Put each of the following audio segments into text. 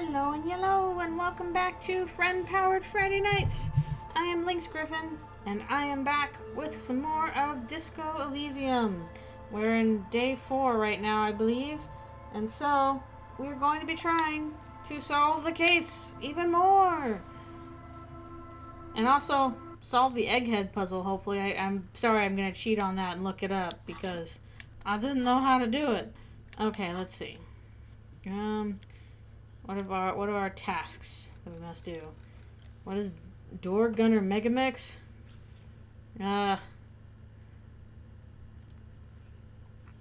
Hello and yellow, and welcome back to Friend-Powered Friday Nights. I am LynxGriffin, and I am back with some more of Disco Elysium. We're in day 4 right now, I believe, and so we're going to be trying to solve the case even more. And also solve the egghead puzzle, hopefully. I'm sorry, I'm going to cheat on that and look it up, because I didn't know how to do it. Okay, let's see. What are our tasks that we must do? What is Door Gunner Megamix?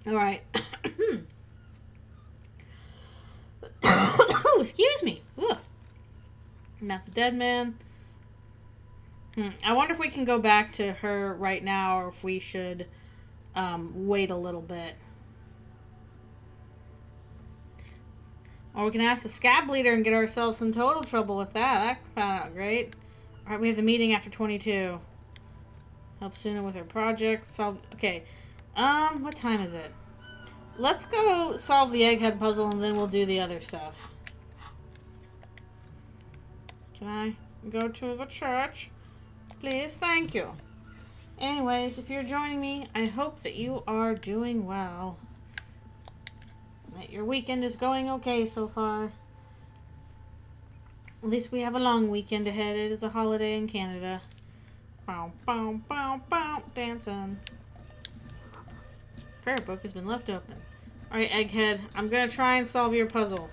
Alright. Oh, excuse me. Ugh. Not the dead man. I wonder if we can go back to her right now, or if we should wait a little bit. Or we can ask the scab leader and get ourselves in total trouble with that. That found out great. Alright, we have the meeting after 22. Help Suna with her project. Solve. Okay. What time is it? Let's go solve the egghead puzzle and then we'll do the other stuff. Can I go to the church? Please, thank you. Anyways, if you're joining me, I hope that you are doing well. That your weekend is going okay so far. At least we have a long weekend ahead. It is a holiday in Canada. Bow, bow, bow, bow, dancing. Prayer book has been left open. Alright, Egghead, I'm going to try and solve your puzzle.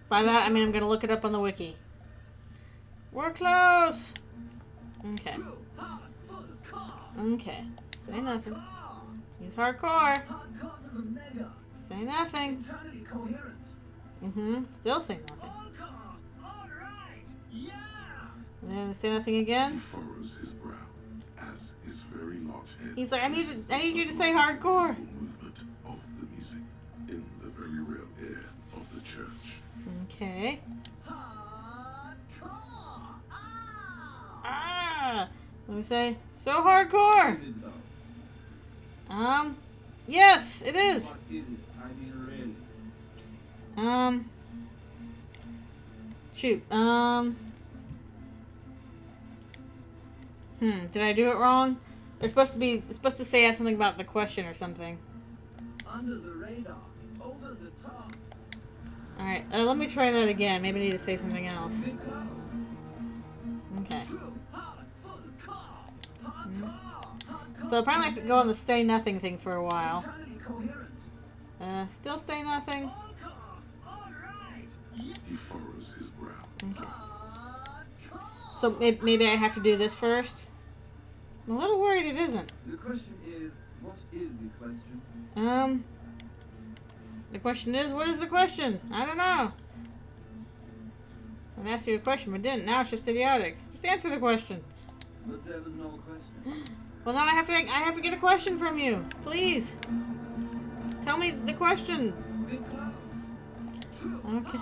By that, I mean I'm going to look it up on the wiki. We're close! Okay. Okay. Say nothing. He's hardcore. Say nothing. Still say nothing. And then say nothing again. He furrows his brow as his very large head. He's like, I need you to say hardcore. Movement of the music in the very real air of the church. Okay. Let me say, so hardcore. Yes, it is. Shoot. Did I do it wrong? It's supposed to say something about the question or something. Under the radar, over the top. Alright, let me try that again. Maybe I need to say something else. Okay. So apparently I have to go on the stay nothing thing for a while. Still stay nothing. He furrows his brow. Okay. So maybe I have to do this first? I'm a little worried it isn't. The question is, what is the question? The question is, what is the question? I don't know. I asked you a question, but didn't. Now it's just idiotic. Just answer the question. But there was no question. Well, now I have to get a question from you. Please. Tell me the question. Okay.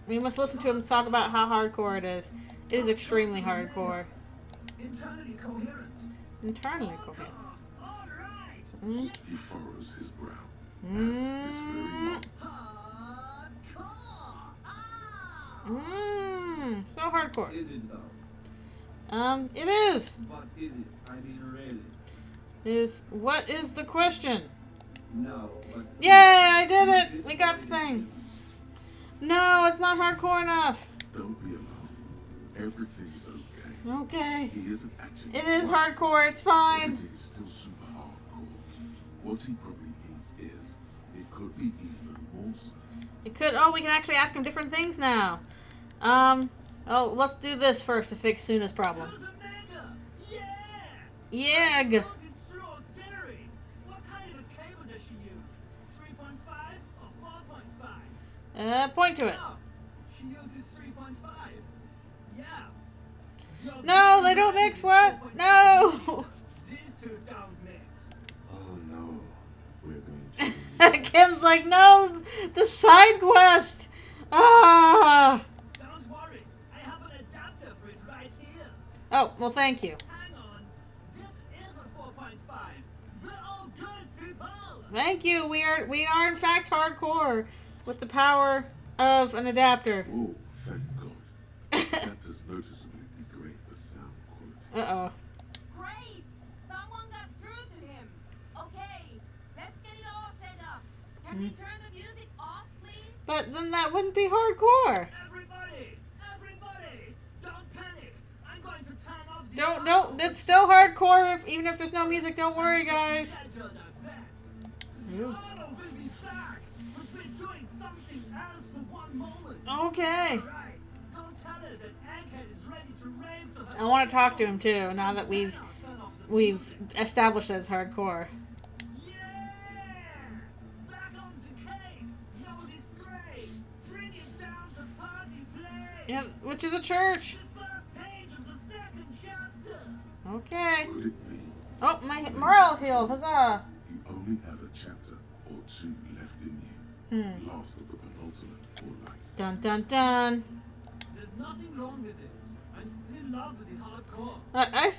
We must listen to him talk about how hardcore it is. It is extremely hardcore. Internally coherent. Internally coherent. He furrows his brow as his very large. So hardcore. Is it though? It is. What is it? I mean, really? What is the question? No, but... Yay, I did it! We got the thing. No, it's not hardcore enough. Don't be alarmed. Everything's okay. Okay. He isn't actually. It is hardcore, it's fine. Everything's still super hardcore. What he probably means is, it could be even more so. It could. Oh, we can actually ask him different things now. Oh, let's do this first to fix Suna's problem. Yeah. What kind of a cable does she use? 3.5 or 4.5? Point to it. Oh, she uses 3.5. Yeah. No, they don't mix. What? No. These two don't mix. Oh no. We're going to. Kim's like, no, the side quest. Ah. Don't worry, I have an adapter for it right here. Oh, well, thank you. Hang on, this is a 4.5. We're all good people. Thank you. We are in fact hardcore with the power of an adapter. Whoa, thank God. That does noticeably degrade the sound quality. Uh-oh. Great! Someone got through to him. Okay, let's get it all set up. Can we turn the music off, please? But then that wouldn't be hardcore. Everybody! Everybody! Don't panic! I'm going to turn off the Don't, it's still hardcore even if there's no music. Don't worry, guys. scheduled effect. The auto will be back, but we're doing something else for one moment. Okay. Alright, don't tell her that Egghead is ready to rave to her. I want to talk to him too, now that we've Turn off the established that it's hardcore. Yeah! Back on the case! No disgrace! Bring it down to party place! Yep, which is a church. The first page of the second chapter! Okay. Could it be Oh, my morale's healed. Huzzah. you only have a chapter or two left in you? Last of the penultimate or like Dun dun dun. There's nothing wrong with it. I'm still in love with the hardcore.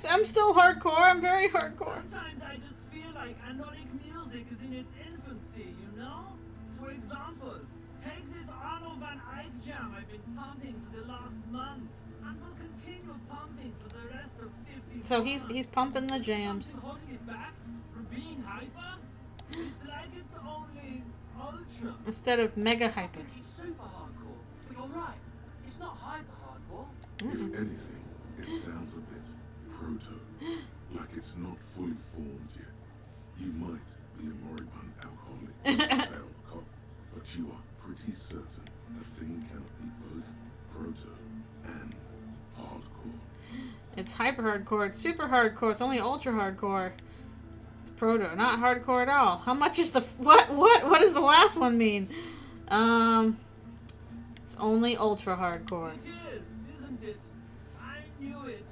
I'm still hardcore. I'm very hardcore. Sometimes I just feel like anodic music is in its infancy, you know? For example, take this Arno van Eyck jam I've been pumping for the last month, and will continue pumping for the rest of 50 So he's pumping the jams. Something holding it back from being hyper? It's like it's only ultra. Instead of mega hyper. It's super hardcore. But you're right. It's not hyper hardcore. if anything, it sounds a bit proto, like it's not fully formed yet. You might be a moribund alcoholic or a failed cop, but you are pretty certain a thing cannot be both proto and hardcore. It's hyper hardcore. It's super hardcore. It's only ultra hardcore. It's proto, not hardcore at all. How much is the what does the last one mean? It's only ultra hardcore. It is, isn't it? I knew it.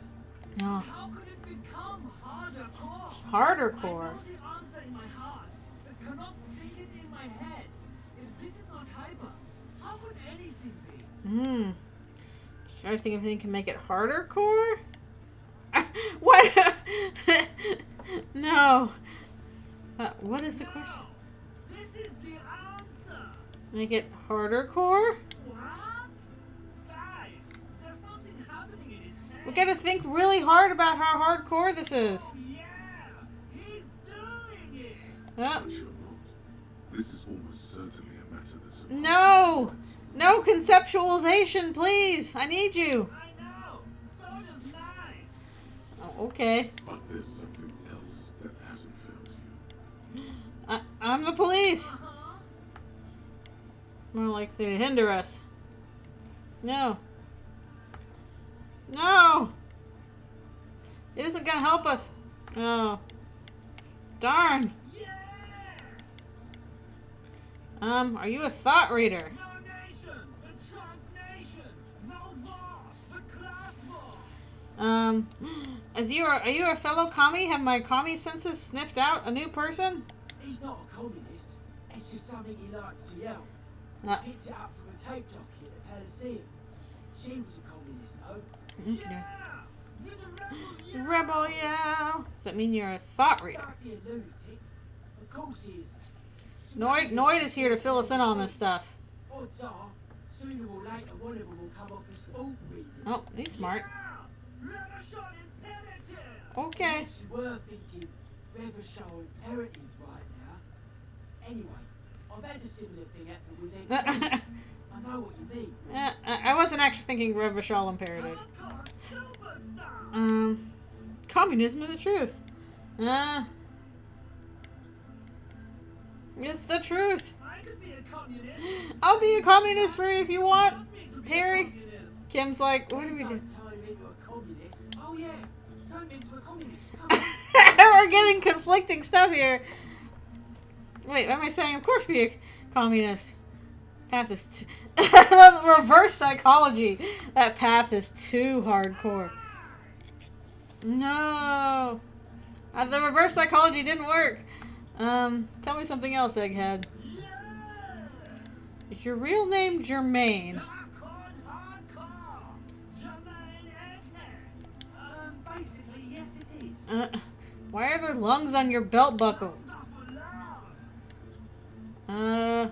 No, How could it become harder core? harder I core. know the answer in my heart, but cannot sing it in my head. If this is not hyper, how could anything be? Try to think if anything can make it harder core. What? No. What is the question? This is the answer. Make it harder core? What? Guys, there's something happening in his head. We gotta think really hard about how hardcore this is. Oh, yeah, he's doing it. Oh, But you're not. This is almost certainly a matter that's no! No conceptualization, please! I need you. I know. So does mine. Oh, okay. But there's something else that hasn't failed you. I'm the police. Uh-huh. More like they hinder us. No. No! It isn't gonna help us. Oh. Darn. Yeah. Are you a thought reader? No nation, but transnation. No war, but class war. Are you a fellow commie? Have my commie senses sniffed out a new person? He's not a communist. It's just something he likes to yell. Uh, Picked it up from a tape docket at Palaceum. She was a communist, though. okay. Yeah. You're the rebel. Rebel yell. Does that mean you're a thought reader? Don't be a lunatic. Of course he is. Noid is here to fill us in on this stuff. Odds are, sooner or later one of them will come off as fault reading. Oh, he's smart. Yeah. Revolution imperative. Okay. Yes, you were thinking Revershaw imperative right now. Anyway, I've had a similar thing happen with X. I know what you mean. I wasn't actually thinking Revachol imperative. Hardcore superstar. Communism is the truth. It's the truth. I could be a communist. I'll be a communist for you if you want. Want me to be a Harry? communist. Kim's like, what do we do? Don't turn him into a communist. Oh yeah, turn him into a communist. Come on. We're getting conflicting stuff here. Wait, what am I saying? Of course be a communist. Path is that's reverse psychology. That path is too hardcore. No. The reverse psychology didn't work. Tell me something else, Egghead. Yeah. Is your real name Germaine? Hardcore. Jermaine Egghead. Basically, yes it is. Why are there lungs on your belt buckle? Not for love. Uh,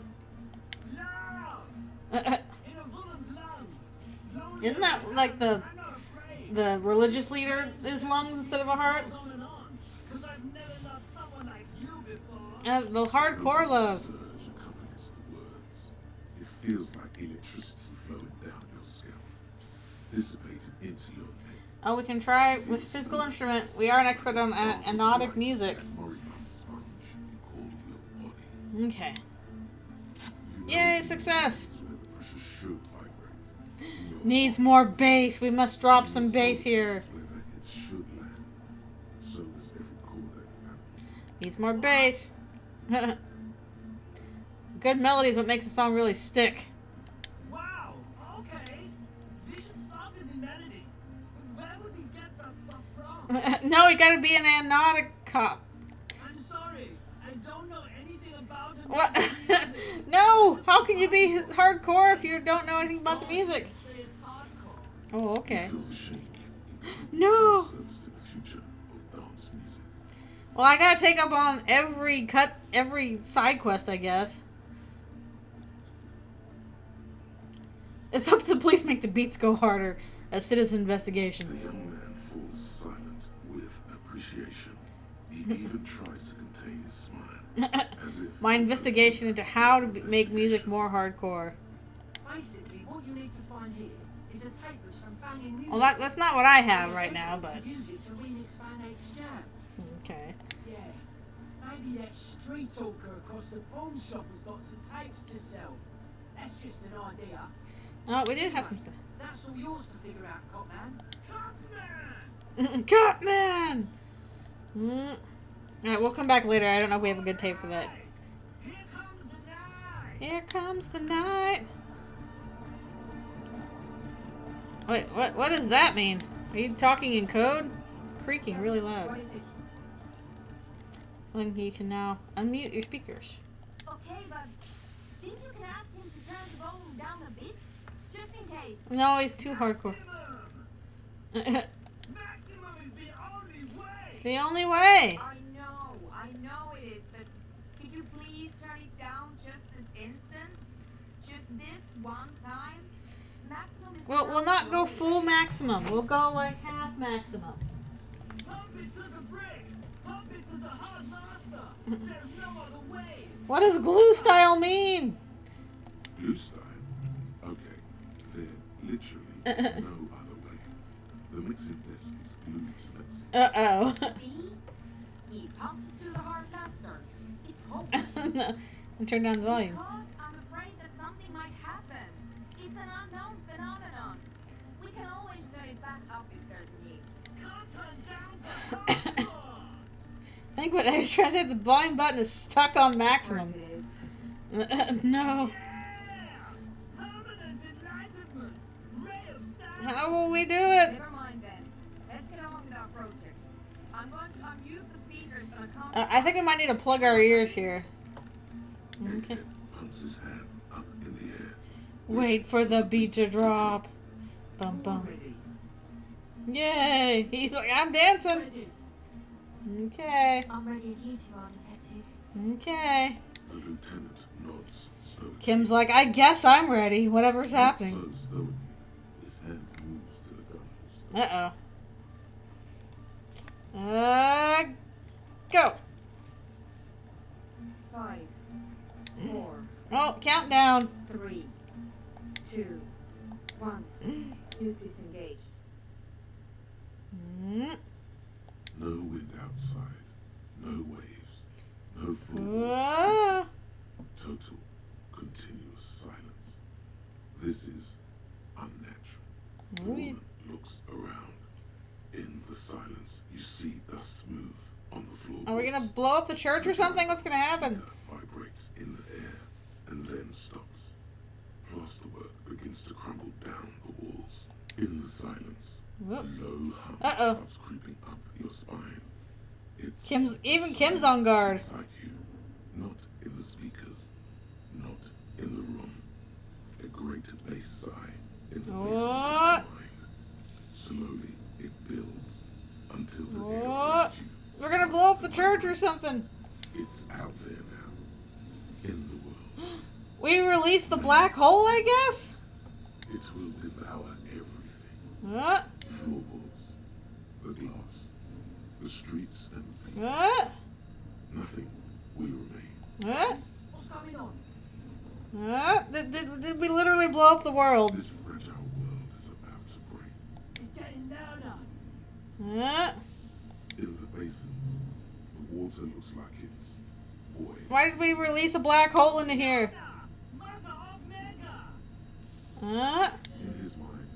Love. Isn't that like the religious leader is lungs instead of a heart? The hardcore love. Surge accompanies the words. It feels like electricity flowing down your scalp, dissipated into your neck. Oh, we can try with physical instrument. We are an expert on anodic music. Moribund sponge you call your body. Okay. You know Yay, success! where the pressure should vibrate. In your Needs more bass. We must drop some bass here. where the hits should land. So does every chord that you have. Needs more bass. Good melody is what makes a song really stick. Wow, okay. Vision stuff is humanity. But where would we get that stuff from? No, you gotta be an anodic cop. I'm sorry. I don't know anything about it. What? No! How can you be hardcore if you don't know anything about the music? Say it's hardcore. Oh, okay. It feels a shame. No! Serves to the future of dance music. Well, I gotta take up on every side quest, I guess. It's up to the police make the beats go harder. A citizen investigation. The young man falls silent with appreciation. He even tries to contain his smile. As if My investigation into how to make music more hardcore. Basically, what you need to find here is a tape of some banging music. Well, that's not what I have right now, but Use it to remix Fan 8's jam. okay. Yeah, maybe that street talker across the pawn shop has got some tapes to sell. That's just an idea. Oh, we did have some stuff. That's all yours to figure out, cop man. Catman. All right, we'll come back later. I don't know if we have a good tape for that. Here comes the night. Here comes the night. Wait, what does that mean? Are you talking in code? It's creaking really loud. What is it? Then you can now unmute your speakers. Okay, but think you can ask him to turn the volume down a bit? Just in case. No, he's too hardcore. Maximum is the only way. It's the only way. I know it is, but could you please turn it down just this instance? Just this one time? Maximum is We'll not go full maximum. We'll go like half maximum. Pump it to the brick. Pump it to the hard master. There's no other way. What does glue style mean? Blue style. Okay. There literally is no other way. The mixing disc is glued to it. Uh-oh. See? He pumps it to the hard master. It's hopeless. No. And turn down the volume. Because I'm afraid that something might happen. It's an unknown phenomenon. We can always turn it back up if there's a need. Can't turn down the hardcore. I think what I was trying to say, the volume button is stuck on Of course maximum. it is. No. Yeah. Permanent enlightenment. Ray of sound. How will we do it? Never mind then. Let's get on with our project. I'm going to unmute the speakers and account. I think we might need to plug our ears here. Okay. Egghead pumps his hand up in the air. Wait for the beat to drop. Bum bum. Ready. Yay! He's like, I'm dancing. Ready. Okay. I'm ready if you two are detectives. Okay. The lieutenant nods stoically. Kim's like, I guess I'm ready. Whatever's happening. So stoically, his hand moves to the gun holster. Go. 5, 4, Oh, countdown. 3, 2, 1. Nuke disengaged. Mm. No wind outside. No waves. No full Ah. total, continuous silence. This is unnatural. The Oh, yeah. woman looks around. In the silence, you see dust move on the floor. Are we gonna blow up the church or something? What's gonna happen? Vibrates in the air and then stops. Plasterwork begins to crumble down the walls. In the silence, a Whoop. low hum Uh-oh. starts creeping up your spine. It's Even Kim's on guard. inside you, not in the speakers, not in the room. A great bass sigh in the What? bass of your mind. Slowly it builds until the air What? grabs you. We're gonna blow up the church or something. It's out there now, in the world. We released the black hole, I guess? It will devour everything. Floorboards, the glass, the streets, and nothing will remain. What's going on? Did we literally blow up the world? This fragile world is about to break. It's getting louder. In the basins, the water looks like it's boiling. Why did we release a black hole into here? Mother of Mega! In his mind,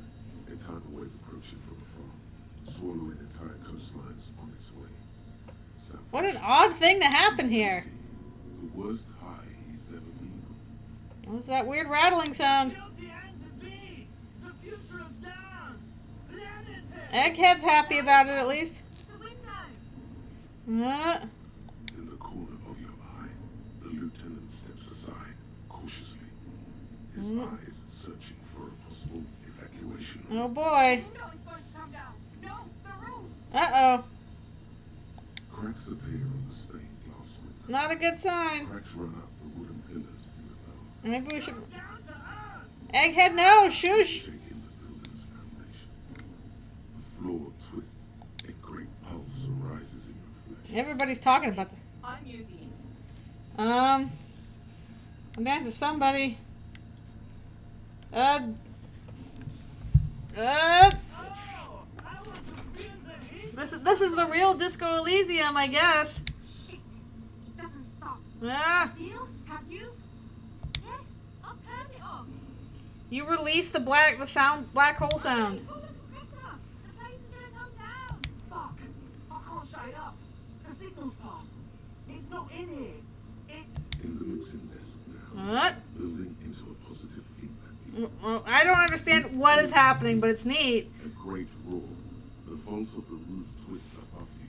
a tidal wave approaching from afar, swallowing entire coastlines on its way. What an odd thing to happen here. The worst high he's ever been on. What's that weird rattling sound? Guilty as the beast! The future of dance! Planetary! Egghead's happy about it at least. The window. In the corner of your eye, the lieutenant steps aside, cautiously, his eyes searching for a possible evacuation. Oh boy. The window is going to come down. No, the roof. Uh-oh. Cracks appear on the stained glass window. Not a good sign. Cracks run up the wooden pillars in the lower, Maybe we should... Down to earth! Egghead, no! Shush! shaking the building's foundation. The floor twists, a great pulse arises in your flesh. Everybody's talking about this. I'm muting. I'm dancing to somebody. Oh, I want to feel the heat! This is the real Disco Elysium, I guess. It doesn't stop. Ah, Seal? Have you? Yes, I'll turn it off. you released the black hole sound. Pull the compressor. The place is gonna come down. Fuck! I can't shut it up. The signal's passed. It's not in here. It's... In the mixing desk now, What? building into a positive feedback loop. Well, I don't understand what is happening, but it's neat. A great roar. The vault of the roof twists above you.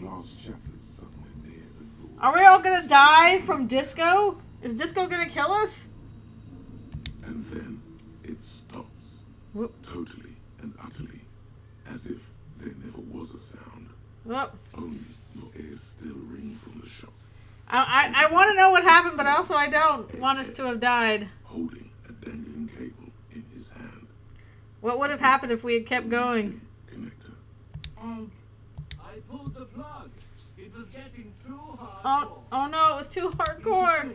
Glass shatters suddenly near the door. Are we all gonna die from disco? Is disco gonna kill us? And then it stops. Whoop. Totally and utterly. As if there never was a sound. Whoop. Only your ears still ring from the shock. I want to know what happened, but also I don't want us to have died. Holding a dangling cable in his hand. What would have happened if we had kept going? Connector. Egg. I pulled the plug. It was getting too hard. Oh no, it was too hardcore.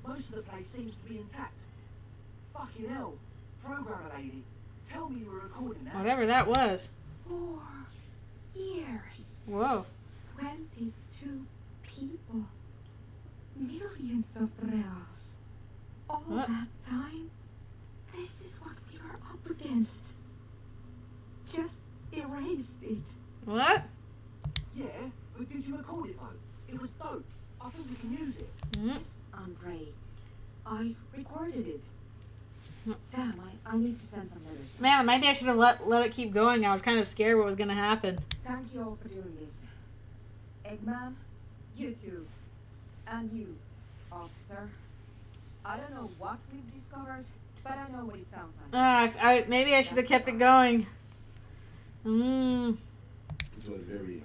Most of the place seems to be intact. Fucking hell. Programmer lady, tell me you were recording that. Whatever that was. 4 years, Whoa. 22 people, millions of reals. All What? that time, this is what we were up against. Just erased it. What? Yeah, but did you record it though? It was dope. I think we can use it. Yes, Andre. I recorded it. Damn, I need to send some letters. Man, maybe I should have let it keep going. I was kind of scared what was going to happen. Thank you all for doing this. Eggman, you too. And you, officer. I don't know what we've discovered, but I know what it sounds like. Maybe I should have kept it going. It was very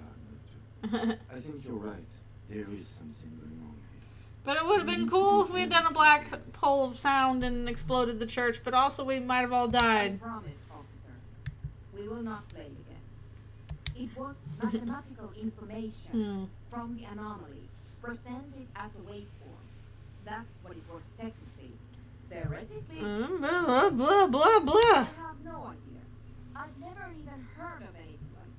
hard. I think you're right. There is something going on here. But it would have been cool if we had done a black hole of sound and exploded the church, but also we might have all I died. promise, officer. We will not play again. It was mathematical information from the anomaly, presented as a waveform. That's what it was technically. Theoretically, Blah, blah, blah, blah. I have no idea. I've never even heard of anything like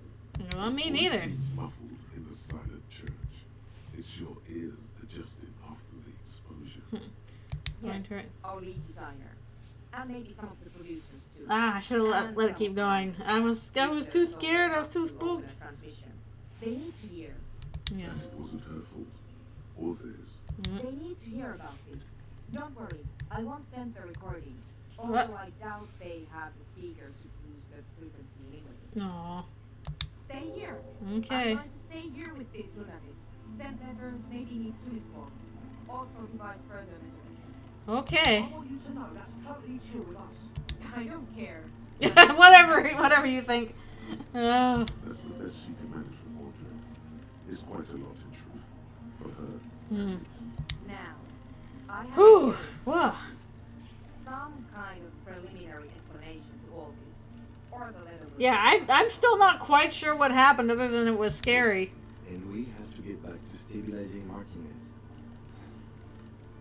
this. Well, me neither. Voices muffled in the silent church. It's your ears adjusted after the exposure. Going to it. Our lead designer. And maybe some of the producers too. I should have let it keep going. I was too scared. I was too spooked. They need to hear. Yeah. That it wasn't her fault. Or theirs. They need to hear about this. Don't worry, I won't send the recording. Although What? I doubt they have the speaker to boost the frequency anyway. Aw. Stay here. Okay. I'm going to stay here with these lunatics. Send letters, maybe need Sunismore. Also devise further measurements. Okay. I want you to know that's totally chill with us. I don't care. whatever you think. Oh. That's the best she can manage for Mordred. It's quite a lot in truth. For her, Hmm. at least. Now, I have Whew. here Whoa. some kind of preliminary explanation to all this. or the letter will Yeah, I'm still not quite sure what happened other than it was scary. And we have to get back to stabilizing Martinez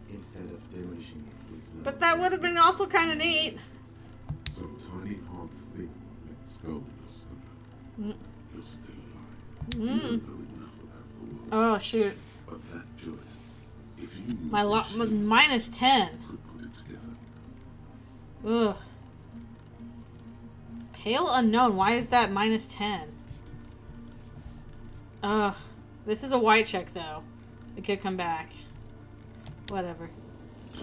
instead of demolishing it with love. But that would have been also kind of neat. Some tiny hard thing lets go in your stomach. You're still alive. You don't know enough about the world. Oh, shoot. But that Joyce, if you knew My this shit, minus 10. could put it together. Ugh. Pale Unknown. Why is that minus 10? Ugh. This is a white check, though. It could come back. Whatever.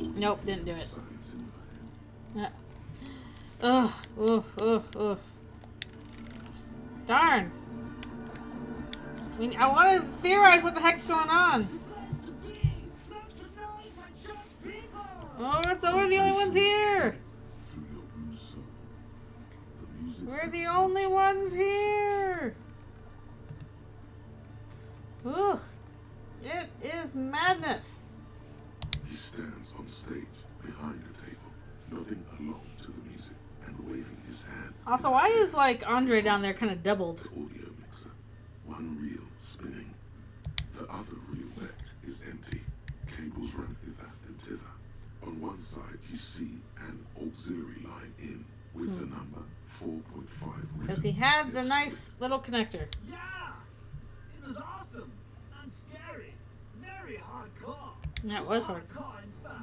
Nope, didn't do it. Science in my head. Ugh. Ugh. Ugh. Ugh. Darn. I mean, I want to theorize what the heck's going on. Oh, it's we're the only ones here. Through your blue soul, the music We're the sets only ones here. Ooh. It is madness. He stands on stage behind a table, nodding along to the music and waving his hand. Also, why is, like, Andre down there kind of doubled? The audio mixer, one reel spinning. The other reel deck is empty. Cables run hither and thither. On one side, you see an auxiliary line in with the number 4.5 Because he had the nice little connector. Yeah! It was awesome and scary. Very hardcore. That was hard. Hardcore, in fact.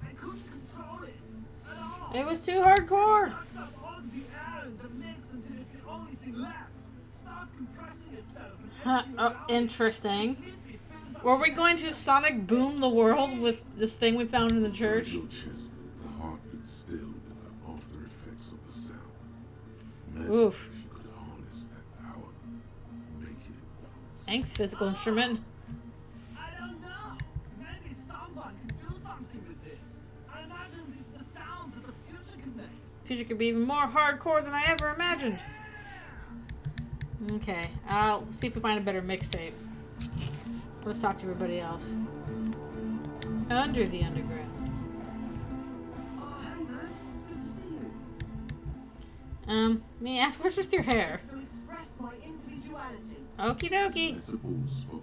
I couldn't control it at all. It was too hardcore. Sucks up all the air and the mix until it's the only thing left. Starts compressing itself and everything Oh, around it interesting. completely fills up. Were we going to sonic boom the world with this thing we found in the church? Your chest, the heartbeat still with the after effects of the sound. Imagine Oof. if you could harness that power, making it Thanks, physical instrument. I don't know. Maybe someone can do something with this. I imagine this is the sounds that the future can make. Future could be even more hardcore than I ever imagined. Okay, I'll see if we find a better mixtape. Let's talk to everybody else. Under the underground. Oh, hey man, it's good to see you. May I ask what's with your hair? To express my individuality. Okie dokie. It's a bald spot.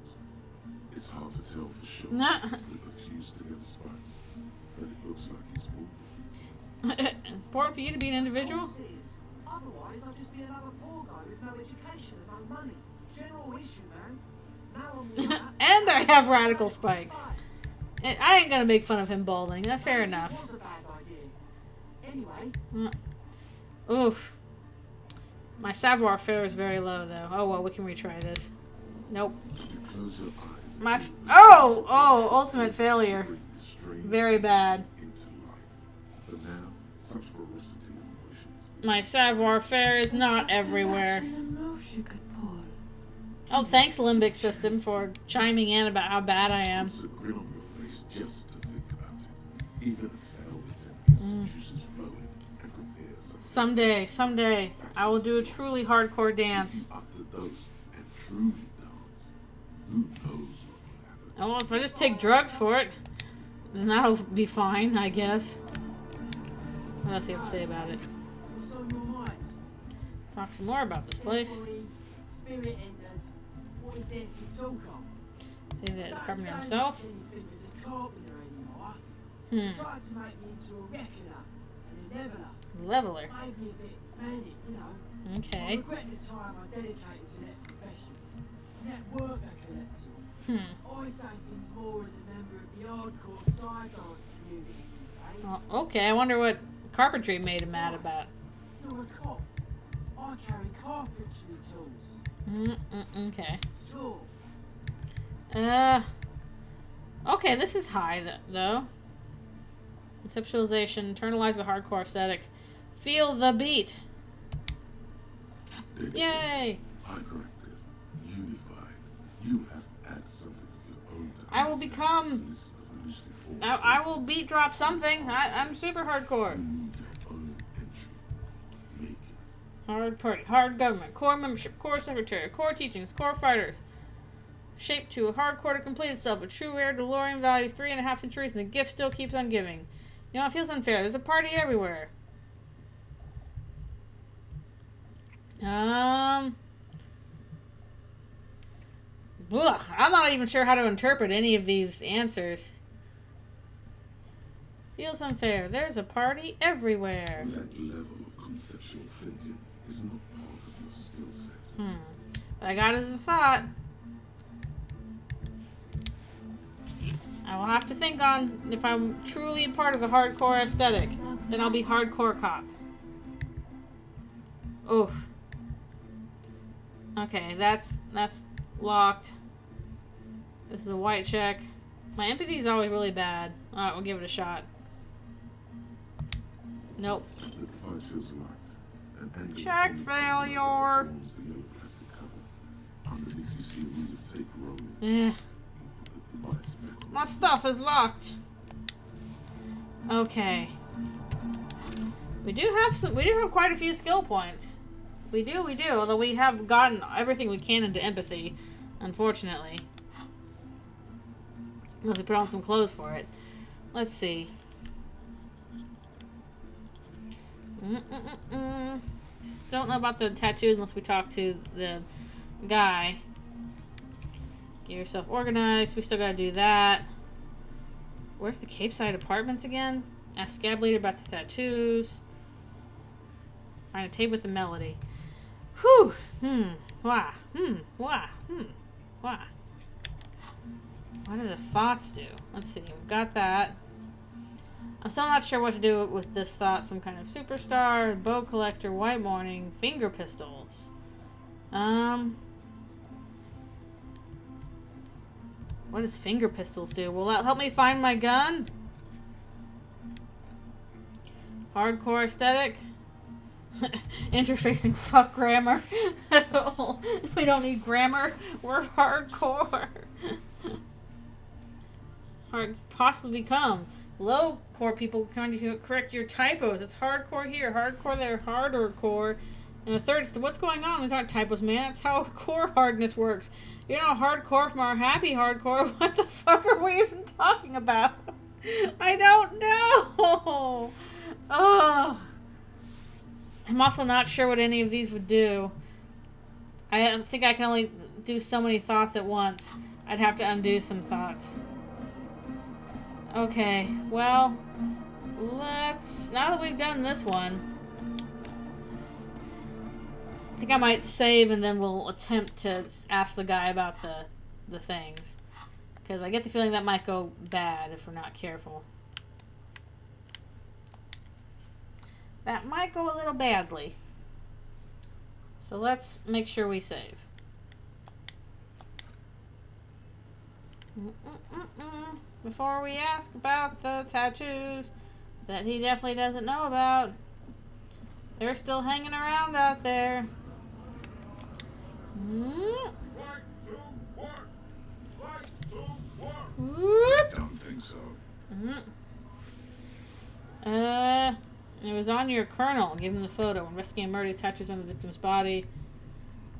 It's hard to tell for sure Nah. with a few together spots, but it looks like he's bald. It's important for you to be an individual. Of course it is. Otherwise, I'll just be another poor guy with no education and no money. General issue, man. Now I'm all that. And I have radical spikes. And I ain't gonna make fun of him balding. Fair enough. It was a bad idea. Anyway, Oof. My savoir faire is very low, though. Oh well, we can retry this. Nope. You close your eyes. My ultimate failure. Bring this strange Very bad. into life. For now, such ferocity and emotions. My savoir faire is not everywhere. a move you could pull. Oh, thanks, Limbic System, for chiming in about how bad I am. Puts a grin on your face just to think about it. Even a fell attempt gets the juices flowing and prepares something Someday, I will do a truly hardcore dance. up the dose and truly dance. Who knows what will happen? Oh, if I just take drugs for it, then that'll be fine, I guess. What else do you have to say about it? What's on your mind? Talk some more about this place. Body, spirit, and what is there to talk on? Say that it's Don't Carpenter say himself. anything as a carpenter anymore. Hmm. Tried to make me into a reckoner and a leveler. Leveler. Maybe a bit manic, you know. I Okay. regret the time I dedicated to that profession. And that work I collected. Hmm. I say things more as a member of the hardcore side dance community these days. Well, okay, I wonder what carpentry made him mad about. You're a cop. I carry carpentry tools. Okay. Sure. Okay, this is high, though. Conceptualization, internalize the hardcore aesthetic. Feel the beat. Dedicated, Yay! hyperactive, unified. You have added something of your own to I will this become- list of loosely formed I will beat drop something. I'm super hardcore. You need your own entry. Make it. Hard party, hard government, core membership, core secretary, core teachings, core fighters. Shaped to a hardcore to complete itself. A true rare DeLorean values 3.5 centuries, and the gift still keeps on giving. You know, it feels unfair. There's a party everywhere. Ugh, I'm not even sure how to interpret any of these answers. Feels unfair. There's a party everywhere. That level of conceptual thinking is not part of your skill set. What I got is a thought. I will have to think on if I'm truly a part of the hardcore aesthetic. Then I'll be hardcore cop. Oof. Okay, that's locked. This is a white check. My empathy is always really bad. Alright, we'll give it a shot. Nope. The device feels locked. And Check failure. the yellow plastic cover. Underneath you see a reader tape rolling. Eh. The device back on. My stuff is locked. Okay. We do have quite a few skill points. We do, although we have gotten everything we can into empathy, unfortunately. Unless we put on some clothes for it. Let's see. Don't know about the tattoos unless we talk to the guy. Get yourself organized. We still gotta do that. Where's the Cape Side Apartments again? Ask Scab Leader about the tattoos. Find a tape with a melody. Whew. Wah. Wah. Wah. What do the thoughts do? Let's see. We've got that. I'm still not sure what to do with this thought. Some kind of superstar, bow collector, white morning, finger pistols. What does finger pistols do? Will that help me find my gun? Hardcore aesthetic? Interfacing, fuck grammar. We don't need grammar. We're hardcore. Hard possibly become. Low core people trying to correct your typos. It's hardcore here, hardcore there, harder core. And the third, so what's going on? These aren't typos, man. That's how core hardness works. You know, hardcore from our happy hardcore. What the fuck are we even talking about? I don't know. Oh. I'm also not sure what any of these would do. I think I can only do so many thoughts at once. I'd have to undo some thoughts. Okay, well, let's... Now that we've done this one, I think I might save and then we'll attempt to ask the guy about the things. Because I get the feeling that might go bad if we're not careful. That might go a little badly. So let's make sure we save. Before we ask about the tattoos that he definitely doesn't know about. They're still hanging around out there. I don't think so. It was on your colonel. Give him the photo. Investigating murder, tattoos on the victim's body.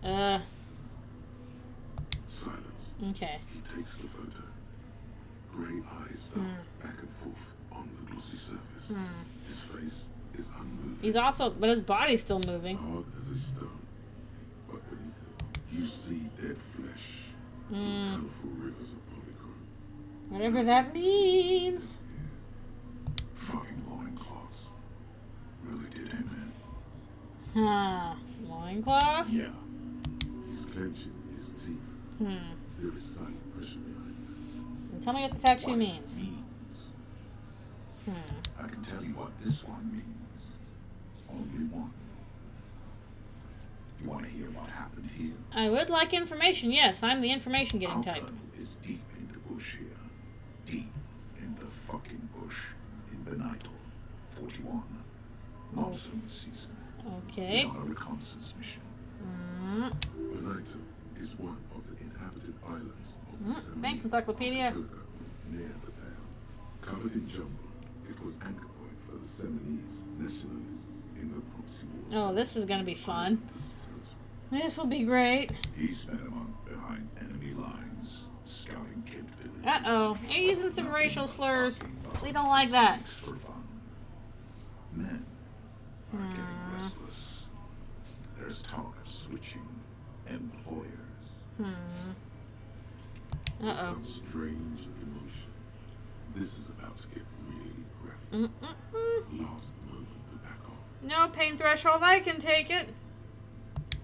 Silence. Okay. He takes the photo. Grey eyes back and forth on the glossy surface. His face is unmoving. He's also, but his body's still moving. Hard as a stone. But beneath it, you see dead flesh. And colorful rivers of polychrome. Whatever that means. Fucking loincloths. Really did him Huh. Loincloths? in. Yeah. He's clenching his teeth. There is silent pressure behind it. And tell me what the tattoo means. I can tell you what this one means. Only one. You want to hear what happened here? I would like information, yes. I'm the information getting Our type. colonel is deep in the bush here. Deep in the fucking bush. In Benital. 41. Monsoon season. Okay. He's on a reconnaissance mission. Benital is one of the inhabited islands of the Seminole Thanks, Encyclopedia. Archipelago near the Pale. Covered in jungle, it was anchor point for the Seminese nationalists in the proxy war. Oh, this is gonna be fun. This territory. This will be great. He spent a month behind enemy lines, scouting Kent Village. Uh-oh. You're using some racial slurs. We don't like that. For fun. Men are getting restless. There's talk Some strange emotion. This is about to get really graphic. Last moment to back off. No pain threshold. I can take it.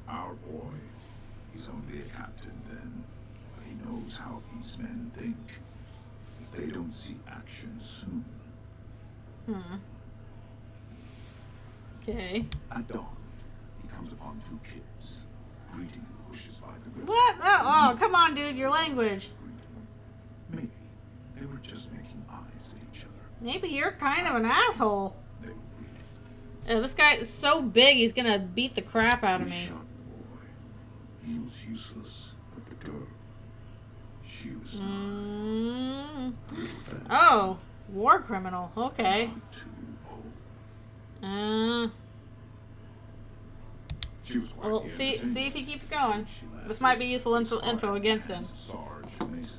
Our boy, he's only a captain then, but he knows how these men think. If they don't see action soon. Okay. At dawn, he comes upon two kids, breeding in the bushes by the river. What? Oh, come on, dude. Your language. Maybe they were just making eyes at each other. Maybe you're kind of an asshole. They were breeding. This guy is so big, he's gonna beat the crap out of We me. shot the boy. He was useless, but the girl, she was not. Little fat, Oh, war criminal. Okay. not too old. She was quite Well, the see entertainer. if he keeps going. She laughed This might be at useful his info hard against him. hands, Sarge Mason.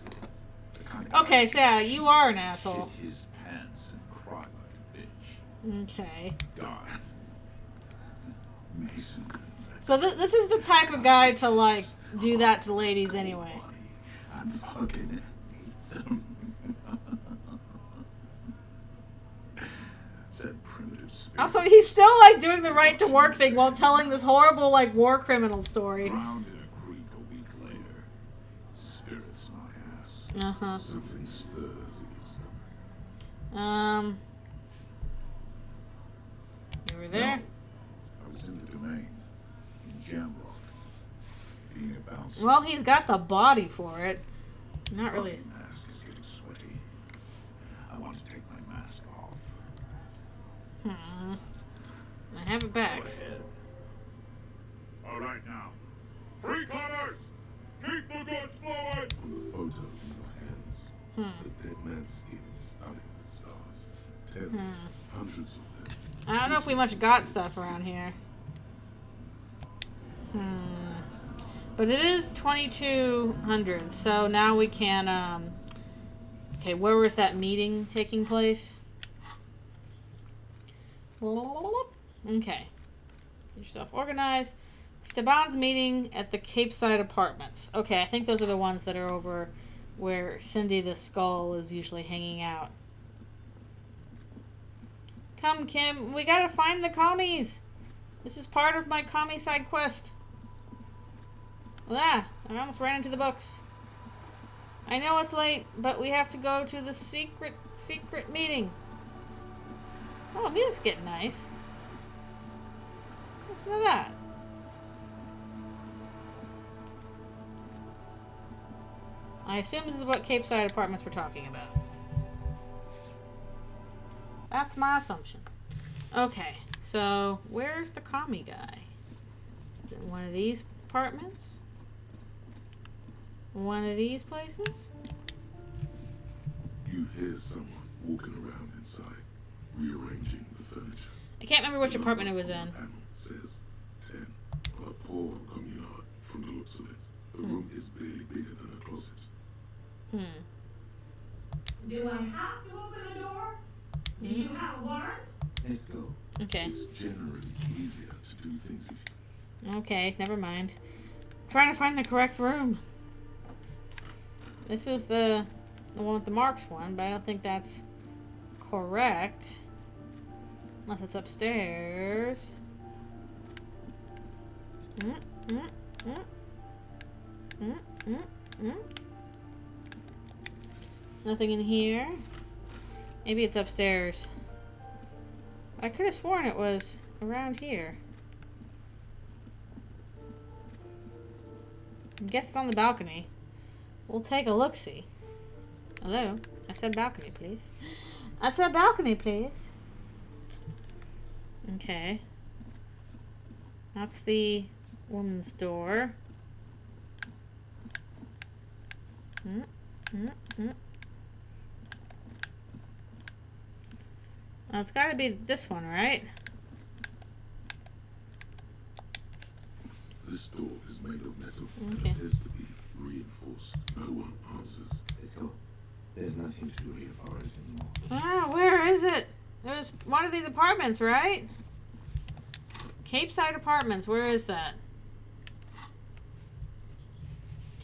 The kind of Okay, guy so yeah, you are an who asshole. shit his pants and cry like a bitch. Okay. God. Mason. So this is the type of guy to, like, do that to ladies anyway. I'm fucking hate them. Said primitive spirit. Also, he's still, like, doing the right to work thing while telling this horrible, like, war criminal story. Drowned in a creek a week later. Spirits my ass. Uh-huh. Something stirs in your stomach. You were there? I was in the domain. In Jamrock. Being a bouncer. Well, he's got the body for it. Not really. Fucking mask is getting sweaty. I want to take my mask off. I have it back. All right now. Free commerce! Keep the goods flowing! On the photo in your hands, the dead man's skin is studded with stars. Tens, hundreds of them. I don't know if we much got stuff around here. But it is 2200, so now we can, okay, where was that meeting taking place? Okay. Get yourself organized. Steban's meeting at the Cape Side Apartments. Okay, I think those are the ones that are over where Cindy the Skull is usually hanging out. Come, Kim. We gotta find the commies. This is part of my commie side quest. Ah, I almost ran into the books. I know it's late, but we have to go to the secret meeting. Oh, music's getting nice. Listen to that. I assume this is what Cape Side Apartments were talking about. That's my assumption. Okay, so where's the commie guy? Is it one of these apartments? One of these places? You hear someone walking around inside, rearranging the furniture. I can't remember which apartment it was in. The panel says 10. But a poor communard from the looks of it. The room is barely bigger than a closet. Do I have to open the door? Do you have a warrant? Let's go. Okay. It's generally easier to do things if Okay, never mind. Trying to find the correct room. This was the one with the marks one, but I don't think that's correct. Unless it's upstairs. Nothing in here. Maybe it's upstairs. I could have sworn it was around here. I guess it's on the balcony. We'll take a look-see. Hello? I said balcony, please. I said balcony, please. Okay. That's the woman's door. Well, it's gotta be this one, right? this door is made of metal. Okay. It has to be reinforced. No one answers. Let's go. There's nothing to do here for us anymore. Ah, where is it? It was one of these apartments, right? Cape Side Apartments, where is that?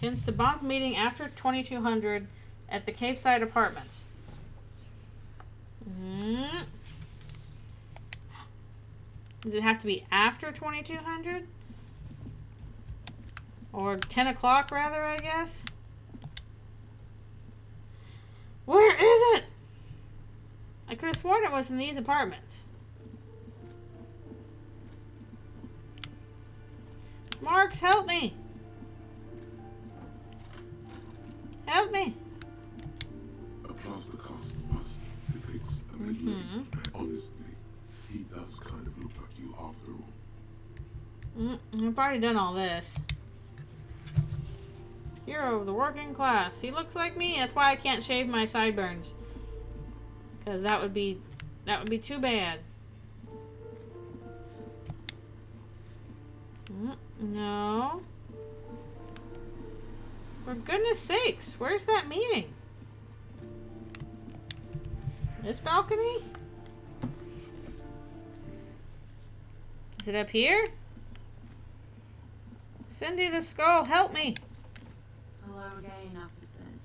Since the Bonds meeting after 2200 at the Cape Side Apartments. Does it have to be after 2200? Or 10 o'clock, rather, I guess? Where is it? I could have sworn it was in these apartments. Marks, help me! Help me! A plaster cast bust depicts a middle-aged man. Honestly, he does kind of look like you after all. I've already done all this. Hero of the working class. He looks like me. That's why I can't shave my sideburns. Because that would be too bad. No. For goodness sakes, where's that meeting? This balcony? Is it up here? Cindy the Skull, help me! Hello again, officers.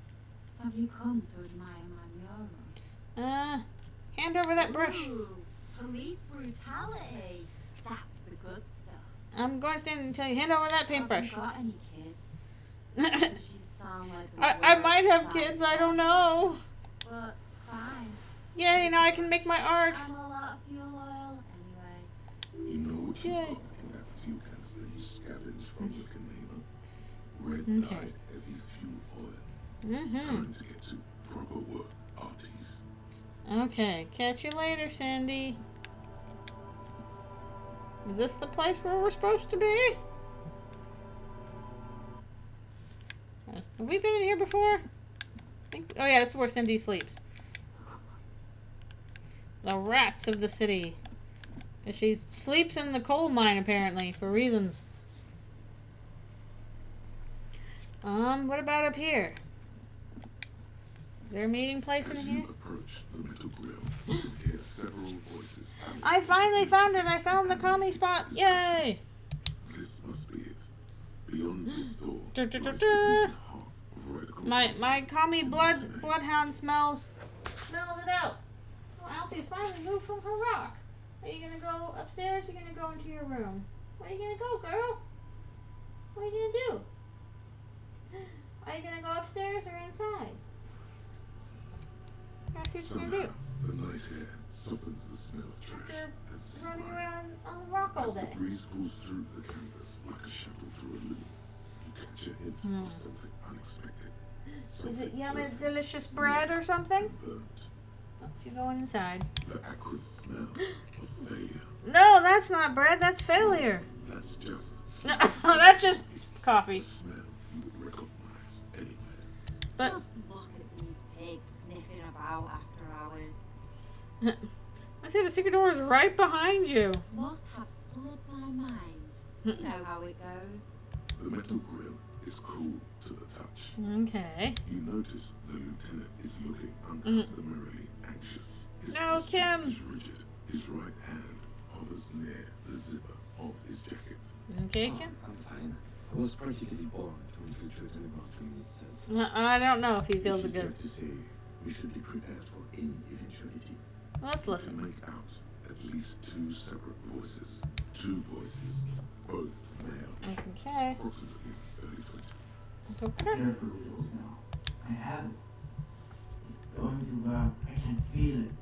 Have you come to admire my mural? Hand over that brush. Ooh, police brutality. That's the good stuff. I'm going to stand and tell you, hand over that paintbrush. Haven't got any kids. You sound like the I worst might have side kids, I don't know. But fine. Yeah, you know, I can make my art. I'm all out of fuel oil anyway. You know what you Yay. got in that fuel canister you scavenged from the container? Red Okay. dyed heavy fuel oil. Time to get to proper work, artist. Okay, catch you later, Cindy. Is this the place where we're supposed to be? Have we been in here before? Oh yeah, this is where Cindy sleeps. The rats of the city. She sleeps in the coal mine, apparently, for reasons. What about up here? Is there a meeting place in As here? you approach the metal grill, you can hear several voices. I finally found it! I found the commie spot! Yay! This must be it. Beyond this door, Dur, lies dur, the dur, beating dur. heart of radical My commie progress. bloodhound smells it out. Oh, Alfie's finally moved from her rock. Are you gonna go upstairs? Or are you gonna go into your room? Where are you gonna go, girl? What are you gonna do? Are you gonna go upstairs or inside? I see what you're gonna Somehow, do. the night air softens the smell of trash and You're running slime. around on the rock all As the day. breeze pulls through the canvas like a shuttle through a loom, you catch a hint of something unexpected. Is it Something yummy, earthy, delicious bread or something? and burnt. Oh, you're going inside. The acrid smell of failure. No, that's not bread. That's failure. That's just No, that's just coffee. smell you would recognize anywhere. But Just look at these pigs sniffing about after hours. I see the secret door is right behind you. Must have slipped my mind. You know how it goes. The metal grill is cool to the touch. Okay. You notice the lieutenant is looking uncustomarily anxious. His No, posture Kim. is rigid. His right hand hovers near the zipper of his jacket. Okay, Kim. I'm fine. I was practically born to infiltrate any mountain, it says. No, I don't know if he feels Which it is good. fair to say we should be prepared for any eventuality. Let's You listen. can make out at least two separate voices. Two voices, both male, Okay. approximately early 20s. Go for it. Careful with those now. I have it. It's going to work. I can feel it.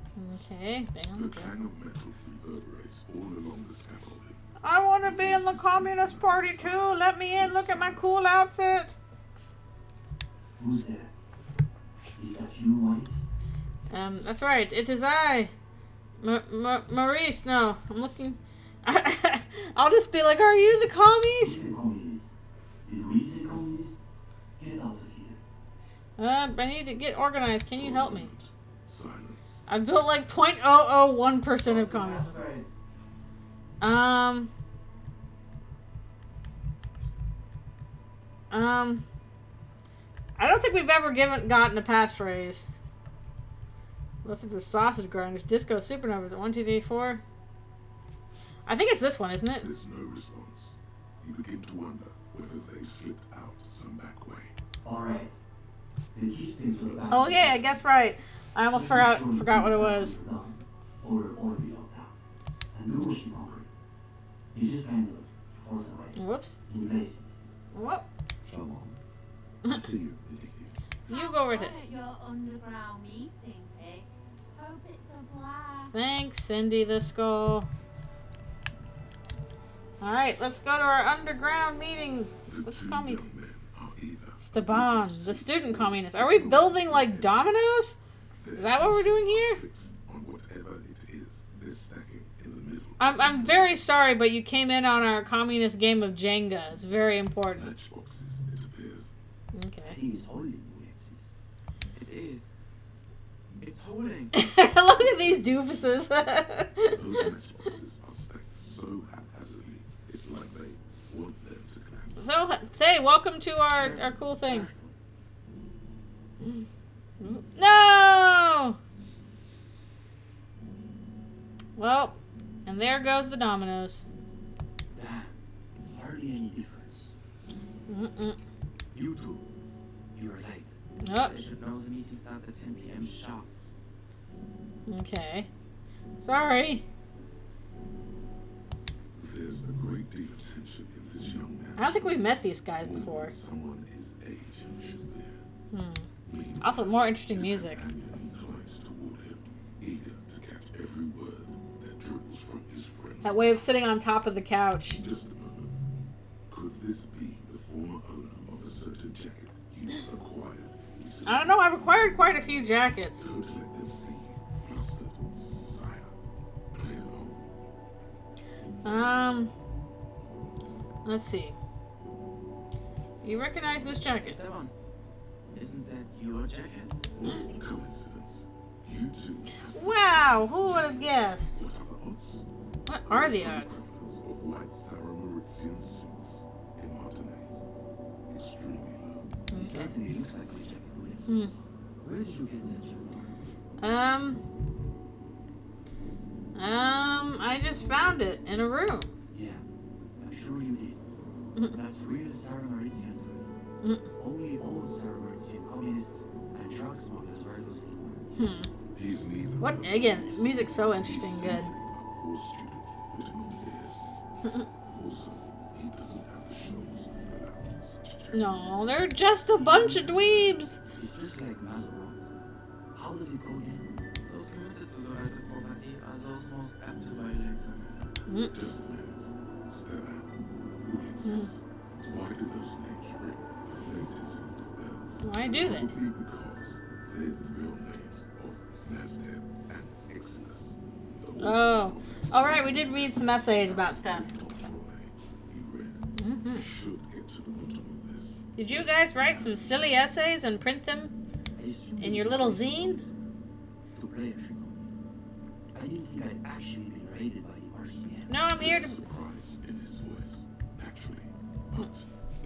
Okay. Bang on The the door. clang of metal reverberates all along the scaffolding. I want to be in the Communist Party too. Let me in. Look at my cool outfit. Who's there? Is that you, White? That's right. It is I. Maurice. No, I'm looking. I'll just be like, are you the commies? Who's the communist? Did we say communist? Get out of here. I need to get organized. Can you help me? Silence. I've built like 0.001% of communism. I don't think we've ever gotten a passphrase. Let's look at the sausage grinders. Disco Supernovas at 1, 2, 3, 4. I think it's this one, isn't it? There's no response. You begin to wonder whether they slipped out somewhere back way. Alright. Then keep things for the back. Oh yeah, I guess right. I almost forgot what it was. Or be locked out. And do what you conquer. You just kind of force away. Whoops. In place. Whoop. Shalom. To you, detective. You go with it. Fun at your underground meeting, Pig. Hope it's a blast. Thanks, Cindy the Skull. Alright, let's go to our underground meeting with the commies. Young men are either Staban, the student communist. Are we building like dominoes? Is that what we're doing here? fixed on whatever it is they're stacking in the middle. I'm very sorry, but you came in on our communist game of Jenga. It's very important. Matchboxes, it appears. I Okay. think it's holding, Alexis. It is. It's holding. Look at these doofuses. Those matchboxes are stacked so haphazardly, it's like they want them to collapse. So, hey, welcome to our cool thing. No! Well, and there goes the dominoes. Damn. Hardly any difference. Mm-mm. You two. You're late. Oh, I should know the meeting starts at 10 p.m. sharp. okay. Sorry. There's a great deal of tension in this young man. I don't think we've met these guys More before. than someone his age should bear. Meanwhile, Also, more interesting his music. companion inclines toward him, eager to catch every word that dribbles from his friend's That way of sitting on top of the couch. Just a moment. Could this be the former owner of a certain jacket you acquired recently? I don't know, I've acquired quite a few jackets. Don't let them see you flustered, sire. Play along. Let's see. You recognize this jacket? Esteban, isn't that your jacket? What a coincidence. You two have Wow, who would have guessed? what are the odds? What are the Some odds? prevalence of white Sarah suits in Martinez. Extremely low. It Okay. certainly looks like a jacket, Alexis. Where did you get that jacket? I just found it in a room. Yeah, I'm sure you did. That's real Sarah Maritzian to it. Only old Sarah Maritzian communists and drug smugglers wear those people. He's neither. What? one of Again, these. music's so interesting, He's good. simply a poor student putting on airs. Also, he doesn't have the shoulders to fill out such a jacket. No, they're just a bunch of dweebs. It's just like Mazel. How does it go again? Those committed to the right of property are those most apt to violate them. Just a minute. Stella, Ulysses. Why do those names ring the faintest of bells? Why do they? Probably because they're the real names of Nasdaq and Exodus. Oh. Alright, we did read some essays about stuff. You read. You should get to the bottom of this. Did you guys write some silly essays and print them I assumed in it your was little supposed zine? to play a trick on me. I didn't think I'd actually been raided by the RCM. No, I'm here There's to... surprise in his voice, naturally. But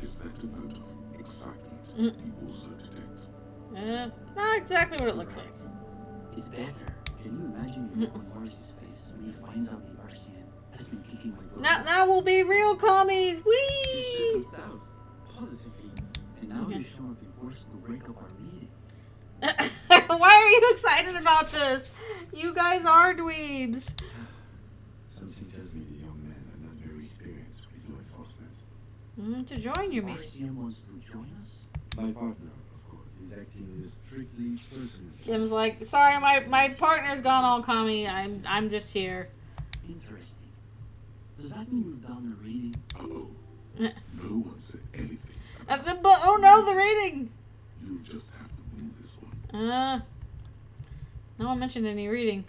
is that a note of excitement you also detect? Not exactly what it looks like. It's better. Can you imagine the look on Morris's face when he finds out the RCM has been kicking my butt? Now we'll be real commies! He Whee! himself, positively. And now you're showing up in force to break up our meeting. Why are you excited about this? You guys are dweebs. Something tells me these young men are not very experienced with law enforcement. To join your meeting. RCM wants to join us? My partner, of course, is acting strictly personally. Kim's like, sorry, my partner's gone all commie. I'm just here. Interesting. Does that mean you've done a reading? Uh-oh. No one said anything. Oh no, the reading! You just have to win this one. No one mentioned any reading.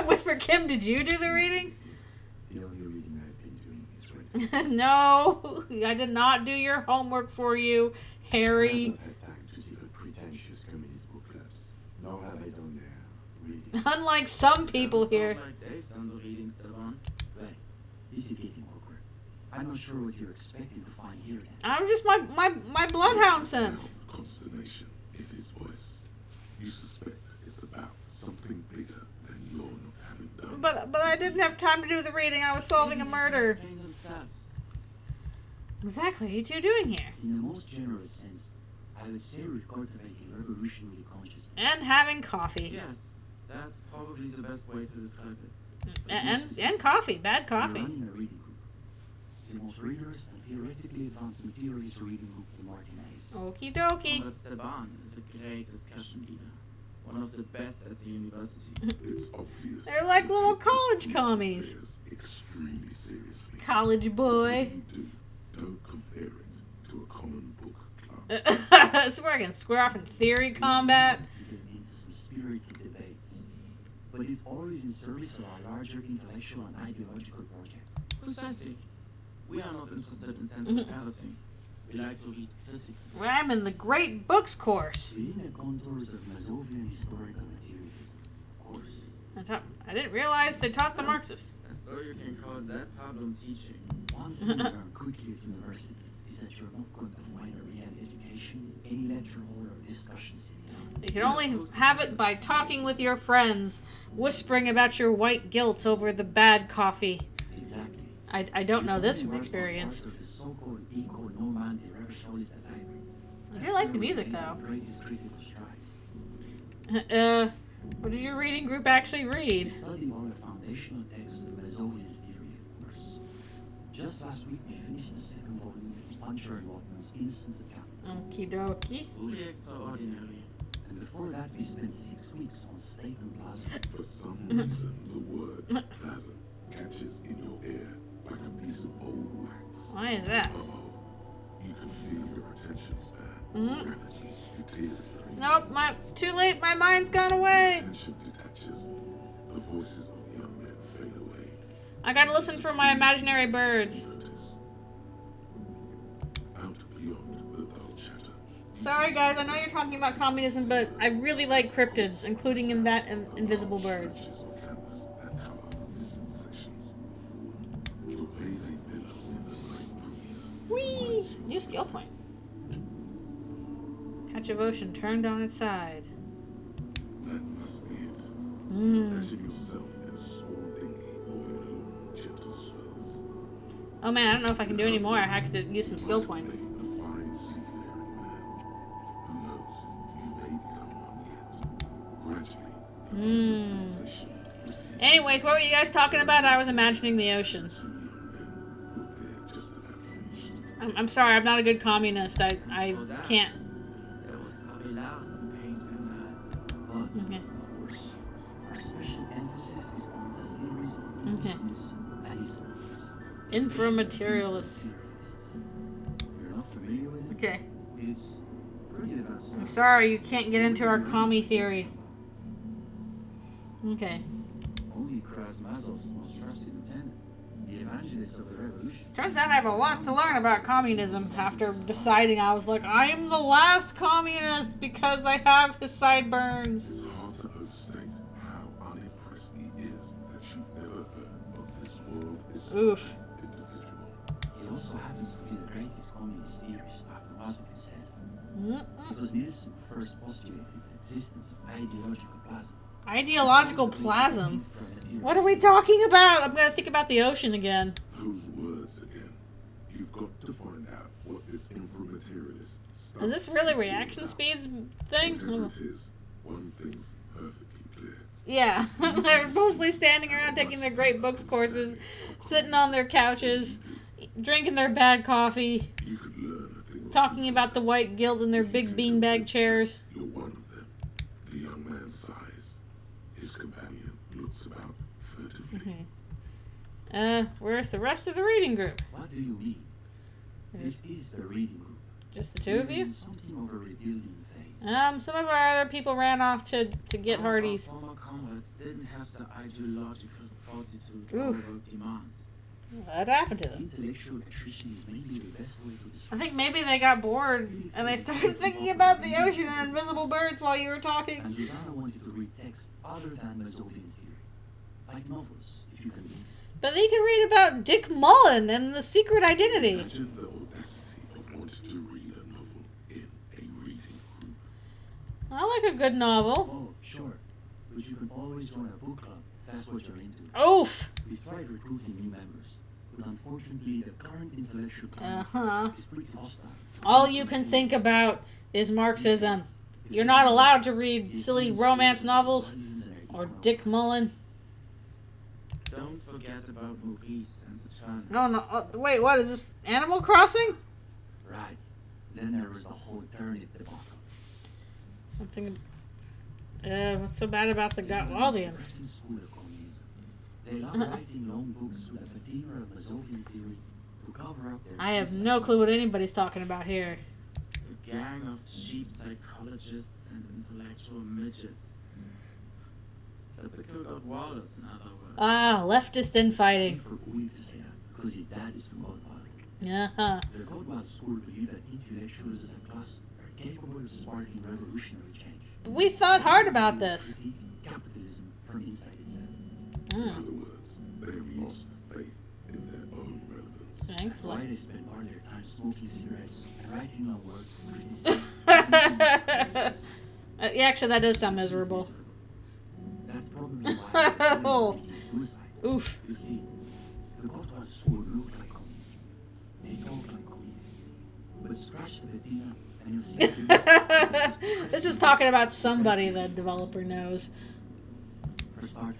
Whisper Kim, did you do the reading? The only reading I've been doing is writing. No, I did not do your homework for you, I have Harry. not had time to see the pretentious communist book clubs. Nor have I done their reading. Unlike some people Doesn't here. sound like they've done the reading, Esteban. Right. This is getting awkward. I'm not sure what you're expecting to find here then. I'm just my bloodhound sense. Consternation in his voice. You suspect it's about something bigger than you're not having done. But I didn't have time to do the reading. I was solving a murder. Explains himself. Exactly. What are you doing here? In the most generous sense, I would say we're cultivating revolutionary consciousness. And having coffee. Yes, that's probably the best way to describe it. And coffee. Bad We're coffee. running a reading group. The most rigorous and theoretically advanced materialist reading group in Martinez. Okie dokie. Esteban is a great discussion leader. One of the best at the university. It's obvious. They're like little college commies. This extremely seriously. College boy. Don't compare it to a common book club. So we're gonna square off in theory combat. Get into some spirited debates. But it's always in service of our larger intellectual and ideological project. Precisely. We are not interested in sense of reality. We like to read critically. Well, I'm in the Great Books course. Within the contours of Masovian historical materialism, of course. I didn't realize they taught the Marxists. So you can call that problem teaching. One thing you learn quickly at university is that you're not going to find a real education, any lecture hall or discussion sitting. You can only have it by talking with your friends, whispering about your white guilt over the bad coffee. Exactly. I don't know this from experience. Part of the so-called eco-nomad revisionist library. I do like the music, though. Greatest critical strides. What did your reading group actually read? Study all the foundational texts of Masovian theory, of course. Just last week we finished the second volume of Puncher and Wattman's Instant Account. Okie dokie. Truly extraordinary. And before that we spent 6 weeks on steak and plasma. For some reason, the word plasm catches in your ear like a piece of old wax. Why is that? Uh-oh. You can feel your attention span rapidly deteriorating. Nope, too late. My mind's gone away. Attention detaches. The voices of the young men fade away. I gotta listen for my imaginary birds. Notice. Out beyond the dull chatter. Sorry, guys. I know you're talking about communism, but I really like cryptids, including in that invisible birds. Stretches of canvas that cover missing sections of form. The way they billow in the night breeze. Whee! New skill point. Patch of ocean turned on its side. That must be it. Imagine yourself in a small dinghy buoyed along gentle swells. Oh man, I don't know if I can do any more. I have to use some skill points. A fine seafaring man. Who knows? You may become one yet. Gradually, the vessel sensation recedes. Anyways, what were you guys talking about? I was imagining the ocean. Two young men who appear just about finished. I'm sorry, I'm not a good communist. I can't. There was Abelard who paid for that. But, Okay. of course, our special emphasis is on the theories of Okay. Marxism and its followers. Inframaterialists. You're not familiar with it? Okay. It's pretty advanced. I'm sorry, you can't get into our commie theory. Okay. Only Krasmazov's most trusted lieutenant, the evangelist of the revolution. Turns out I have a lot to learn about communism after deciding I was like, I am the last communist because I have his sideburns. It's hard to overstate how unimpressed he is that you've never heard of this world is Oof. individual. He also happens to be the greatest communist theorist after Mazov himself. Mm-mm. It was Nielsen who first postulated the existence of ideological plasma. Ideological plasm. What are we talking about? I'm gonna think about the ocean again. Those words again. You've got to find out what this inframaterialist stuff Is this really reaction speeds thing? Whatever it is, one thing's perfectly clear. Yeah, they're mostly standing around taking their great books courses, sitting on their couches, drinking their bad coffee, You could learn a thing or talking two. about the white guild in their big beanbag chairs. You're one of them. The young man's size. His companion looks about furtively. Where's the rest of the reading group? What do you mean? This is the reading group. Just the two of We're you? in something of a rebuilding phase. Some of our other people ran off to get Some Hardee's. of our former comrades didn't have the ideological fortitude Oof. our world demands. What happened to them? Intellectual attrition is maybe the best way to I describe think maybe they got bored and they started thinking about the ocean and invisible birds while you were talking. And Susanna wanted to read text other than Masovian theory. Like novels, if you can read. But you can read about Dick Mullen and the secret identity. Imagine the audacity of wanting to read a novel in a reading group. I like a good novel. Oh, sure. But you can always join a book club if that's what you're into. Oof! We've tried recruiting new members, but unfortunately the current intellectual climate is pretty hostile. All you can think about is Marxism. You're not allowed to read silly romance novels or Dick Mullen. Don't forget about Maurice and the Turner. No, no. Wait, what is this? Animal Crossing? Right. Then there was the whole turnip debacle. Something. What's so bad about the Gotwaldians? They love writing long books with a patina of Mazovian theory to cover up their. I have no clue what anybody's talking about here. A gang of cheap psychologists and intellectual midgets. Typical Gotwalders, in other words. Ah, leftist infighting. For Uli to say that because his dad is from Gotwald. Uh-huh. The Gotwald school believe that intellectuals as a class are capable of sparking revolutionary change. We thought hard about this. Critique capitalism from inside itself. In other words, they have lost faith in their own relevance. Thanks, Why Lex. they spend all their time smoking cigarettes and writing on words. Yeah, actually, that does sound miserable. That's probably why Oh. suicide. Oof. You see, the Gotwald school look like communists. They talk like communists. But scratch the patina and you'll see. This is talking about somebody the developer knows. For starters,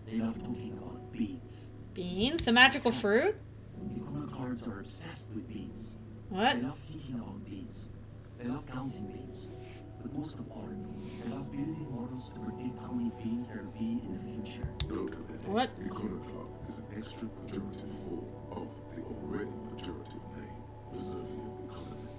they love talking about beans. Beans? The magical fruit? Iconoclasts are obsessed with beans. What? They love thinking about beans. They love counting beans. But most of all, they love building models to predict how many beans there will be in the future. Note that What? iconoclast is an extra pejorative form of the already pejorative name, Mazovian economy,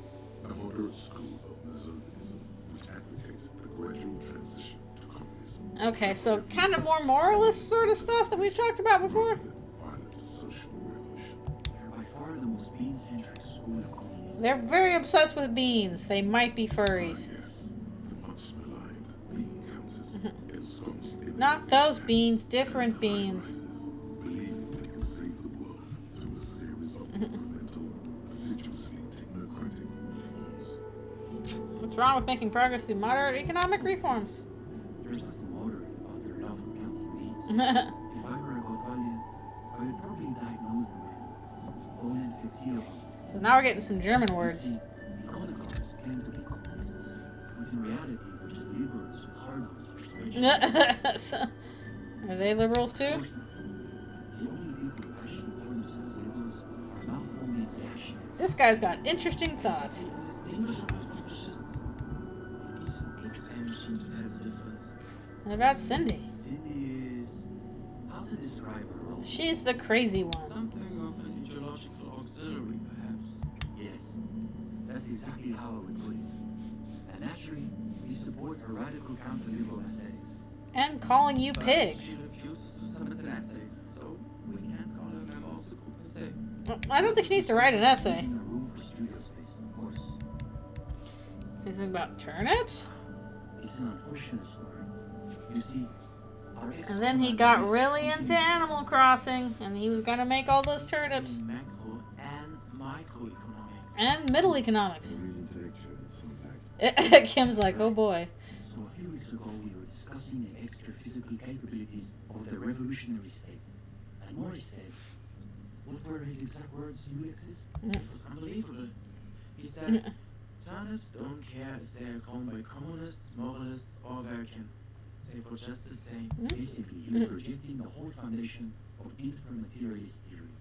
a moderate school of Mazovianism which advocates the gradual transition to communism. Okay, so kind of more moralist sort of stuff that we've talked about before? Violent social revolution. They're by far the most bean-centric school of communism. They're very obsessed with beans. They might be furries. Yes, the much maligned bean counters ensconced in Not their those hats beans, and different beans. high-rises, believing they can save the world through a series of incremental, assiduously technocratic reforms. What's wrong with making progress through moderate economic reforms? There's nothing moderate about their love for counting beans. If I were a Gotwaldian, I would probably diagnose them with Onenfixierung. So now we're getting some German You words. see, iconoclasts claim to be communists, but in reality, they're just liberals with hard-ons for spreadsheets. Are they liberals too? Of course not. The only people who actually call themselves liberals are mouth-only reactionaries. This guy's got interesting thoughts. Indistinguishable from fascists. Each XM machine has a difference. What about Cindy? Cindy is... how to describe her role? She's the crazy one. Something of an ideological auxiliary, perhaps. Yes, that's exactly how I would put it. And naturally, we support her radical counter-liberal aesthetics. And calling you But pigs. she refuses to submit an essay, so we can't call her a member of the group per se. Well, I don't think she needs to write an essay. Leaving a room for studio space, of course. Anything about turnips? It's an unfortunate story. You see, our And then he got really into Animal Crossing, and he was gonna make all those turnips. In macro and microeconomics. And middle economics. Reading literature and syntax. Kim's like, oh boy. So a few weeks ago, we were discussing the extra physical capabilities of the revolutionary state. And Morris said, what were his exact words, Ulysses? It was unbelievable. He said, turnips don't care if they are grown by communists, moralists, or American. They were just the same. Basically, he was projecting the whole foundation of infra-materialist theory.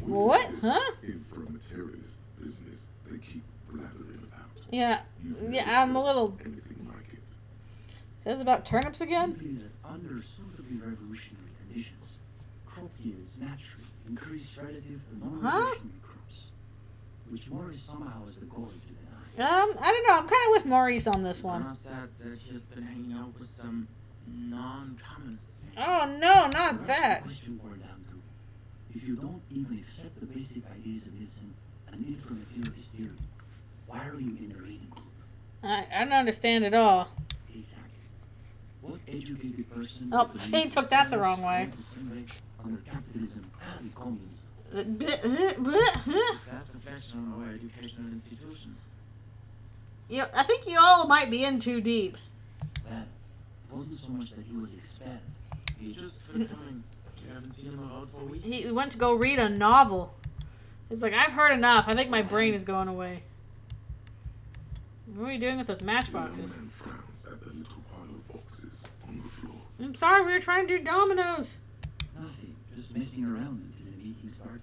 What? Huh? Infra-materialist business they keep blathering about. Yeah. You've never Yeah, I'm a heard little... anything like it. Says about turnips again? Simply that under suitably revolutionary conditions, crop yields naturally increase relative to non-revolutionary crops, which Morris somehow has the goal to deny. I don't know. I'm kind of with Maurice on this one. Anna said that he has been hanging out with some non-communists. Oh, no, not The that. question boiled down to, if you don't even accept the basic ideas of Ibsen and infra-materialist theory, why are you in the reading group? I don't understand at all. Exactly. What educated person Oh, would believe he took that the wrong way. the same way under capitalism as the communism? That's reflection on our educational institutions. Yeah, I think you all might be in too deep. Well, it wasn't so much that he was expelled. He just quit coming. You haven't seen him around for weeks? He went to go read a novel. He's like, I've heard enough. I think my brain is going away. What are you doing with those matchboxes? The young man frowns at the little pile of boxes on the floor. I'm sorry, we were trying to do dominoes. Nothing, just messing around until the meeting started.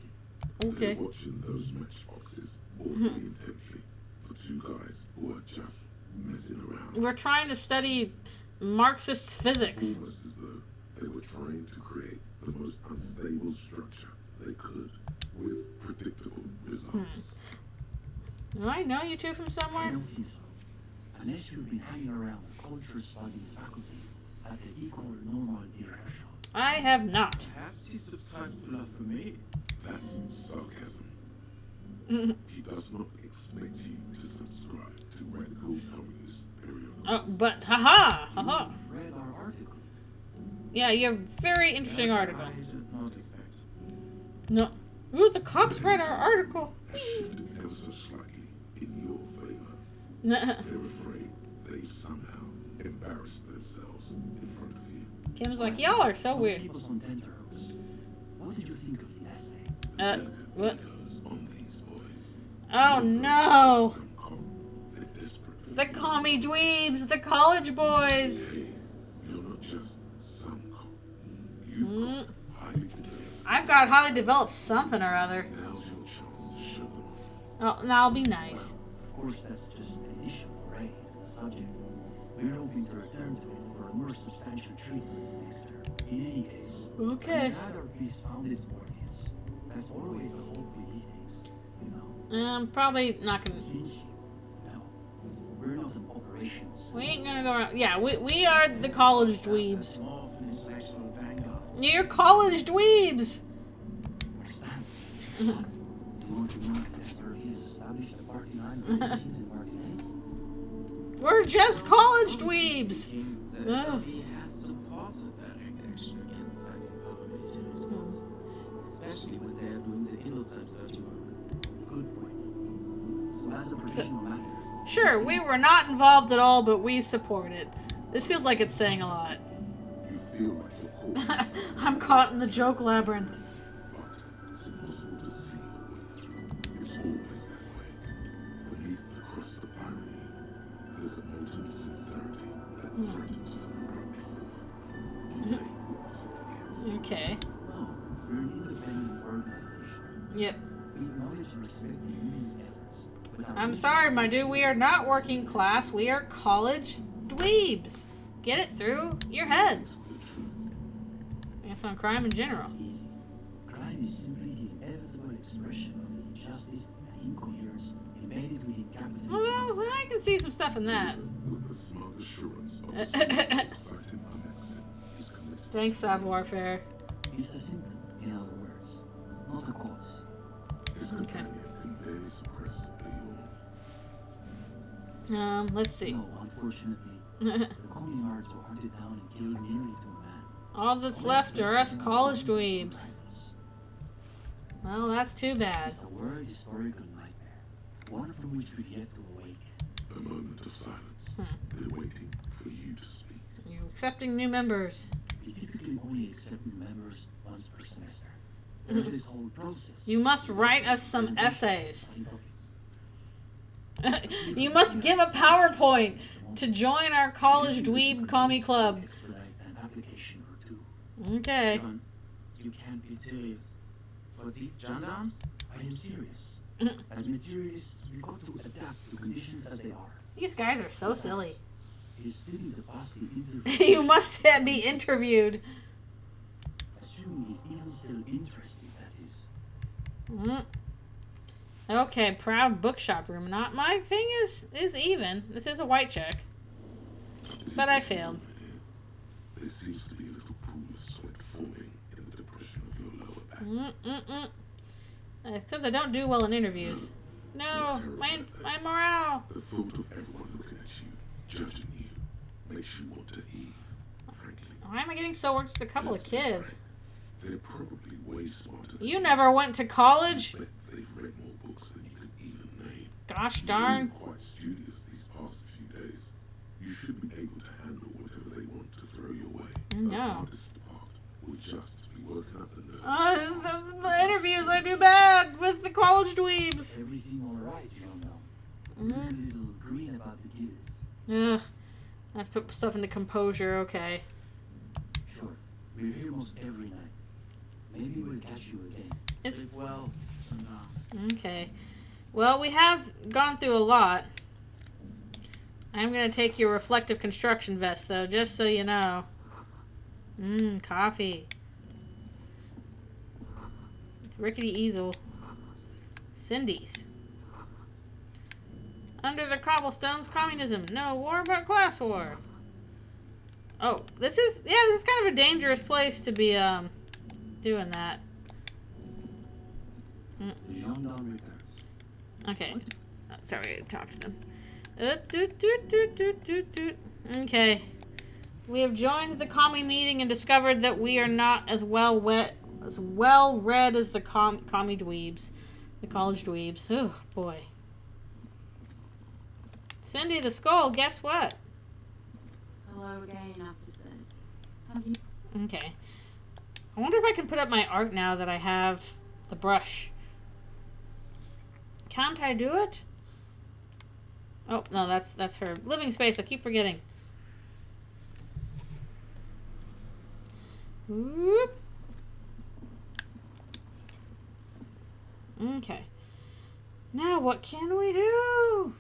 Okay. They're watching those matchboxes awfully intently for two guys who are just messing around. We're trying to study Marxist It's physics. almost as though they were trying to create the most unstable structure they could with predictable results. Do I know you two from I somewhere? don't think so. Unless you've been hanging around the culture studies faculty at the Eco Normal Director Shop. I have not. Perhaps he subscribes to Love for Me. That's sarcasm. He does not expect you to subscribe to radical communist periodicals. Oh, but haha, haha. You've read our article. Yeah, you're a very interesting That article. I did not expect. No. Ooh, the cops read our article. Has shifted ever so slightly in your favor. Kim's They're afraid they've somehow embarrassed themselves in front of you. like, y'all are so On weird. People's on tenterhooks. What did you think of the essay? Delicate What? egos on these boys. Oh no! Some call, they're desperate for The you. commie dweebs, the college boys. Hey, you're not just some cop. You've got highly developed. I've got highly developed something or other. Now's your chance to show them off. Oh, that'll be nice. Of course, that's just an initial foray into the subject. We're hoping to return to it for a more substantial treatment next term. In any case, Okay. I'm glad our piece found its audience. That's always the hope with these things, you know. Probably not gonna. Didn't you? No, we're not an operations. We ain't gonna go around. Yeah, we are the college dweebs. That's more of an intellectual vanguard. You're college dweebs. Understand? What? Do you want to mark that Serbia's established the party line of relations in Martinez? We're just college dweebs. Thinking that Oh. SRB has supported direct action against Latin paramilitary squads, especially when they are doing the Indo-type dirty work. Good point. So as a professional matter, Sure, we were not involved at all, but we support it. This feels like it's saying a lot. You feel like you're caught, I'm caught in the joke labyrinth. but it's impossible to see your way through. It's always that way. Beneath the crust of irony, there's a molten sincerity that threatens to erupt forth. You may witness it yet. Okay. no, we're an independent organization. Yep. We acknowledge and respect the union's efforts. But our I'm mission- sorry, my dude. We are not working class. We are college dweebs. Get it through your heads. The truth. It's on crime in general. It's easy. Crime is simply the inevitable expression of the injustice and incoherence embedded within capitalism. Well, I can see some stuff in that. With the smug assurance of a small exciting accent is committed. Thanks, savoir faire. It's a symptom, in other words, not a cause. His companion can barely suppress a yawn. Let's see. No, unfortunately, the communards were hunted down and killed nearly to a man. All that's left are us college dweebs. Rifles. Well, that's too bad. It's a world historical nightmare, one from which we've yet to awaken. A moment of silence. They're waiting for you to speak. You're accepting new members. We typically only accept new members once per semester. There's this whole process. You must write us some essays. Study topics. You must give a PowerPoint to join our college dweeb commie club. Expedite an application or two. Okay. John, you can't be serious. For these gendarmes? I am serious. As materialists, we've got to adapt to conditions as they are. These guys are so silly. It is still in the past the interview. You must be interviewed. Assuming he's even still interested, that is. Mm. Okay, proud bookshop room. Not my thing is even. This is a white check. But I failed. There seems to be a little pool of sweat forming in the depression of your lower back. It says I don't do well in interviews. No, my morale. The thought of everyone looking at you, judging you, makes you want to heave, frankly. Why am I getting so worked? Just a couple of Let's be kids. frank, they're probably way smarter than You never went to college? Bet they've read more books than you could even name. Gosh You've darn. been quite studious these past few days. You should be able to handle whatever they want to throw your way. The No. hardest part will just be working dweebs. Everything alright, young man? You look a little green about the gears. Ugh. I put stuff into composure, okay. Sure, we're here most every night. Maybe we'll catch you again. It's Sleep well. Sundown. okay. Well, we have gone through a lot. I'm gonna take your reflective construction vest, though, just so you know. Coffee. Rickety easel. Cindy's. Under the cobblestones, communism. No war but class war. Oh, this is kind of a dangerous place to be doing that. Okay. Oh, sorry, I talked to them. Okay. We have joined the commie meeting and discovered that we are not as well read as the commie dweebs. The college dweebs. Oh, boy. Cindy the Skull, guess what? Hello again, officers. Have you... Okay. I wonder if I can put up my art now that I have the brush. Can't I do it? Oh, no, that's her. Living space, I keep forgetting. Whoop. Okay. Now what can we do?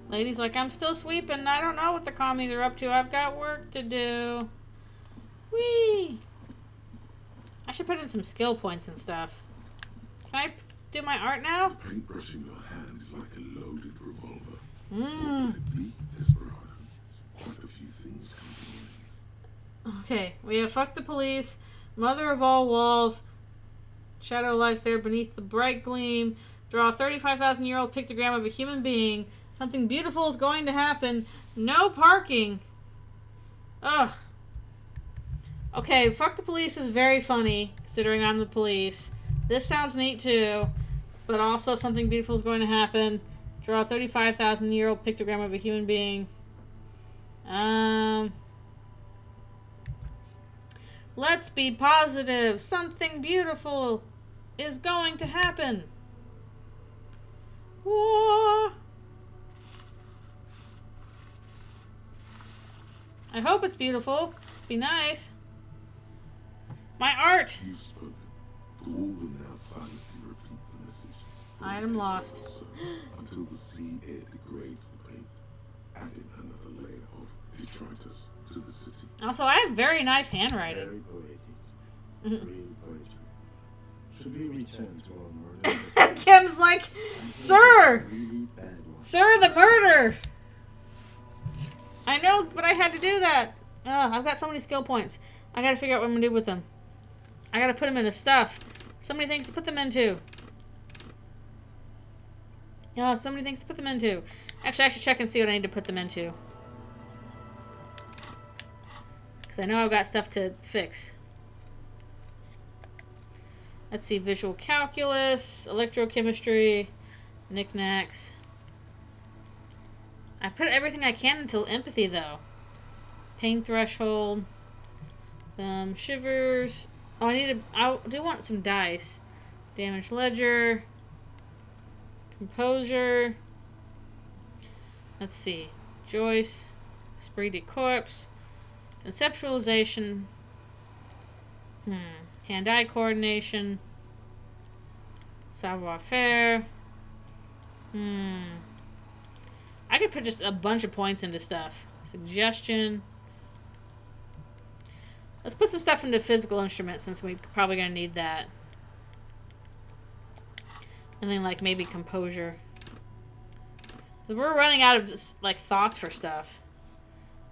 Lady's like, I'm still sweeping. I don't know what the commies are up to. I've got work to do. Whee! I should put in some skill points and stuff. Can I do my art now? The paintbrush in your hand is like a loaded revolver. Mmm. Be desperado. Quite a few things come to mind. Okay, we have fuck the police, mother of all walls, shadow lies there beneath the bright gleam, draw a 35,000-year-old pictogram of a human being, something beautiful is going to happen, no parking. Ugh. Okay, fuck the police is very funny, considering I'm the police. This sounds neat too, but also something beautiful is going to happen. Draw a 35,000-year-old pictogram of a human being. Let's be positive. Something beautiful is going to happen. Whoa. I hope it's beautiful. Be nice. My art. You've spoken. The wall will now silently repeat the message. Item lost. So, until the sea air degrades the paint, adding another layer of detritus to the city. Also, I have very nice handwriting. Very poetic. Real poetry. Should we return to our murder? Kim's like, Sir! Really bad one. Sir, the murder! I know, but I had to do that. I've got so many skill points. I gotta figure out what I'm gonna do with them. I gotta put them into stuff. So many things to put them into. Oh, so many things to put them into. Actually, I should check and see what I need to put them into. Because I know I've got stuff to fix. Let's see. Visual calculus, electrochemistry, knickknacks. I put everything I can until empathy, though. Pain threshold. Shivers. Oh, I do want some dice. Damage ledger. Composure. Let's see. Joyce. Esprit de corps. Conceptualization. Hand-eye coordination. Savoir-faire. I could put just a bunch of points into stuff. Suggestion. Let's put some stuff into physical instruments since we're probably going to need that. And then, like, maybe composure. We're running out of, like, thoughts for stuff.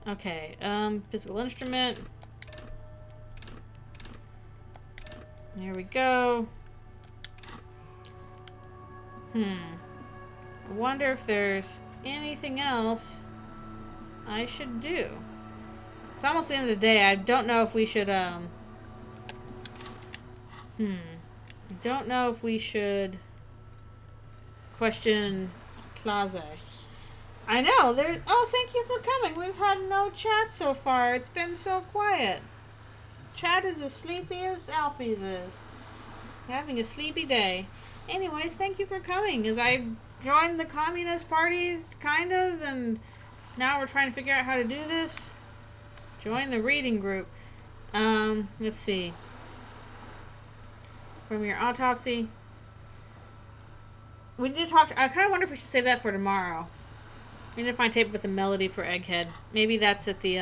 Okay, physical instrument. There we go. I wonder if there's anything else I should do. It's almost the end of the day. I don't know if we should, I don't know if we should question Claze. I know, oh, thank you for coming. We've had no chat so far. It's been so quiet. Chad is as sleepy as Alfie's is. Having a sleepy day. Anyways, thank you for coming, as I joined the communist parties, kind of, and now we're trying to figure out how to do this. Join the reading group. Let's see. From your autopsy. We need to talk. I kind of wonder if we should save that for tomorrow. We need to find tape with a melody for Egghead. Maybe that's at the,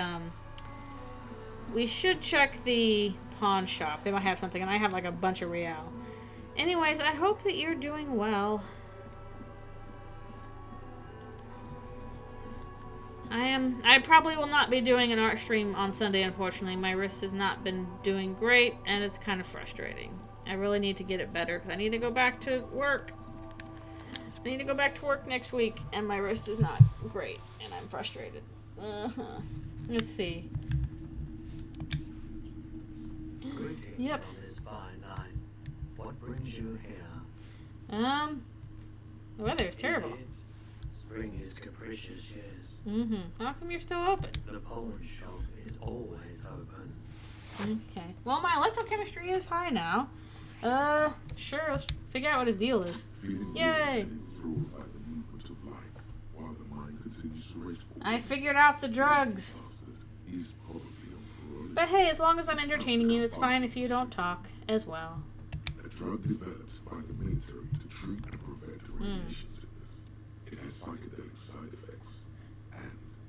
we should check the pawn shop. They might have something, and I have like a bunch of real. Anyways, I hope that you're doing well. I probably will not be doing an art stream on Sunday, unfortunately. My wrist has not been doing great, and it's kind of frustrating. I really need to get it better, because I need to go back to work. I need to go back to work next week, and my wrist is not great, and I'm frustrated. Let's see. Greetings Yep. on this fine night. What brings you here? The weather is terrible. Spring is capricious, yes. How come you're still open? The pawn shop is always open. Okay. Well, my electrochemistry is high now. Sure, let's figure out what his deal is. Yay! I figured out the drugs. But hey, as long as I'm entertaining you, it's fine if you don't talk as well. A drug developed by the military to treat and prevent radiation sickness. It has psychedelic side effects.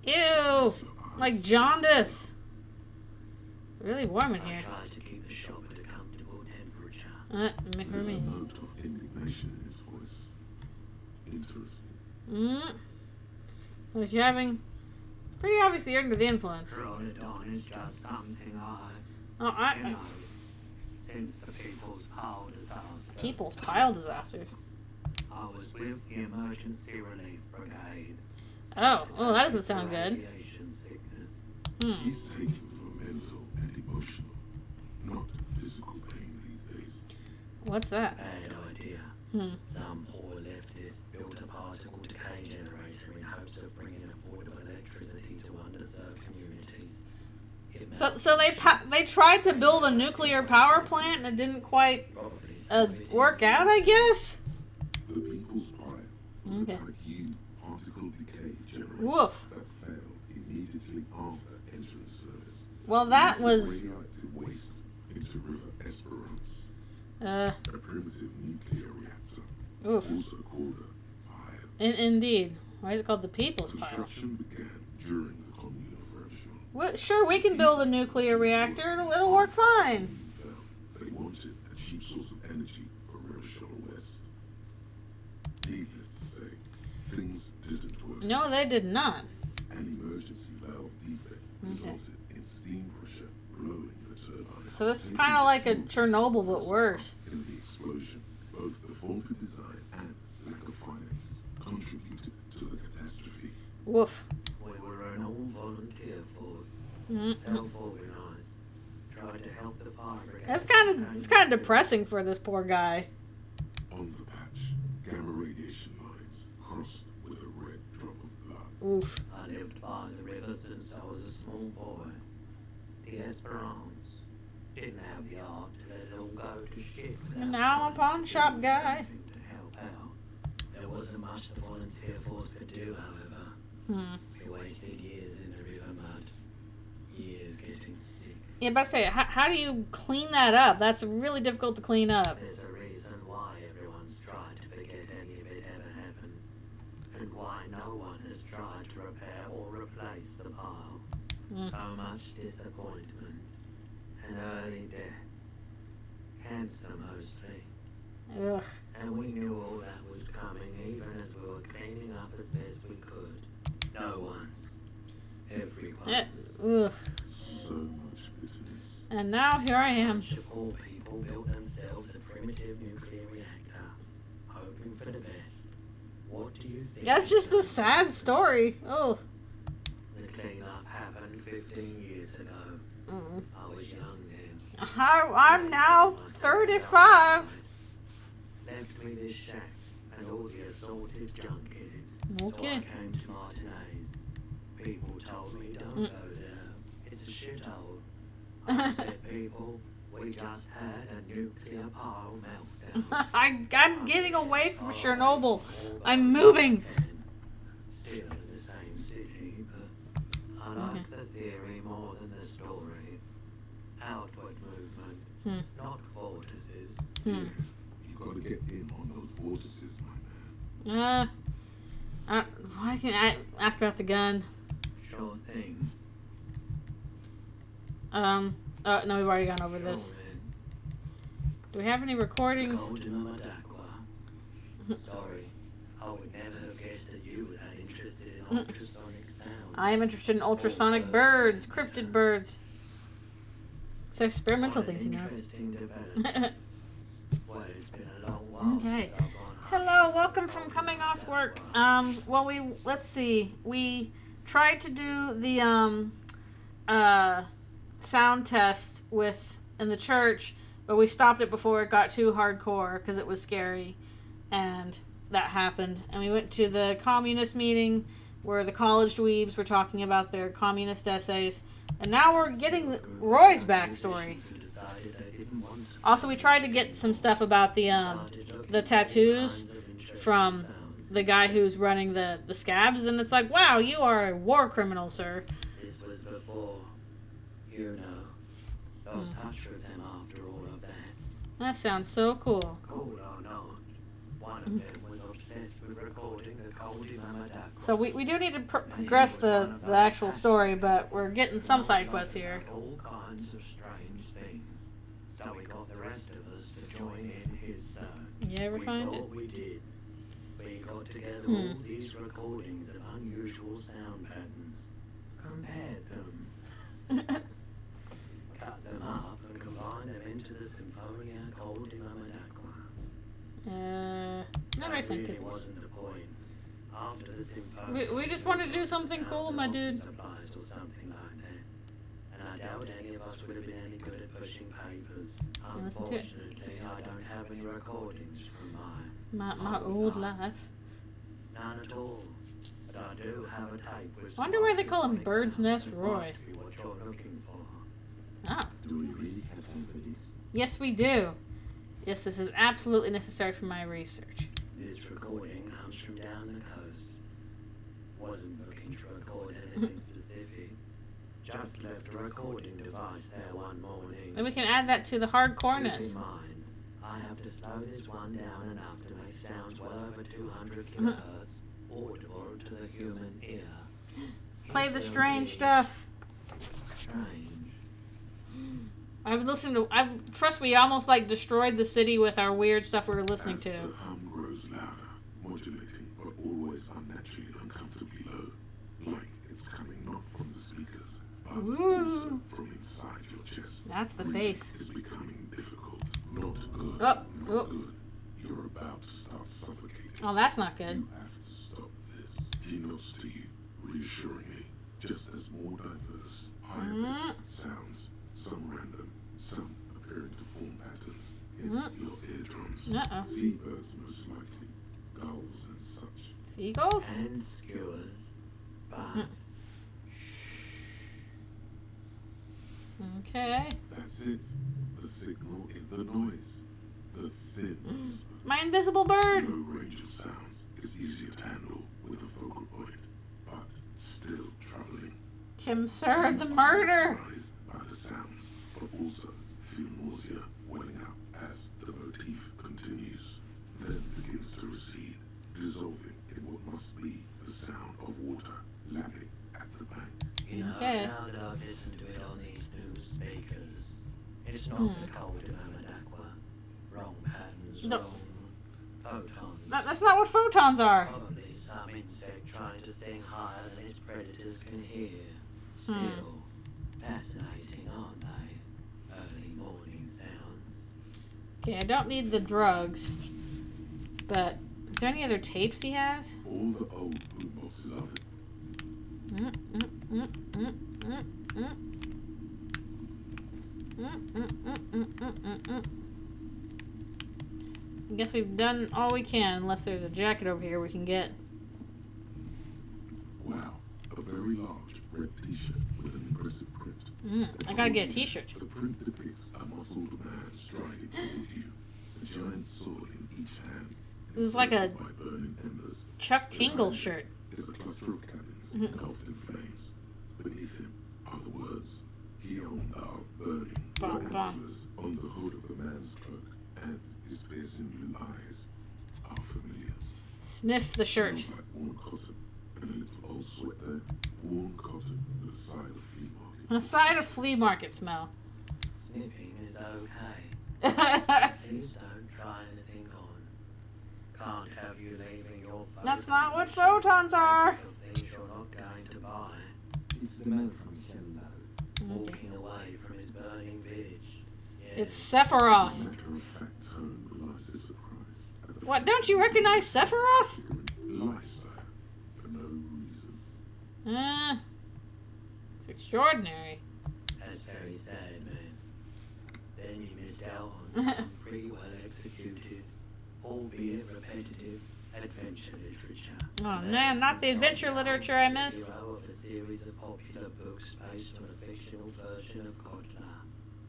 Ew! Like jaundice. Really warm in here. I try to keep the shop at a comfortable temperature. For me. There's a note of indignation in his voice. Interesting. Was you having... Pretty obviously you're under the influence. Rolodon is just something Oh, you know, since the People's Pile disaster. People's Pile disaster? I was with the Emergency Relief Brigade. Oh, that doesn't sound good. Radiation sickness. He's taken for mental and emotional, not physical pain these days. What's that? Bad idea. Some poor leftist built a particle decay generator in hopes of bringing affordable electricity to underserved communities. So they tried to build a nuclear power plant and it didn't quite work out, I guess? The People's Pile was a type U particle decay generator Woof. that failed immediately after entering service. Well, that was... radioactive waste into River Esperance. A primitive nuclear reactor. Oof. Also called a pile. Indeed. Why is it called the People's Pile? Construction began during the Commune of Revolution. Well, sure, we can build a nuclear reactor. It'll work fine. They wanted a cheap source of energy for Revolution West. Needless to say, things didn't work. No, they did not. An emergency valve defect resulted in steam pressure blowing the turbine. So this is kind of like a Chernobyl, but worse. In the explosion, both the faulty design and lack of finances contributed to the catastrophe. Woof. We were an all-volunteer force, self-organized, tried to help the fire brigade. It's kind of depressing for this poor guy. On the patch, gamma radiation lines crossed with a red drop of blood. Oof. I lived by the river since I was a small boy. The Esperance didn't have the art to let it all go to shit. And now I'm a pawn shop guy. To help out. There wasn't much the volunteer force could do, however. We wasted years in the river mud. Years getting sick. Yeah, but I say, how do you clean that up? That's really difficult to clean up. There's a reason why everyone's tried to forget any of it ever happened. And why no one has tried to repair or replace the pile. So much disappointment. And early death. Cancer mostly. Ugh. And we knew all that was coming even as we were cleaning up as best we could. No one's. Everyone's. Ugh. So much bitterness. And now here I am. Bunch of poor people built themselves a primitive nuclear reactor, hoping for the best. What do you think? That's just a sad story. Oh. The cleanup happened 15 years ago. I was young then. I'm now 35. Left me this shack and all the assorted junk in it. Okay. So I came to Martinez. People told me don't go there. It's a shithole. I I said, people, we just had a nuclear power meltdown. I'm getting away from Chernobyl. I'm moving. Still in the same city, but I like the theory more than the story. Outward movement, not vortices. Yeah, you gotta get in on those vortices, my man. Why can't I ask about the gun? Sure thing. No, we've already gone over this. Do we have any recordings? Sorry, I would never have guessed that you were that interested in ultrasonic sound. I am interested in ultrasonic birds, cryptid birds. It's experimental things, you know. Interesting development. Well, it's been a long while. Okay. Hello, welcome from coming off work. Well, let's see. We tried to do the sound test in the church, but we stopped it before it got too hardcore because it was scary, and that happened. And we went to the communist meeting where the college dweebs were talking about their communist essays, and now we're getting Roy's backstory. Also, we tried to get some stuff about the tattoos from the guy who's running the scabs, and it's like, wow, you are a war criminal, sir. This was before, you know, lost touch with them after all of that. That sounds so cool. Cool or not, one of them was obsessed with recording the Goldie Mama Duck. So we do need to progress the actual story, but we're getting some side quests here. All kinds of strange things. So we got the rest of us to join in his You ever find it? We did. We got together all these recordings of unusual sound patterns, compared them, cut them up and combined them into the Symphonia Goldie Mama Duck. That makes sense. Really wasn't the point. After the Symphonia, We just wanted to do something cool, my dude. Supplies or something like that. And I doubt any of us would have been any good at pushing papers. Unfortunately, I don't have any recordings from my old life. None at all. But I do have a tape with Wonder why they call him Bird's Nest Roy. What you're looking for. Ah. Do we really have time for this? Yes, we do. Yes, this is absolutely necessary for my research. This recording comes from down the coast. Wasn't looking to record anything specific. Just left a recording device there one morning. And we can add that to the hardcoreness. Keep in mind, I have to slow this one down enough to make sounds well over 200 kilohertz audible to the human ear. Play the strange stuff. Strange. I've been listening to. Trust me, almost like destroyed the city with our weird stuff we were listening As to. the hum grows louder, modulating, but always unnaturally uncomfortably low, like it's coming not from the speakers, but also from inside your chest. That's the Breathing bass. is becoming difficult. Not good. Oh, Not good. You're about to start suffocating. Oh, that's not good. You have to stop this. He nods to you, reassuringly, just as more diverse, higher-pitched sounds, some random, some appearing to form patterns, hit your eardrums. Seabirds most likely, gulls and such. Seagulls? And skewers. But Okay. That's it. The signal in the noise. The thin whisper. My invisible bird! Low range of sounds is easier to handle with a focal point, but still troubling. Kim Sir, the murder! Surprised by the sounds, but also feel nausea welling up as the motif continues, then begins to recede, dissolving in what must be the sound of water lapping at the bank. you know, Okay. now that I've listened to it on these new speakers, it's not the cold Aqua. Wrong patterns, No. wrong photons. That's not what photons are. Probably some insect trying to sing higher than its predators can hear. Still, fascinating, aren't they? Early morning sounds. Okay, I don't need the drugs. But is there any other tapes he has? All the old boomboxes of it. I guess we've done all we can, unless there's a jacket over here we can get. Wow, a very large red t-shirt with an impressive print. I gotta get a t-shirt. The print depicts a muscled man striding toward you, a giant sword in each hand. This is like a by burning embers. Chuck Tingle shirt. Is a cluster of cabins engulfed in flames. Beneath him are the words, "Heon thou burning." Bah, bah. On the hood of the man's cloak, and his piercing blue eyes are familiar. Sniff the shirt. Smells like worn cotton and a little old sweat there. Worn cotton with a side of flea market. A side of flea market smell. Sniffing is okay. Please don't try anything on. Can't have you leaving your phone. That's not what photons are. Things you're not going to buy. It's the man from Kendall. Walking away from his burning village. Yes. It's Sephiroth. Matter of fact tone realizes surprise. What, don't you recognize Sephiroth? Lysa for no reason. It's extraordinary. That's very sad, man. Then you missed out on some pretty well executed, albeit repetitive, adventure literature. Oh man, not the adventure literature I miss. Hero of a series of popular books based on a fictional version of Kotler.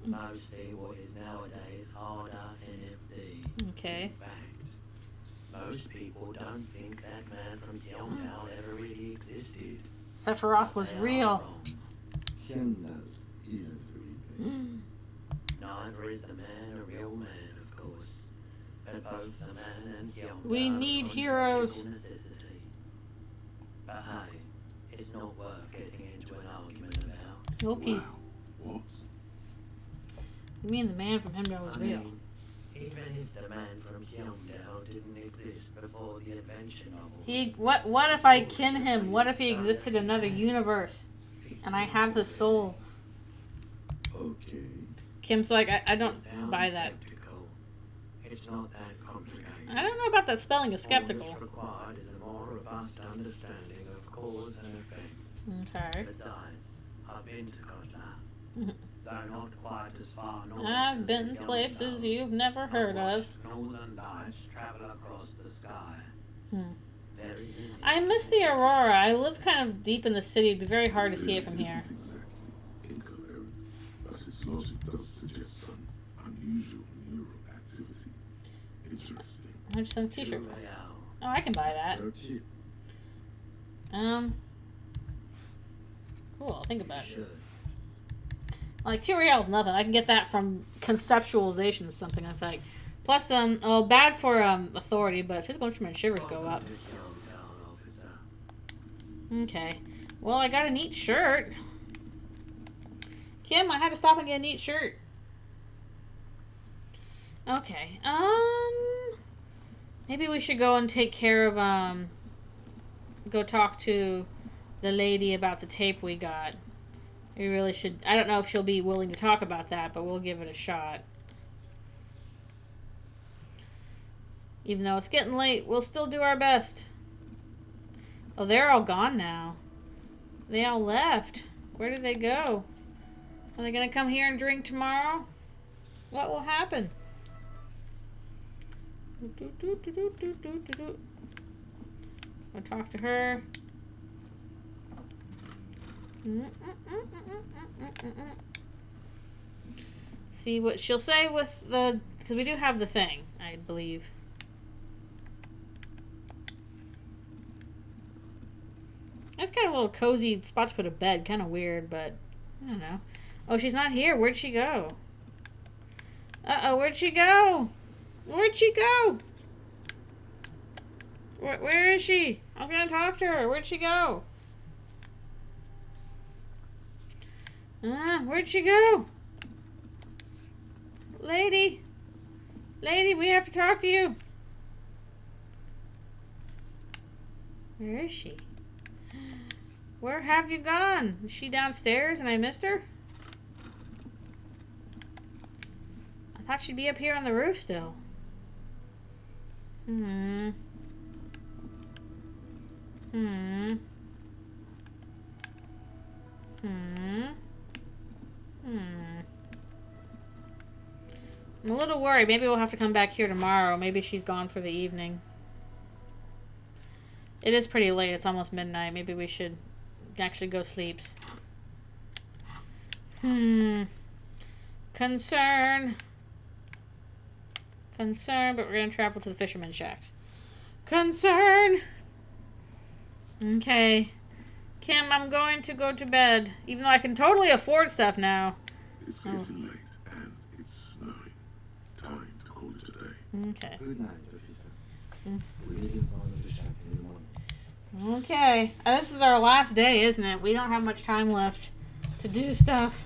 Mostly what is nowadays harder NFD. Okay. In fact, most people don't think that man from Yelmdown ever really existed. Sephiroth was They are real. wrong. Kendall isn't real. Neither is the man a real man, of course. But both the man and Yelmdown We need are heroes. ontological necessity. But hey, it's not worth getting into an argument about. Okay. Wow. What? You mean the man from Hemdall was I real? mean, even if the man from Yelmdown didn't exist before the adventure novel. What if I kin him? What if he existed in another universe? And I have his soul. Okay. Kim's like, I don't Sounds buy that. skeptical. It's not that complicated. I don't know about that spelling of All skeptical. that's required is a more robust understanding of cause and effect. Okay. Besides, I've been to Kotler. Though not quite as far north. I've as been the places Yelmdown. you've never heard I of. watched northern lights travel across the sky. Very vivid. I miss the aurora. I live kind of deep in the city. It'd be very hard to see it from here. Isn't exactly incoherent, but its logic does suggest some unusual neural activity. Interesting. I just sent a t-shirt for it. Real. Oh, I can buy that. They're cheap. Cool, I'll think about it. Should. Like, 2 reals is nothing. I can get that from conceptualization or something, I think. Plus, bad for, authority, but physical instrument shivers go up. Welcome to Yelmdown, officer. Okay. Well, I got a neat shirt. Kim, I had to stop and get a neat shirt. Okay, maybe we should go and take care of, go talk to the lady about the tape we got. We really should. I don't know if she'll be willing to talk about that, but we'll give it a shot. Even though it's getting late, we'll still do our best. Oh, they're all gone now. They all left. Where did they go? Are they gonna come here and drink tomorrow? What will happen? I'll talk to her. See what she'll say with the... Because we do have the thing, I believe. That's kind of a little cozy spot to put a bed. Kind of weird, but... I don't know. Oh, she's not here. Where'd she go? Uh-oh, where'd she go? Where'd she go? Where is she? I'm gonna talk to her. Where'd she go? Where'd she go? Lady, we have to talk to you. Where is she? Where have you gone? Is she downstairs and I missed her? I thought she'd be up here on the roof still. I'm a little worried. Maybe we'll have to come back here tomorrow. Maybe she's gone for the evening. It is pretty late. It's almost midnight. Maybe we should actually go sleeps. Concern, but we're gonna travel to the fisherman shacks. Concern. Okay. Kim, I'm going to go to bed. Even though I can totally afford stuff now. It's getting late and it's snowing. Time to call it a day. Okay. Good night, officer. We'll meet in front of the shack in the morning. Okay. This is our last day, isn't it? We don't have much time left to do stuff.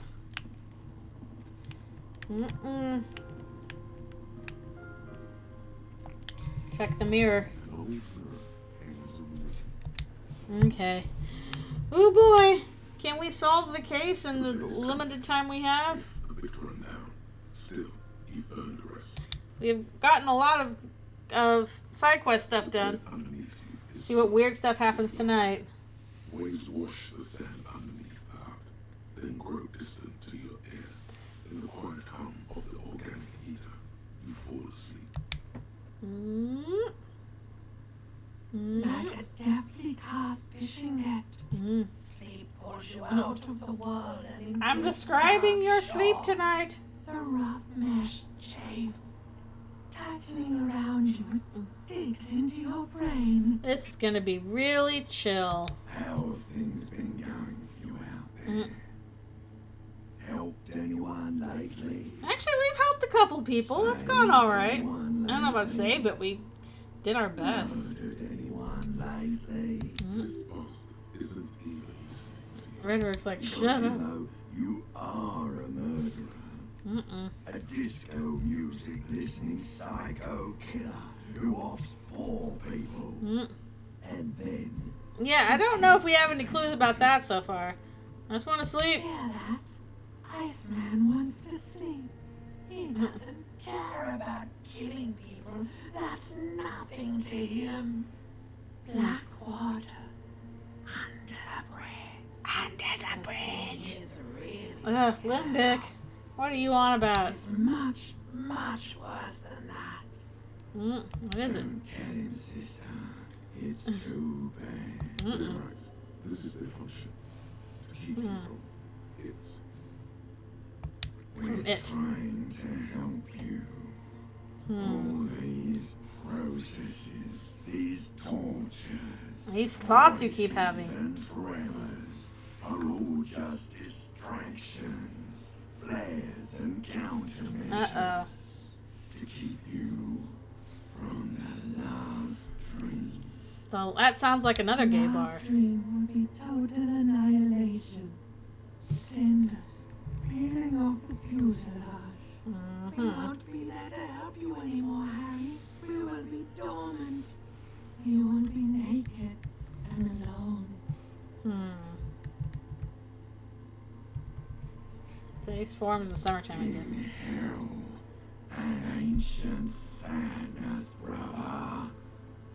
Check the mirror. An old mirror hangs on the wall. Okay. Oh boy. Can we solve the case in the limited time we have? A bit run down. Still, you've earned a rest. We've gotten a lot of side quest stuff done. Underneath you is See what weird stuff happens tonight. waves wash the sand underneath the hut, then grow distant to your ear. In the quiet hum of the organic heater, you fall asleep. Like a deftly cast fishing net. Sleep pulls you out of the world and into I'm its describing dark your sleep shore. tonight. The rough mesh chafes, tightening around you, it digs into your brain. This is gonna be really chill. How have things been going for you out there? Helped anyone lately? Actually, we've helped a couple people. It's gone all right. I don't know about save, but we did our best. Murdered anyone lately? This bastard isn't even listening to you. Redrick's like, Because shut you up. know, you are a murderer. A disco music listening psycho killer who offs poor people. And then Yeah, I don't know if we have any clues about that so far. I just want to sleep. Hear that? Iceman wants to sleep. He doesn't care about killing people. That's nothing to him. Black water under the bridge. Under the bridge is really Limbic, what are you on about? It's much, much worse than that. What is it? don't tell him, sister. It's too bad. They're right. This is their function. To keep you from it. We're it. trying to help you. All these processes, these tortures, These thoughts you keep having. and tremors are all just distractions, flares and countermeasures Uh-oh. to keep you from the last dream. So that sounds like another gay bar. Last dream will be total annihilation. Cinders peeling off the fuselage. We won't be there to help you anymore, Harry. We will be dormant. You won't be naked and alone. Face forms in the summertime, I guess. In hell, an ancient sadness, brother.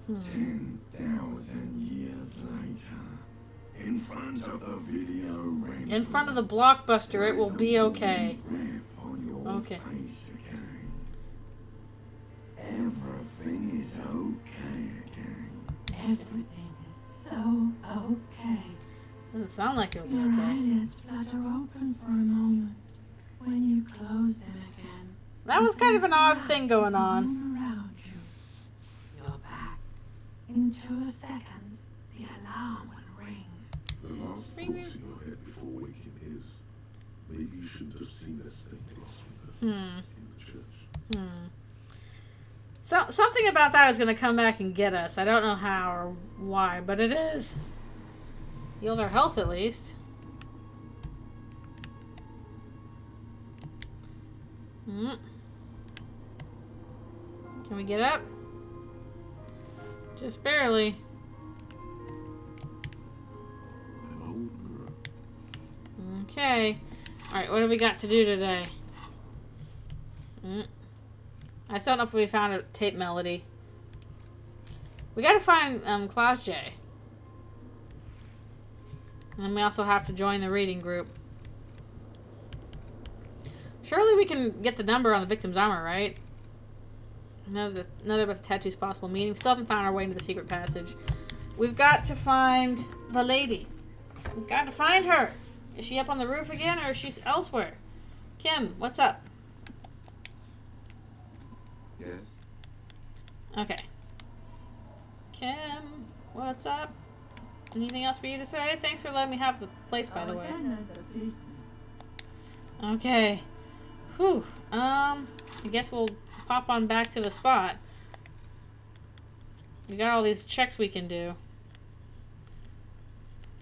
10,000 years later, in front of the video rental. In front of the Blockbuster, it will be okay. Rip on your Okay. face again. Everything is okay again. Everything is so okay. Doesn't sound like it'll be Your okay. eyelids flutter open for a moment. When you close them again, That was kind of an odd thing going on. room around you. You're back. In 2 seconds, the alarm will ring. The last thought in your head before waking is, maybe you shouldn't have seen that stained glass window in the church. So something about that is going to come back and get us. I don't know how or why, but it is. Heal their health at least. Can we get up? Just barely. An old mirror. Okay. Alright, what do we got to do today? I still don't know if we found a tape melody. We gotta find Klaus J. And then we also have to join the reading group. Surely we can get the number on the victim's armor, right? Another about the tattoo's possible meaning. We still haven't found our way into the secret passage. We've got to find the lady. We've got to find her. Is she up on the roof again, or is she elsewhere? Kim, what's up? Yes? Okay. Kim, what's up? Anything else for you to say? Thanks for letting me have the place, by the way. Okay. Whew. I guess we'll pop on back to the spot. We got all these checks we can do.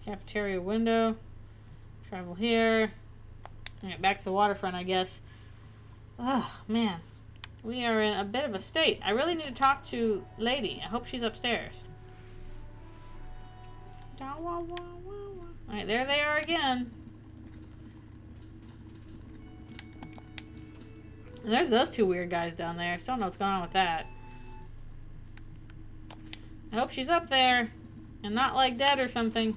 Cafeteria window. Travel here. Alright, back to the waterfront, I guess. Oh, man. We are in a bit of a state. I really need to talk to Lady. I hope she's upstairs. Alright, there they are again. And there's those two weird guys down there. Still don't know what's going on with that. I hope she's up there. And not like dead or something.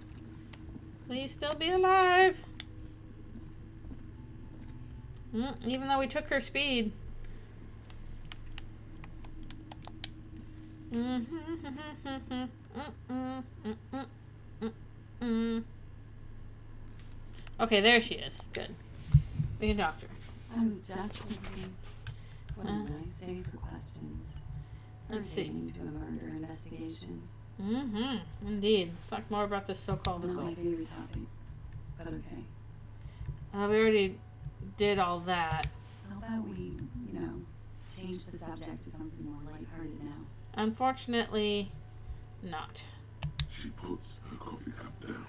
Please still be alive. Even though we took her speed. Okay, there she is. Good. We can talk to her. I was just thinking, what a nice day for questions. Let's see. Pertaining to a murder investigation. Indeed. Let's talk more about this so-called Not assault. my favorite topic, but okay. We already did all that. How about we, change the subject to something more lighthearted now? Unfortunately, not. She puts her coffee cup down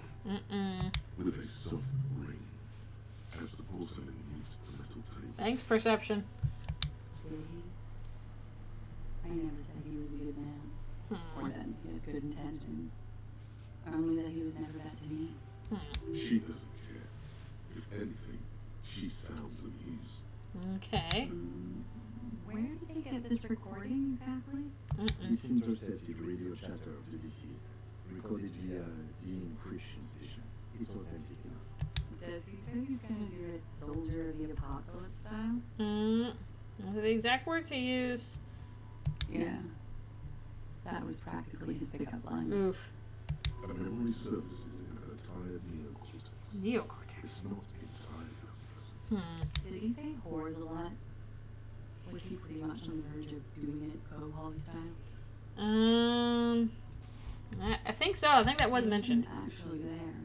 with a soft ring as the porcelain meets the metal table. Thanks, perception. Did he? I never said he was a good man. Or that he had good intentions. Only that he was never that to me. She doesn't care. If anything, she sounds amused. Okay. Where did they get this recording exactly? This intercepted radio chatter of the deceased, recorded via the encryption station. It's authentic enough. Does he say he's gonna do it Soldier of the Apocalypse style? Those are the exact words he used. Yeah. That was practically his pickup line. Oof. A memory surfaces in her tired neocortex. Neocortex. It's not entirely unpleasant. Did he say whores a lot? Was he pretty much on the verge of doing it co-Holly style? I think so. I think that was mentioned. Actually there.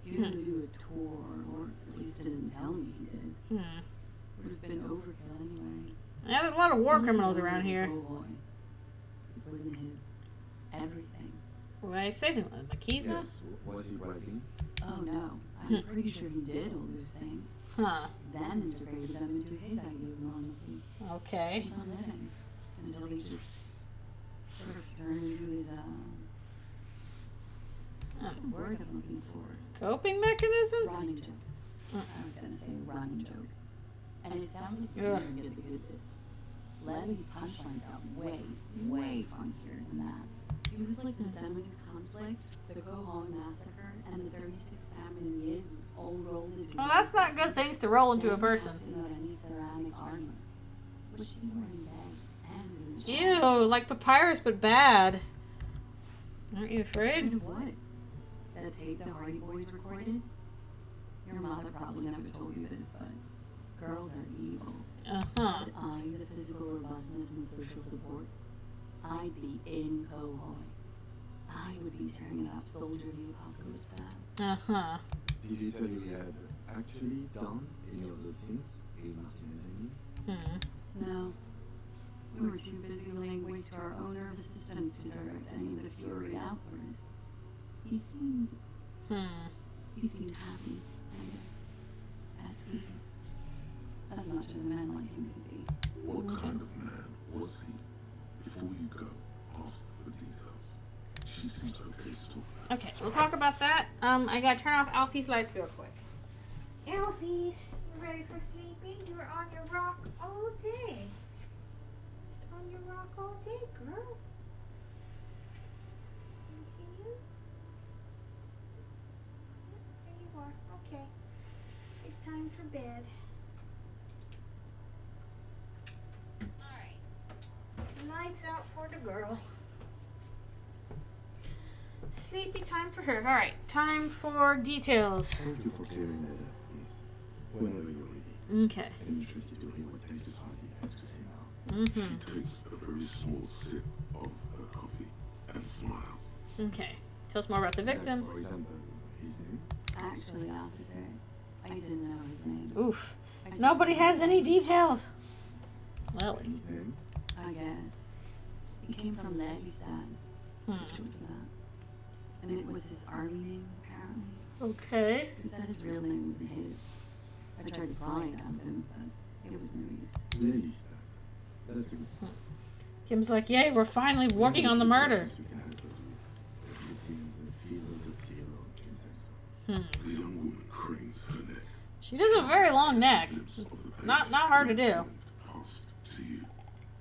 He didn't do a tour, or at least didn't tell me he did. Would have been overkill anyway. Yeah, there's a lot of war criminals around here. It wasn't his everything. What did I say? Machismo? Yes, was he writing? Oh no, I'm pretty sure he did all those things. Then integrated them into his idea of normalcy. Okay. Keep on living until he just sort of turned into his what's the word I'm looking for? Coping mechanism? Running joke. I was gonna say running joke. And it sounded really good at this. Levy's punchlines got way, way funkier than that. It was like the Seminole conflict, the Cohon massacre, and the 36 famine years all rolled into. Well, that's not good things to roll into a person. Without any ceramic armor, which she wore in bed and in the Ew, like papyrus, but bad. Aren't you afraid? Of what? That tape the Hardy Boys recorded? Your mother probably never told you this, but girls are evil. Had I the physical robustness and social support, I'd be in Cohoy. I would be tearing it up Soldier of the Apocalypse style. Did he tell you he had actually done any of the things in Martinez? No. We were too busy laying waste to our own nervous systems to direct any of the fury outward. He seemed happy and at ease. As much as a man like him could be. What kind of man was he? Before you go, ask the details. She seems okay to talk about. Okay, we'll talk about that. I gotta turn off Alfie's lights real quick. Alfie's, you ready for sleeping? You were on your rock all day. Just on your rock all day, girl. Can you see you? There you are. Okay. It's time for bed. Alright. Lights out for the girl. Sleepy time for her. Alright, time for details. Thank you for clearing that up, please. Whenever you're ready. Okay. I'm interested to hear what Titus Hardy has to say now. Mm-hmm. She takes a very small sip of her coffee and smiles. Okay. Tell us more about the victim. For example, his name? Actually, officer, I didn't know his name. Oof. Nobody has any details. Lily. Name? I guess. He came from Lelystad. Just for that. And it was his army name, apparently. Okay. He said his real name wasn't his. I tried to pry it out of him, but it was no use. Lelystad. That's a good start. Kim's like, yay, we're finally working on the murder. The young woman cranes her neck. She does a very long neck. Not hard to do. Passed to you.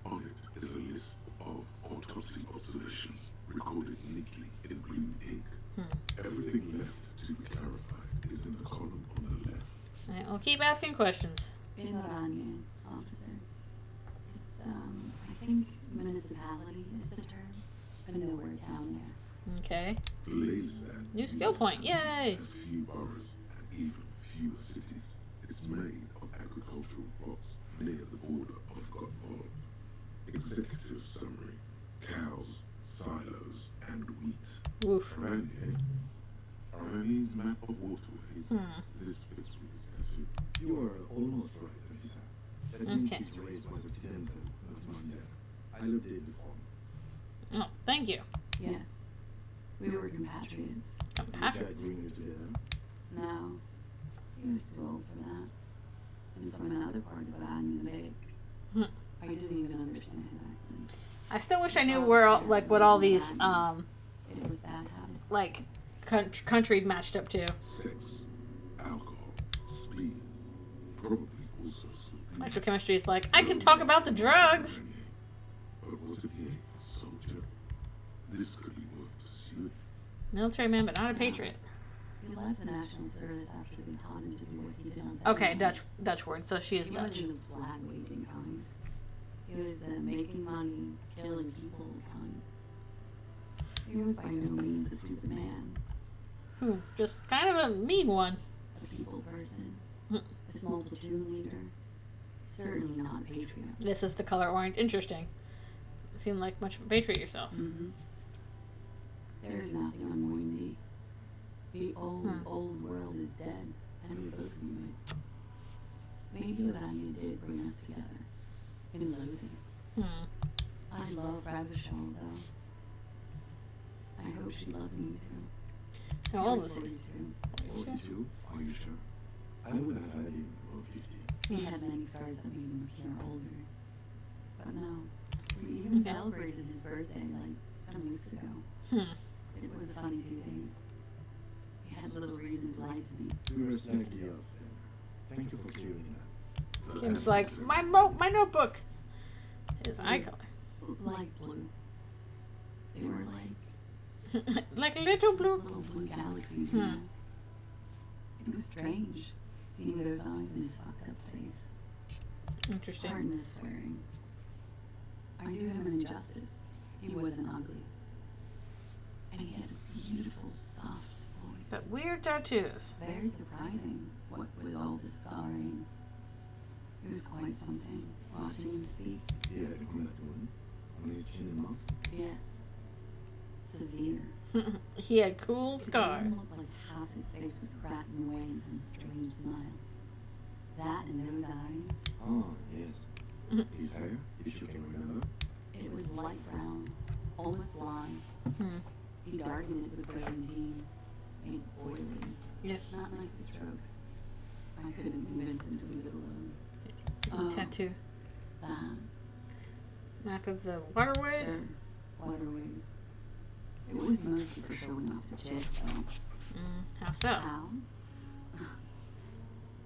On it is a list of autopsy observations recorded neatly in blue ink. Everything left to be clarified is in the column on the left. Alright, we'll keep asking questions. Pinorania, officer. It's, I think municipality is the term. But nowhere down there. Okay. Leyland New skill point, yay! has few boroughs and even fewer cities. It's made of agricultural plots near the border of Godfall. Executive summary: cows, silos, and wheat. Woof. Around here, Iranian's map of waterways. This fits with his tattoo. You are almost right, officer. That means Okay. his race was accidental, not Monday. I looked at the form. Oh, thank you. Yes. We were compatriots. Compatriots. Did bring you together? No. He was too old for that. And from another part of Lake. I didn't even understand his accent. I still wish I knew where, what all these, It was bad habit. countries matched up to. Sex, alcohol, speed, probably also sleeping. Electrochemistry is like, I can talk about the drugs. But was it a soldier? This could be worth pursuing. Military man, but not a patriot. He left the national service after they taught him to do what he did on Okay, Saturday. Dutch word, so she is He Dutch. wasn't the flag waving kind. He was the making money, killing people kind. He was by no means a stupid man. Just kind of a mean one. A people person. A small platoon leader. Certainly not a patriot. This is the color orange. Interesting. Seem like much of a patriot yourself. There's nothing on Moindy. The old world is dead, and we both knew it. Maybe Urania did bring us together. In loathing. I love Ravishal, though. I hope she loves me too. How old was he? 42? Are you sure? I would have had him for 50. He had many scars that made him appear older. But no. He celebrated his birthday like some weeks ago. It was a funny 2 days. He had little reason to lie to me. We were slightly off there. Thank you for clearing that. Kim's like, my notebook. His eye color. Light blue. They were like like little blue. little blue galaxies. You know? It was strange seeing those eyes in his fucked up face. Interesting. Pardon the swearing. I do him an injustice. He wasn't ugly. And he had a beautiful, soft voice. But weird tattoos. Very surprising, what with all the scarring. It was quite something, watching him speak. He had a combat wound on his chin and mouth. Yes. Severe. He had cool It scars. even looked like half his face was cracking away in some strange smile. That and those eyes, Oh, yes. His hair, if you can remember. it was light brown, almost blonde. He darkened it with brilliantine, made it oily. Yeah. Not nice to stroke. I couldn't convince him to leave it alone. Tattoo. That. Map of the waterways. Sure. Waterways. It was mostly for showing off the chicks, though. How so? How?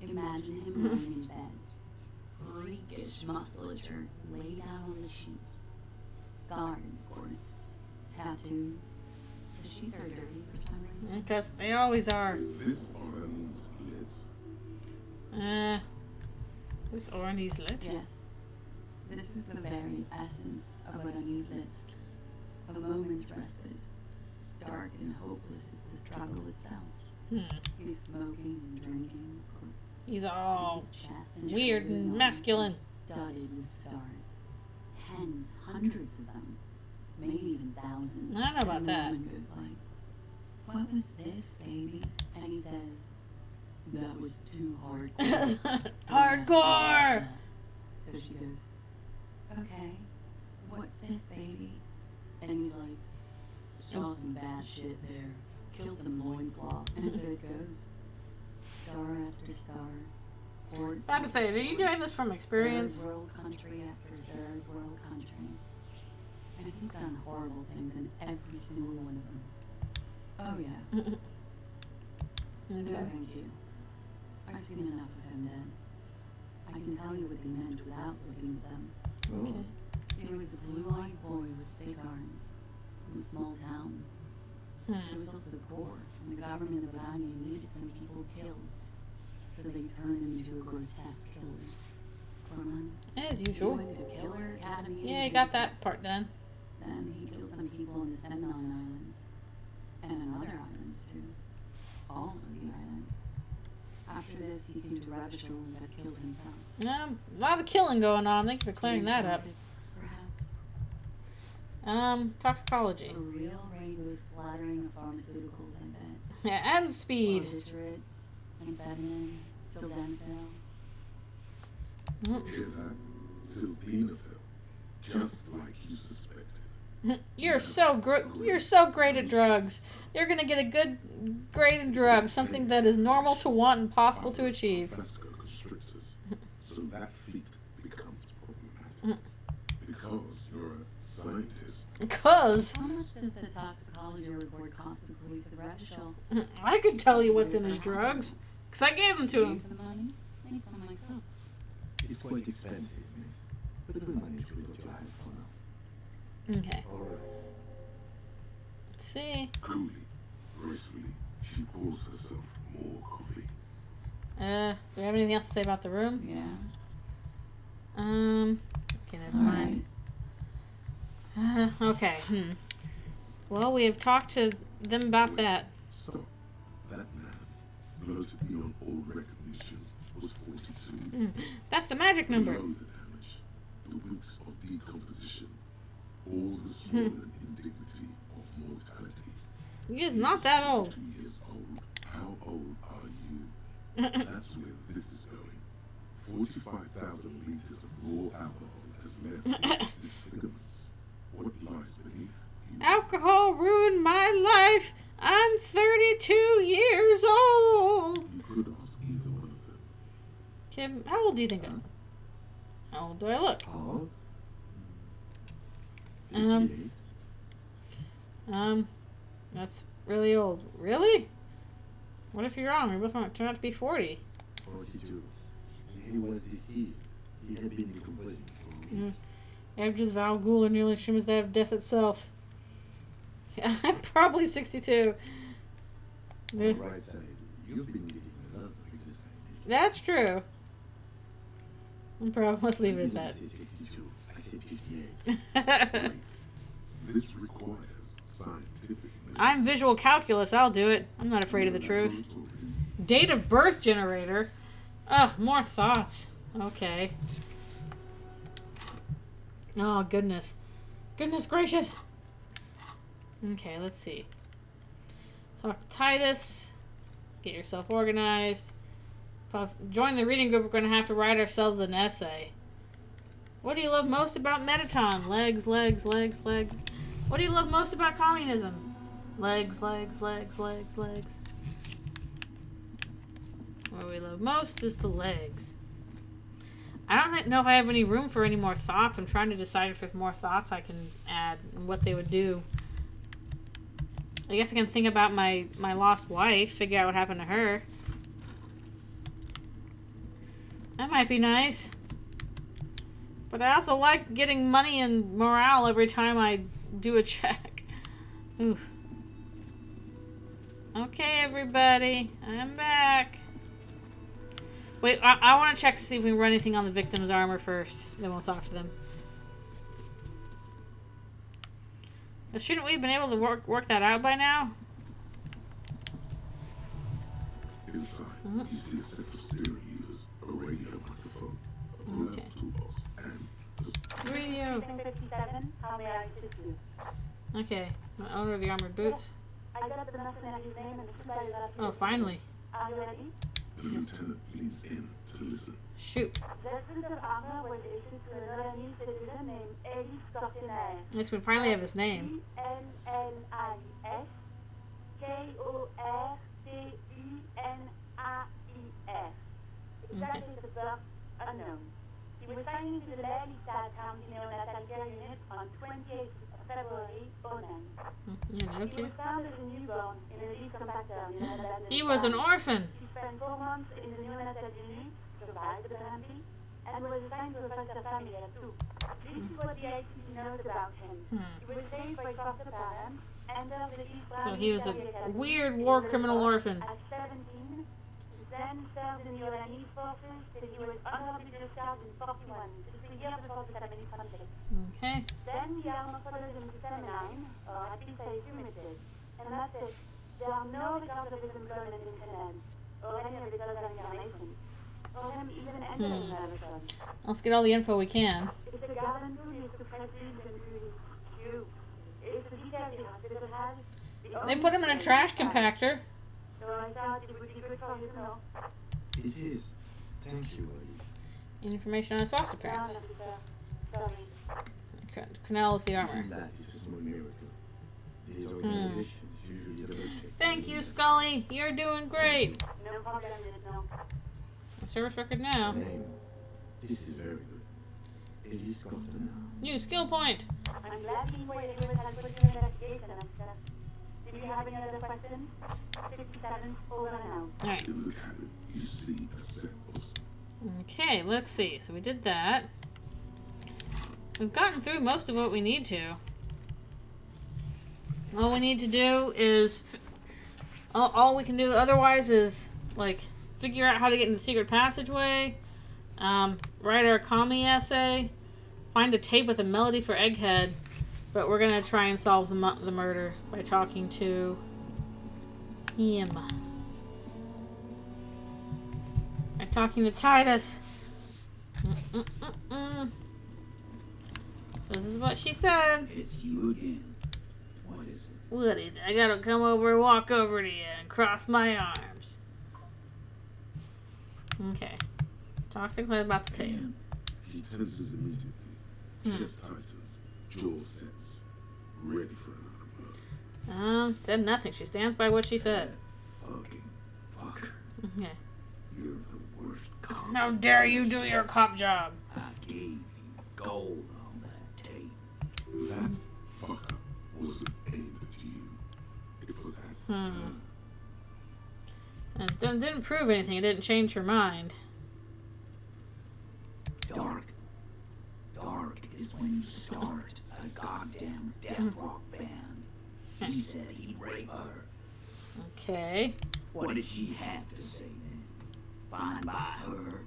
Imagine him lying in bed. Freakish musculature laid out on the sheets. Scarred, of course. Tattooed. The sheets are dirty for some reason. Because they always are. Is this Iranian's lids? This orange lit? Yes. This is the very essence of what I use it. A moment's respite. dark and hopeless as the struggle itself. He's smoking and drinking, of course. He's all His chest and weird shoulders and are masculine. studded with stars. Tens, hundreds of them. Maybe even thousands. I don't know about and the that. woman goes like, "What was this, baby?" And he says, "That was too hardcore." Hardcore! So she goes, "Okay, what's this, baby?" And he's like, "Saw some bad shit there. Killed some loincloth." And so it goes. Star after star. Port I have to say, are you doing this from experience? Third world country after third world country. And he's done horrible things in every single one of them. Oh yeah. No, thank you. I've seen enough of him dead. I can tell you what they meant without looking at them. Okay. It was a blue-eyed boy with big arms from a small town. It was also poor, and the government of Irania needed some people killed. So they turned him into a grotesque killer. For money. As He usual. went to Killer Academy. Yeah, you got that part done. Then he killed some people in the Semnon Islands. And in other islands, too. All of the islands. After this, he came to Ravishul and got killed himself. A lot of killing going on. Thank you for clearing that up. Perhaps. Toxicology. A real rainbow splattering of pharmaceuticals, I bet. Yeah, and speed. Barbiturates, amphetamine, sildenafil. Hear that? Sildenafil. Just like you suspected. You're so great at drugs. You're gonna get a good grade in drugs, something that is normal to want and possible to achieve. Constrictors. So that feat becomes problematic. Because you're a scientist. Because How much does the toxicology report cost the police of Ravishul? I could tell you what's in his drugs, because I gave them to him. Some money? Maybe some myself. It's quite expensive, miss. But we'll manage with what you have for now. Okay. Let's see. Coolly, gracefully, she pours herself more coffee. Do we have anything else to say about the room? Yeah. Okay, never mind. Okay. Well, we have talked to them about that. Stop. That man, bloated beyond all recognition, was 42. That's the magic number. Below the damage, the weeks of decomposition, all the swollen indignity of mortality. He is not that old. 2 years old. How old are you? That's where this is going. 45,000 liters of raw alcohol has left its disfigurements. What lies beneath you? Alcohol ruined my life. I'm 32 years old. You could ask either one of them. Kim, how old do you think I am? How old do I look? How? That's really old. Really? What if you're wrong? We both might turn out to be 40. 42. He was deceased. He had been decomposing for a week. Averages of Al Ghul are nearly as same as that of death itself. I'm probably 62. On the right side, you've been getting a lot of exercise. That's true. Let's leave it at that. I didn't say 62. I said 58. Great. This requires scientific measurement. I'm visual calculus. I'll do it. I'm not afraid of the truth. Date of birth generator. Ugh, more thoughts. Okay. Oh, goodness. Goodness gracious. Okay, let's see. Talk to Titus. Get yourself organized. Join the reading group. We're going to have to write ourselves an essay. What do you love most about Metaton? Legs, legs, legs, legs. What do you love most about communism? Legs, legs, legs, legs, legs. What we love most is the legs. I don't know if I have any room for any more thoughts. I'm trying to decide if there's more thoughts I can add and what they would do. I guess I can think about my lost wife, figure out what happened to her. That might be nice. But I also like getting money and morale every time I do a check. Oof. Okay, everybody. I'm back. Wait, I want to check to see if we can run anything on the victim's armor first. Then we'll talk to them. Shouldn't we have been able to work that out by now? Inside, you see a set of stereo levers, a radio microphone, a pull-out toolbox, and a Radio. 57, how may I assist you? Okay. The owner of the armored boots. I got the mercenary's name and the supply is asking. Oh, finally. Are you ready? The lieutenant leans in to listen. Shoot. That suit of armor was issued to an Orleans citizen named Elie Cortenaire. Makes me finally have his name. Enlis Kortenair. Exact date of birth unknown. He was signed into the Lelystad County Neonatal Care Unit on 28th of February 09. Yeah, He okay. was found as a newborn in a leaf compactor in an abandoned He was an farm. orphan. He spent 4 months in the neonatal unit, survived apparently, and was assigned to a foster family at 2. This is what the ICC knows about him. He was raised by foster parents, entered the East So he was a weird war criminal orphan. at 17, then served in the Orleans forces till he was honorably discharged in 41, just a year before the Lebanese conflict. Okay. Then the armor followed him to Seminine, or at least I assume it did. And that's it. There are no records of his employment in Canada, or any of his other incarnations, or him even entering the records. Let's get all the info we can. It's a garden tool used to press leaves and trees. Cute. It's the detail the hospital has. They put him in a trash compactor. So I thought it would be good for you to know. It is. Thank you, Elise. Information on his foster parents. Sorry. Canal is the armor. That is a small miracle. These organizations usually double-check. Thank you, Scully. You're doing great. No problem, no. A service record now. Name. This is very good. Elise Cortenaire. New skill point. I'm glad he waited with us for your investigation and stuff. Did you have any other questions? 57, over and out. Alright. In the cabin, you see a set of Okay, let's see. So we did that. We've gotten through most of what we need to. All we need to do is... All we can do otherwise is, like, figure out how to get in the secret passageway, write our commie essay, find a tape with a melody for Egghead, but we're gonna try and solve the murder by talking to him. By talking to Titus. So this is what she said. It's you again. What is it? What is it? I gotta come over and walk over to you and cross my arms. Okay. Talk to Claire about the tape. He tenses immediately. Chest tightens. Jaw sets. Ready for another blow. Said nothing. She stands by what she said. Fucking fucker. Okay. You're the worst cop. How dare you do your cop job? I gave you gold on that tape. That fucker wasn't aimed at you. It was at her. And it didn't prove anything. It didn't change her mind. Dark. Dark is when you start a goddamn death rock band. He said he'd rape her. Okay. What did she have to say then? Fine by her.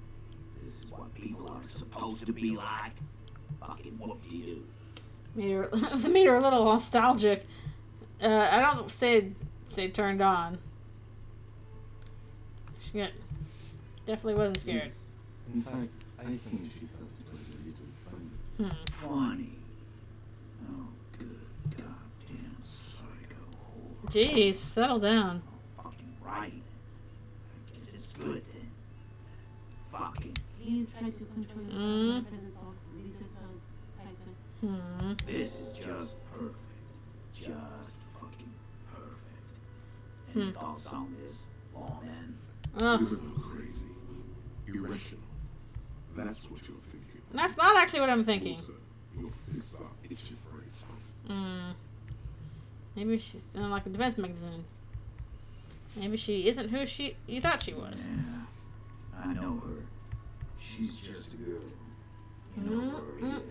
This is what people are supposed to be like. Fucking whoop-de-doo. Made her a little nostalgic. I don't say turned on. She definitely wasn't scared. In fact, I think she thought it was a little funny. Funny. Oh, good goddamn psycho whore. Jeez, settle down. Fucking right. I guess it's good then. Fucking. Please try to control yourself. Presence of visitors, Titus. This is just perfect. Just fucking perfect. Any thoughts on this, lawman? You're crazy. Irrational. That's what you're thinking. That's not actually what I'm thinking. Also, your fists are itching for it. Maybe she's like a defense magazine. Maybe she isn't who you thought she was. Yeah, I know her. She's just a girl. You know where he is.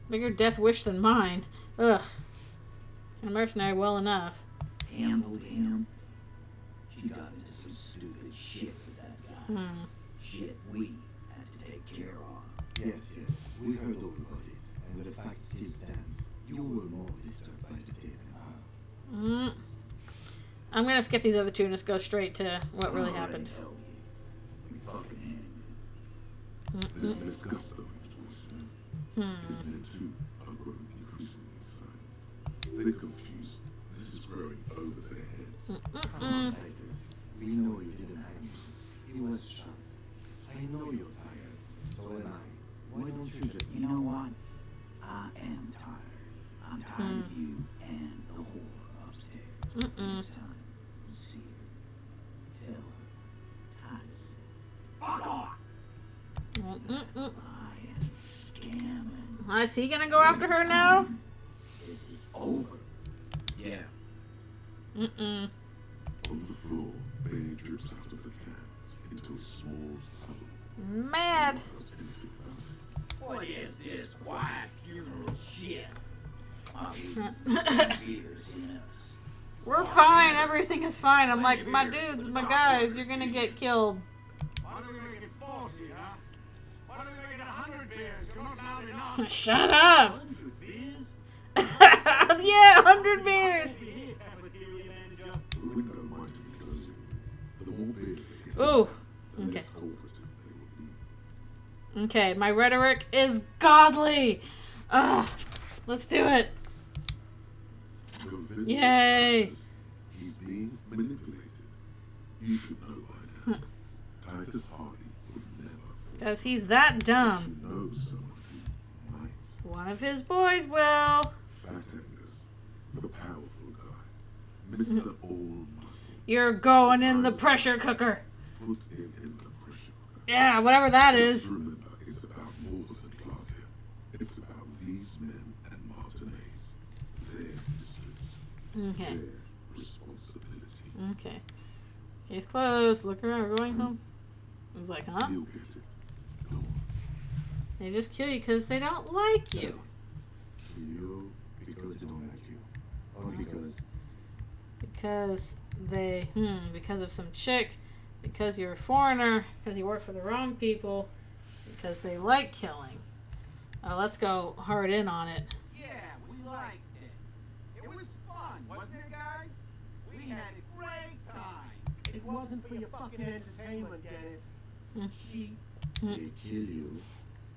Bigger death wish than mine. Ugh. A mercenary well enough. Handled him. She got into some stupid shit with that guy. Shit we had to take care of. Yes, we heard all about it, and the fact still stands. I'm gonna skip these other two and just go straight to what really happened. This disgust of voice his men too are growing increasingly silent. They're confused. This is growing over their heads. Come on, Titus. We know you didn't hang yourself. He was shot. I know you're tired. So am I. Why don't you just... You know what? I am tired. I'm tired of you and the whore upstairs. It's time to see her. Tell her. Titus. Fuck off! Is he gonna go after her now? This is over. Yeah. On the floor, Bay drips out of the can into a small puddle. Mad. What is this quiet funeral shit? We're fine. Everything is fine. I'm like, my dudes, my guys, you're gonna get killed. Why don't we make it 40, huh? Why don't we make it 100 beers? You're not loud enough. Shut up. 100 beers? Yeah, 100 beers. The window might be closing. The more beers they get, Ooh. the Okay. less cooperative they will be. Okay, my rhetoric is godly. Ugh. Let's do it. Yay. He's being manipulated. You should know by now. Titus Hardy would never. Because he's that dumb. You know someone who might. One of his boys will. Fat Angus, the powerful guy, Mr. All Muscle. You're going in the pressure cooker. Put him in the pressure cooker. Yeah, whatever that is. Just remember, it's about more than class here. It's about these men and Martinez. Their history. Okay. Their responsibility. Okay. Case closed. Look around. We're going home. I was like, huh? You'll get it. Go on. They just kill you because they don't like you. Kill you because they don't like you. Or because... Because they, because of some chick, because you're a foreigner, because you work for the wrong people, because they like killing. Let's go hard in on it. Yeah, we liked it. It was fun, wasn't it, guys? We had a great time. It wasn't for your fucking entertainment, Dennis. She. They kill you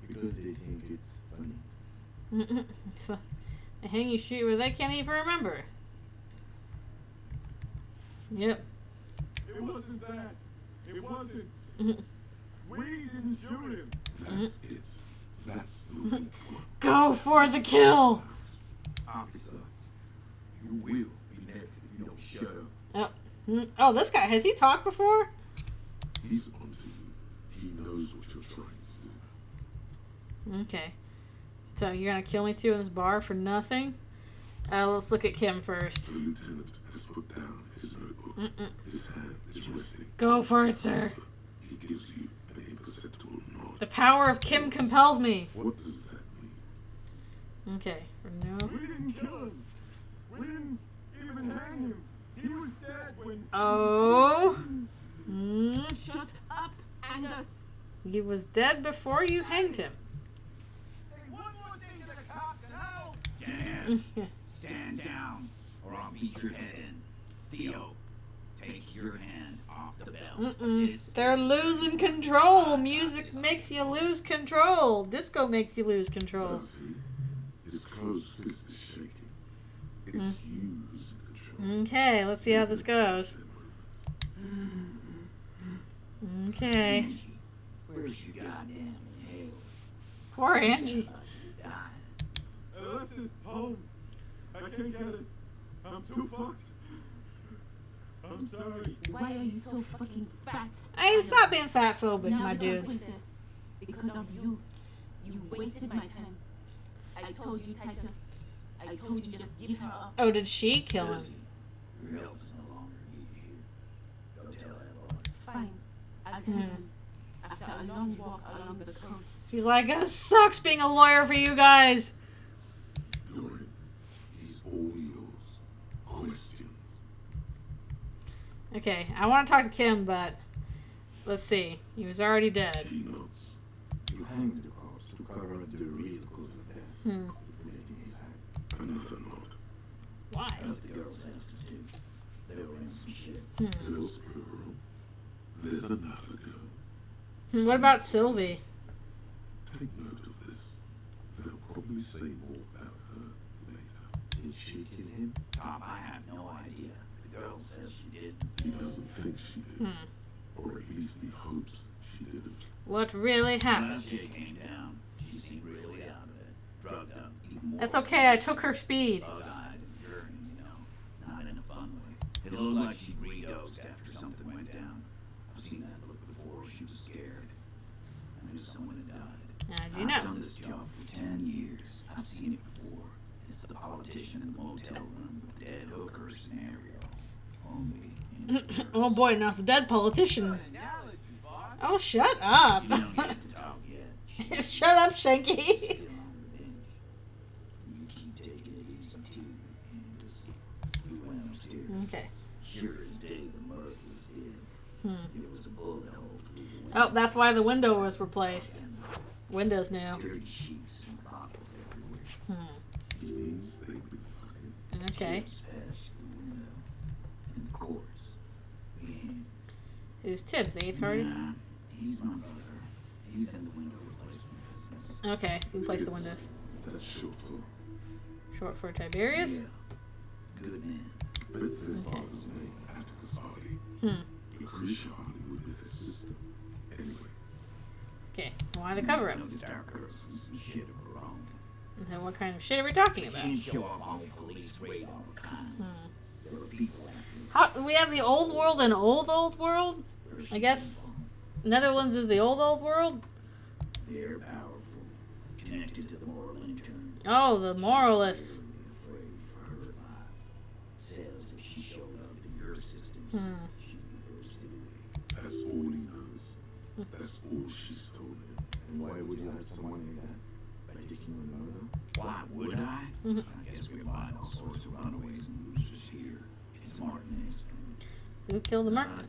because they think it's funny. So, they hang you, shoot where they can't even remember. Yep. It wasn't that. It wasn't. We didn't shoot him. That's it. That's the weak one. Go for the kill! Officer, you will be next if you don't shut up. Oh, this guy, has he talked before? He's onto you. He knows what you're trying to do. Okay. So you're gonna kill me too in this bar for nothing? Let's look at Kim first. The lieutenant has put down his notebook. His hand is resting. Go for it, sir. He gives you an imperceptible nod. The power of Kim compels me. What does that mean? Okay. No. We didn't kill him. We didn't even hang him. He was dead when. Oh. Shut up, Angus. He was dead before you hanged him. Say one more thing to the cops and I'll. Dan, stand down, or I'll beat your head in. Theo, take your hand off the bell. They're losing control. Music makes you lose control. Disco makes you lose control. Does he? His closed fist is shaking. It's you losing control. Okay, let's see how this goes. Okay. Angie, where's your goddamn inhaler? Poor Angie. I left it home. I can't get it. I'm too fucked. I'm sorry. Why are you so fucking fat? Hey, stop being fat phobic, Now my become dudes. princess. Because of you. You wasted my time. I told you, Titus. I told you just give her up. Oh, did she kill him? Your help is no longer needed here. Go tell Evelyn. Fine. I'll tell him. After a long walk along the coast. She's like, it sucks being a lawyer for you guys. Dorian, he's all yours. Questions. Okay, I want to talk to Kim, but let's see. He was already dead. He nods. You hanged the corpse to cover up the real cause of death. Manipulating his hand. Another nod. Why? As the girls asked us to. They were in some Girls plural. There's another girl. What about Sylvie? Take note of this. They'll probably say more about her later. Did she kill him? Tom, I have no idea. The girl says she did. He doesn't think she did. Or at least he hopes she didn't. What really When happened? that chick came down, she seemed really out of it. Drugged up even more. That's okay, I took her speed. Bug-eyed and yearning, you know. Not in a fun way. It looked like she'd redosed after something went down. I've seen that look before. She was scared. I knew someone had died. How'd you I've know? done this job for 10 years. I've seen it before. It's the politician in the motel room with dead hooker scenario. Only in reverse. Oh boy, now it's the dead politician. Oh, shut up. You don't get to talk yet. Shut up, Shanky. Still on the bench. You keep taking it easy too. We went upstairs. Okay. Sure as day the mirth was dead. It was a bullet hole through the window. Oh, that's why the window was replaced. Window's new. Dirty sheets and bottles everywhere. He means they've been fucking. Okay. Tips passed the window. And of course, we ain't. Who's Tibbs, the 8th Hardy? Nah, he's my brother. He's in the window replacement business. Okay, so replace the windows. That's short for. Short for Tiberius? Yeah. Good man. But their father's name, Atticus Hardy. Lucretia Hardy would be their sister. Anyway, Okay, why the cover up? I know the dark girls and some shit of her own. And then what kind of shit are we talking about? Can't show up on the police radar kind. There were people after We have the old world and old world? I guess Netherlands is the old world? They're powerful, connected to the moral intern. Oh, the moralists. Afraid for her life. Says if she showed up in your systems, she'd be roasted away. that's all he knows. That's all she's told him. And why would you have someone like that? By taking on another? Why would I? I guess we find all sorts of runaways and losers here. It's Martinez. Who killed the Martin?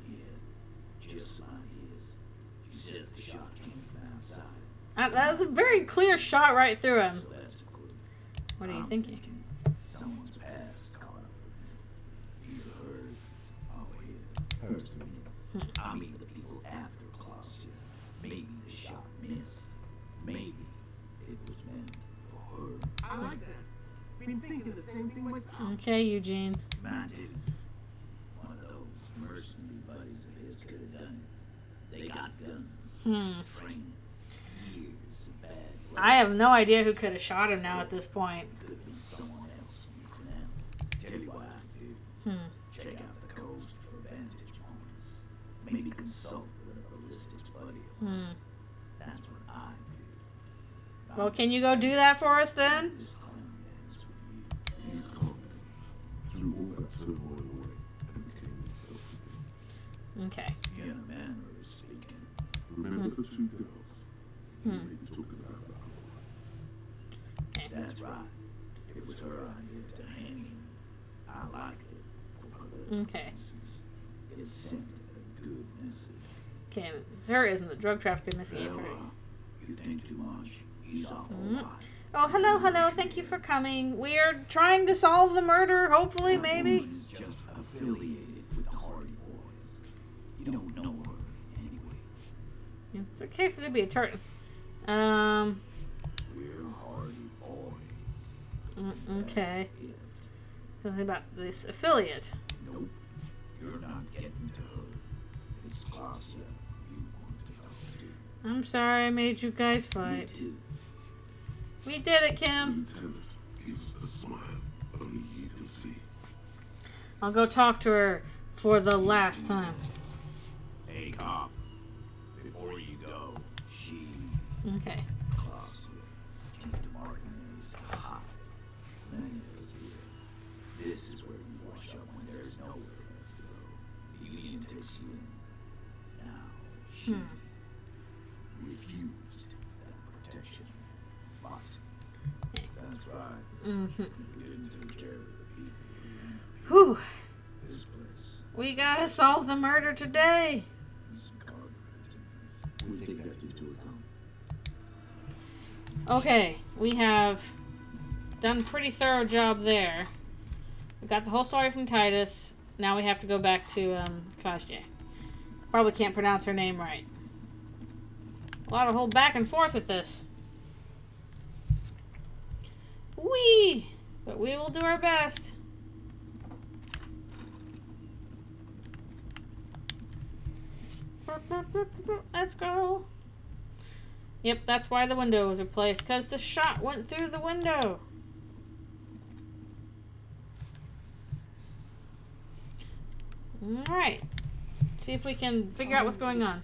Just like his. She says the shot came from outside. That was a very clear shot right through him. So that's a clue. What are you I'm thinking? Someone's past caught up with him. Either hers or his. Hers to me. I mean the people after Claudia. Maybe the shot missed. Maybe it was meant for her. I like that. Been thinking the same thing myself. Okay, Eugene. Mine did. One of those mercenary buddies of his could have done it. They got guns. Training. Years of bad luck. I have no idea who could have shot him now at this point. Could have been someone else in town. Tell you what I do. Check out the coast for vantage points. Maybe consult with a ballistics buddy. That's what I do. Well, can you go do that for us then? This clown dance with you. He's calm. Threw all that turmoil away and became himself again. Okay. In a manner of speaking. Remember the two girls? He may be talking about that. That's right. It was her idea to hang him. I liked it for political Okay. reasons. It sent a good message. Okay, Sir isn't the drug trafficker, Miss 8th Hardy. You think too much. He's awful right. Oh, hello, thank you for coming. We are trying to solve the murder, hopefully, maybe. Woman is just affiliated with the Hardy Boys. You don't know her anyway. It's okay for there to be a turtle. We're Hardy Boys. Okay. It. Something about this affiliate. Nope. You're not getting to her. It's Claudia you want to talk to. I'm sorry I made you guys Me fight. too. We did it, Kim. Lieutenant gives a smile only you can see. I'll go talk to her for the last time. Hey, cop. Before you go, she, Okay. Claudia, came to Martinez to hide. Many of us here. This is where you wash up when there's nowhere else to go. The Union takes you in. Now, she refused that protection. But, that's right. We didn't take care of the people. Whew. This place. We gotta solve the murder today. And some cargo We'll take that into account. Okay, we have done a pretty thorough job there. We got the whole story from Titus. now we have to go back to Kajje. Probably can't pronounce her name right. A lot of whole back and forth with this. Whee! But we will do our best. Let's go. Yep, that's why the window was replaced, because the shot went through the window. Alright. See if we can figure out what's going on.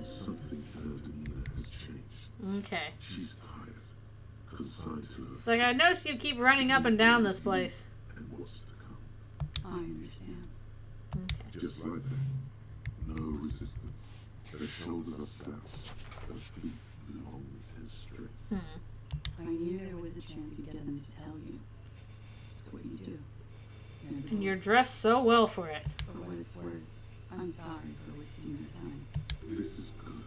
Something about Anita has changed. Okay. She's tired. Consigned to her. It's like I noticed you keep running up and down this place. And what's to come. I understand. Okay. Just like that. No resistance. Her shoulders are slouched. Her feet long and straight. I knew there was a chance you'd get them to tell you. It's what you do. And you're dressed so well for it. For what it's worth, I'm sorry for wasting your time. This is good.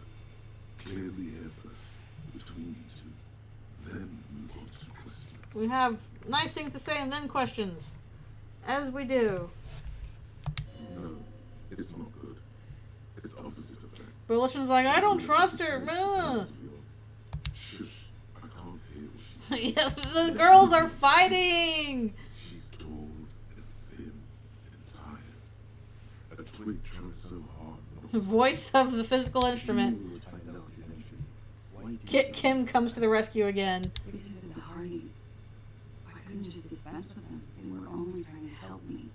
Clear the air first between you two. Then move on to questions. We have nice things to say and then questions. As we do. No, it's not good. It's opposite of that. Volition's like, I don't trust her. Shush, I can't hear what she's Yes, the girls are fighting. She's tall and thin and tired. A twig trying so hard not to Voice of the physical instrument. You will find out eventually. Why did Kim comes to the rescue again. Because of the Hardys. I couldn't just dispense with them. They were only trying to help me.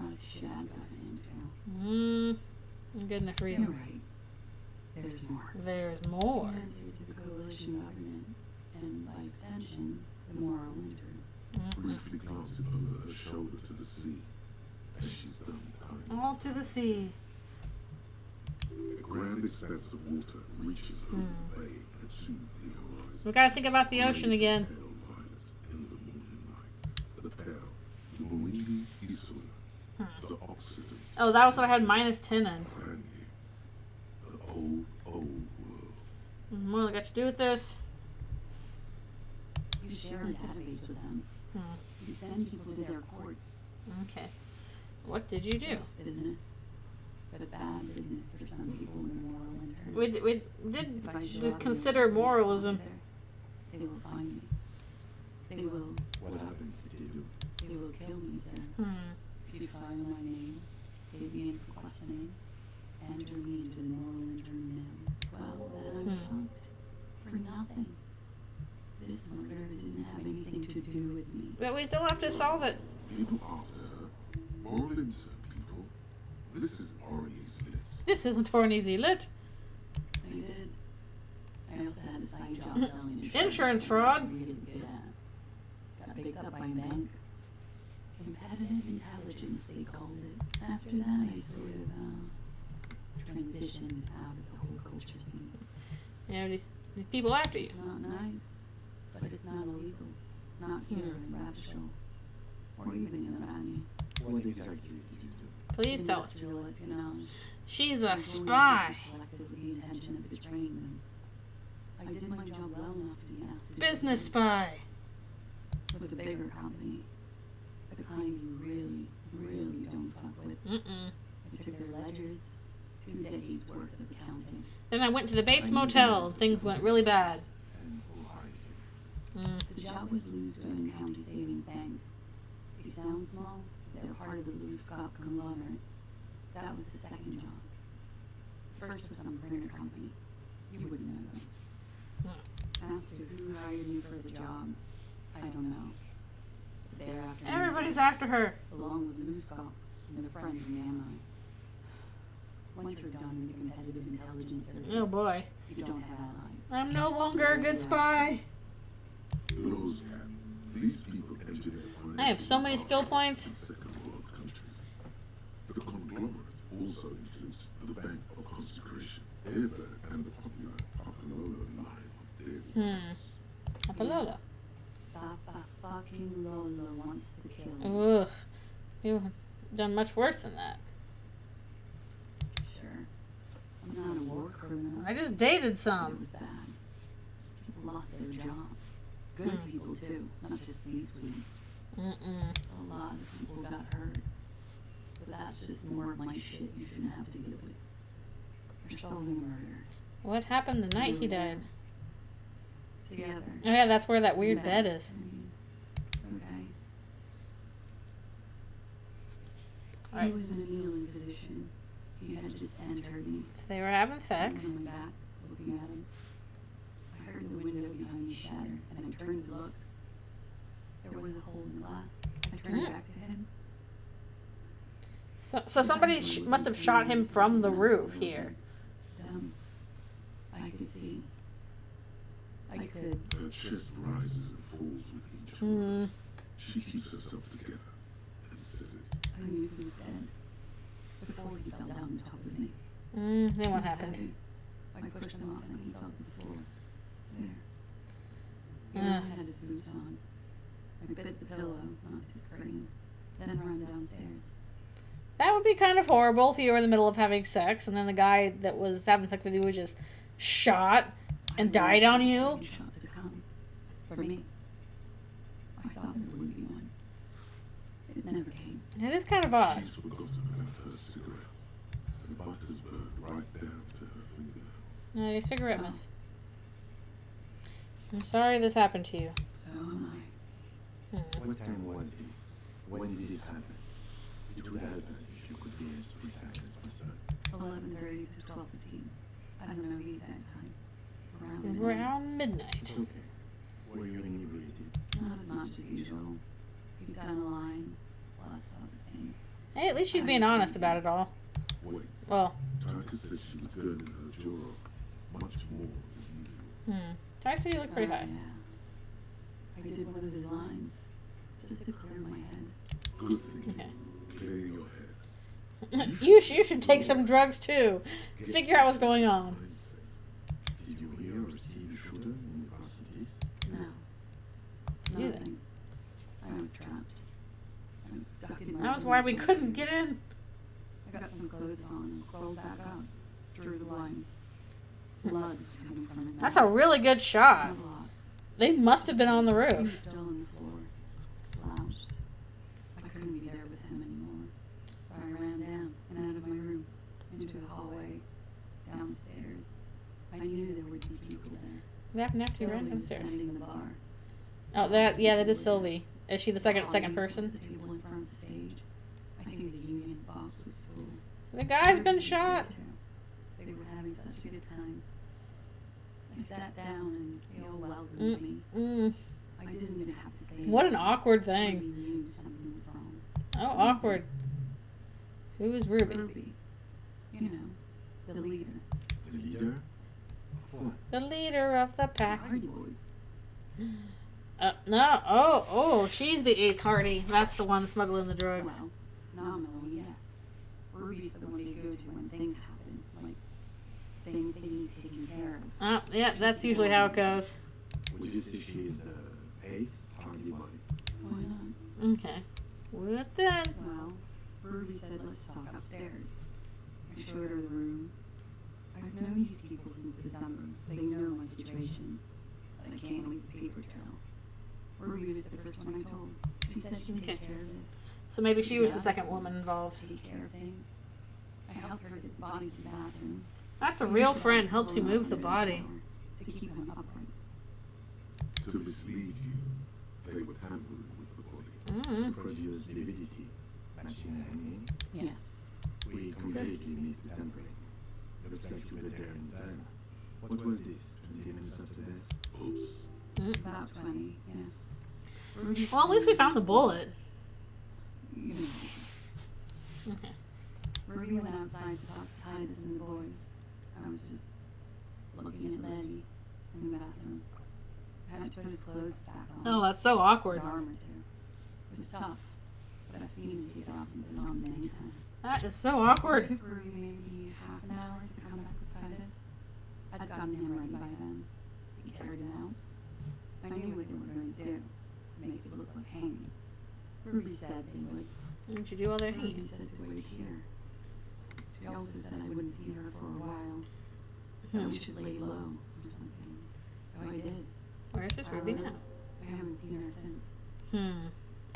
Out of shit I'd gotten into. Good enough You're reason. right. There's more. There's more. The answer to the coalition government, and by extension, the moral intern. briefly glancing over her shoulder to the sea as she's done time. All to the sea. A grand expanse of water reaches over the bay and to the horizon. We gotta think about the ocean again. Pale violet in the morning light. The pale, the Moringi Isula, the Occident. Oh, that was what I had -10 in. Brand new. The old, old world. What do I got to do with this? You share a database with them. You send people to their courts. Okay. What did you do? It's business. But bad business for some people in the moral intern. We did If I show just up consider in the moralism. officer, they will find me. They will. What happens if they do? They will kill me, sir. If you file my name, take me in for questioning, enter me into the moral intern mill. Well, then I'm fucked. For nothing. This murder didn't have anything to do with me. But we still have to solve it. People after her. Moral intern people. This is Ori's lit. This isn't Tornezy lit. I did. I also had a side job selling insurance. Insurance fraud. Really good at. Got picked up by a bank. Competitive intelligence, they called it. After that, I sort of transitioned out of the whole culture scene. You know, these people after you. It's not nice, but it's not illegal. Not here in Rapture, or even in Irani. What exactly did you do? Please tell us. Industrial espionage. She's a I'm going spy. selective with the intention of betraying them. I did my job well enough to be asked to do Business it spy. with a bigger company. The kind you really, really don't fuck with. I took their ledgers, 2 decades worth of accounting. Then I went to the Bates Motel and things went really bad. And who hired you? The job was Louisville County Savings Bank. They sound small, they're part of the Louis Scott conglomerate. That was the second job. First was some printer company. You wouldn't know them. As to who hired me for the job, I don't know. But they're after me. Everybody's after her. Along with Louis Scott and their friend Rihanna. Once you're done with the competitive intelligence service, Oh boy. you don't have allies. I'm no longer a good spy. Laws cap. These people enter their I have so many skill points. second world countries. The conglomerate also includes the Bank of Consecration, Airbag, and the popular Papalola line of dairy products. Apalola. Papa fucking Lola wants to kill me. Ugh. You've done much worse than that. Sure. I'm not a war criminal. I just dated It some. was bad. People lost their jobs. Good people too, not just C-suite. A lot of people got hurt. That's just more of my shit you shouldn't have to deal with. You're solving a murder. What happened the night he died? Together. Oh yeah, that's where that weird bed is. Okay. Alright. He was in a kneeling position. He had just entered me. So they were having sex. I was on my back, looking at him. I heard the window behind me shatter, and I turned to look. There was a hole in the glass. I turned back to him. So somebody must have shot him from the roof here. I could see. I could. Her chest rises and falls with each word. She keeps herself together and says it. I knew he was dead. Before he fell down on top of me. Then what He was happened? heavy. I pushed him off and he fell to the floor. There. He had his boots on. I bit the pillow, not to scream. Then ran downstairs. That would be kind of horrible if you were in the middle of having sex and then the guy that was having sex with you was just shot and died on you. Shot to come. For me. I thought there would be one. It never came. It is kind of odd. She's forgotten about her cigarette. The butter's burned right down to her fingernails. No, your cigarette miss. I'm sorry this happened to you. So am I. What time was this? When did it happen? It would help us if you could be as precise as possible. 11:30 to 12:15. I don't know the exact time. Around midnight. It's okay. Were you inebriated? Not as much as usual. Keep down the line. Plus other things. Hey, at least she's being honest about it all. Wait. Well. Titus said she was burning her jaw off much more than usual. Titus said you look pretty high. Yeah. I did one of his lines. Just to clear my head. Good thinking. Clear your head. You should take some drugs too. Figure out what's going on. Did you hear or see the shooter in regards to this? No. Yeah. Nothing. I was trapped. I was stuck in my That was room. why we couldn't get in. I got some clothes on and crawled back up. Drew the lines. Blood was coming from his That's mouth. a really good shot. A lot. They must have been on the He was roof. still on the floor, slouched. I couldn't be there with him anymore. So I ran down and out of my room, into the hallway, downstairs. I knew there would be people there. What happened after you ran Sylvie was downstairs? standing in the bar. Oh, that is Sylvie. Is she the second person? The table in front of the stage. I think the union boss was full. The guy's been shot. They were having such a good time. I sat down and they all welcomed me. I didn't even have to say anything. What an awkward Ruby thing. knew something was wrong. Oh, awkward. Who is Ruby? Ruby. You know, the leader. The leader? Of what? The leader of the pack. Hardy Boys. No. Oh, she's the eighth Hardy. That's the one smuggling the drugs. Well, nominally, yes. Ruby's the one they go to when things happen, like things they need taken care of. Oh, yeah, that's usually how it goes. Would you say she is the 8th Hardy Boy? Why not? Okay. What then? Well, Ruby said let's talk upstairs. I showed her the room. I've known these people since December. They know my situation. But I can't leave the paper trail. Ruby was the first one I told. She said she'd take care of this. So maybe she was the second woman involved. Take care of things. I helped her get the body to the bathroom. That's a real friend. Helps you move the body. To keep him upright. To mislead you, they were tampering with the body. To produce lividity, matching a hanging. Yes. We completely missed the tampering. Looks like you were there in time. What was this? 20 minutes after death? Oops. About 20, yes. Ruby Well, at least we found the bullet. You know. Okay. Ruby went outside to talk to Titus and the boys. I was just looking at Letty in the bathroom. I had to put his clothes back on. Oh, that's so awkward. His armor too. It was tough, but I've seen him take it off and put it on many times. That is so It awkward. took Ruby maybe half an hour to come back with Titus. I'd gotten him ready by then. He carried him out. I knew what they were going to do. Make it look like hanging. Ruby said they would. What did you do while they're Ruby hanging? said to wait here. She also said I wouldn't see her for a while. That we should lay low or something. So I did. Where's this Ruby now? I haven't seen her since.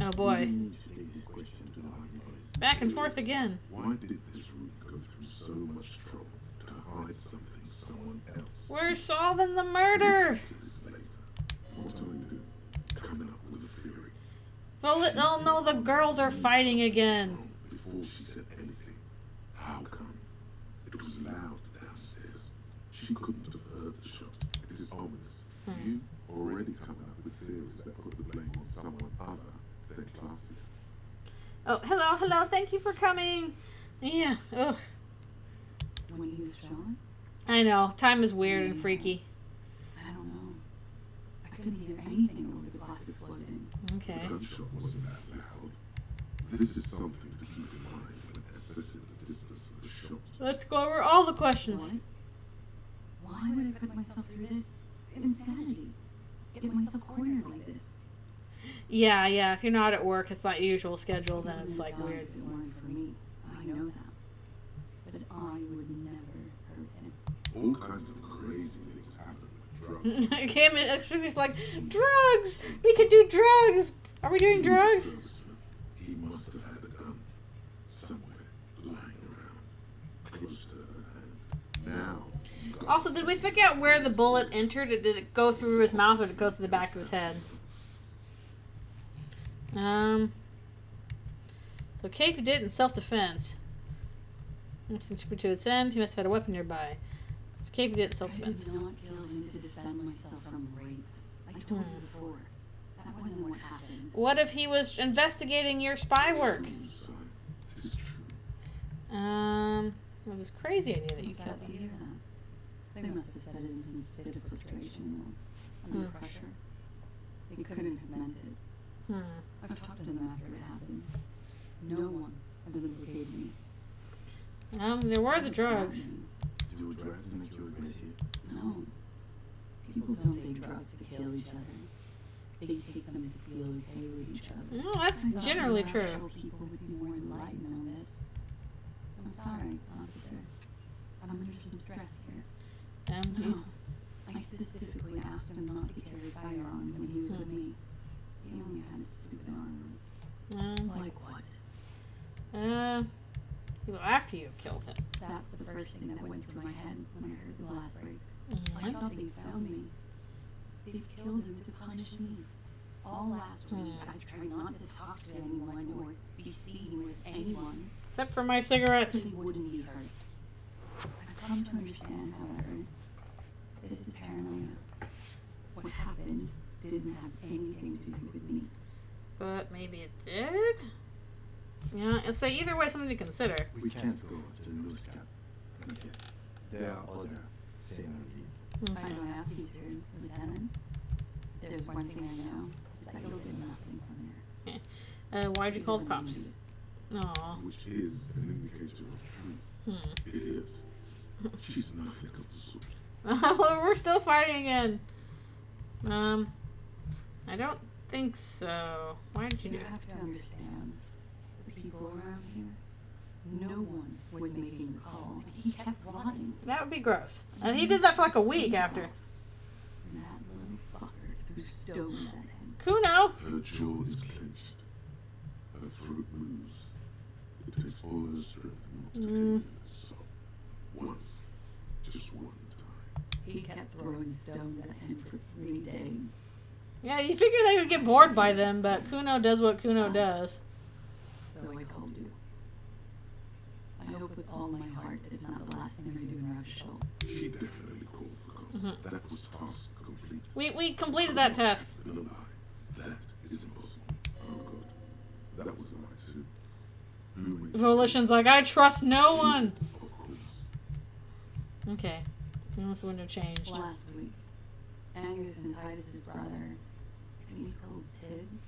Oh boy. We need to take this question to the Hardy Boys. Back and forth again. Why did this route go through so much trouble to hide something someone else? We're solving the murder! What do I do? Coming up with a theory. Oh no, the girls are fighting again. Before she said anything. How come? It was loud downstairs. She couldn't have heard the shot. It is ominous. You already coming up with theories that put the blame on someone other than Classy. Oh, hello, thank you for coming. Yeah, ugh. When he was shot? I know, time is weird and freaky. I don't know. I couldn't hear anything over the glass exploding. Okay. The gunshot wasn't that loud. This is something to keep in mind when assessing the distance of the shot. Let's go over all the questions. What? Why would I put myself through this insanity? Get myself cornered like this? Yeah, if you're not at work, it's not your usual schedule, then it's like weird. If it weren't for me, I know that. But I would never hurt him. All kinds of crazy things happen with drugs. Cam is like, drugs! We could do drugs! Are we doing drugs? He must have had a gun somewhere lying around, close to her hand. Now, Also, did we figure out where the bullet entered? Did it go through his mouth or did it go through the back of his head? So Cave did it in self-defense. Since to its end, he must have had a weapon nearby. So Cave did it in self-defense. I did not kill him to defend myself from rape. I told you before. That wasn't what happened. What if he was investigating your spy work? Well, this crazy idea that you killed Sad to hear that. They must have said it in some fit of frustration or under pressure. They couldn't have meant it. I've talked to them after it happened. No one has implicated me. There were the drugs. Do drugs make you aggressive? No. People don't take drugs to kill each other. They take them to feel okay with each other. No, that's generally true. People would be more enlightened on this. I'm sorry, officer. I'm under some stress here. No, I specifically asked him not to carry firearms when he was with me. He only had stupid armor. Like what? Well, after you killed him. That's the first thing that went through my head when I heard the glass break. I thought they found me. They killed him to punish me. All last week, I've tried not to talk to anyone or be seen with anyone. Except for my cigarettes. So he wouldn't be hurt. I've come to understand, however, this is paranoia. What happened didn't have anything to do with me. But maybe it did? Yeah, it's like either way something to consider. We can't go to the news camp. Not yet. There are other scenarios. I don't ask you to, Lieutenant. There's one thing I know, is that you'll get nothing from there. Why'd you call the cops? Aw. Which is an indicator of truth. Idiot. She's nothing of the sort. Well, we're still fighting again. I don't think so. Why did you do You it? have to understand, the people around here, no one was making the call, and he kept rotting. That would be gross. And he did that for like a week after. And that little fucker threw stones at him. Kuno! Her jaw is clenched. Her throat moves. It takes all her strength not to kill so once, just one time. He kept throwing stones at him for 3 days. Yeah, you figure they would get bored by them, but Kuno does what Kuno does. So I called you. I hope with all my heart it's not the last thing you're doing, Rochelle. She definitely called because that was task complete. We completed that task. No lie. That is impossible. Oh god. That was a lie too. Volition's like, I trust no one! Of course. Okay. Once the window changed. Last week, Angus and Titus's brother, I think he's called Tibbs.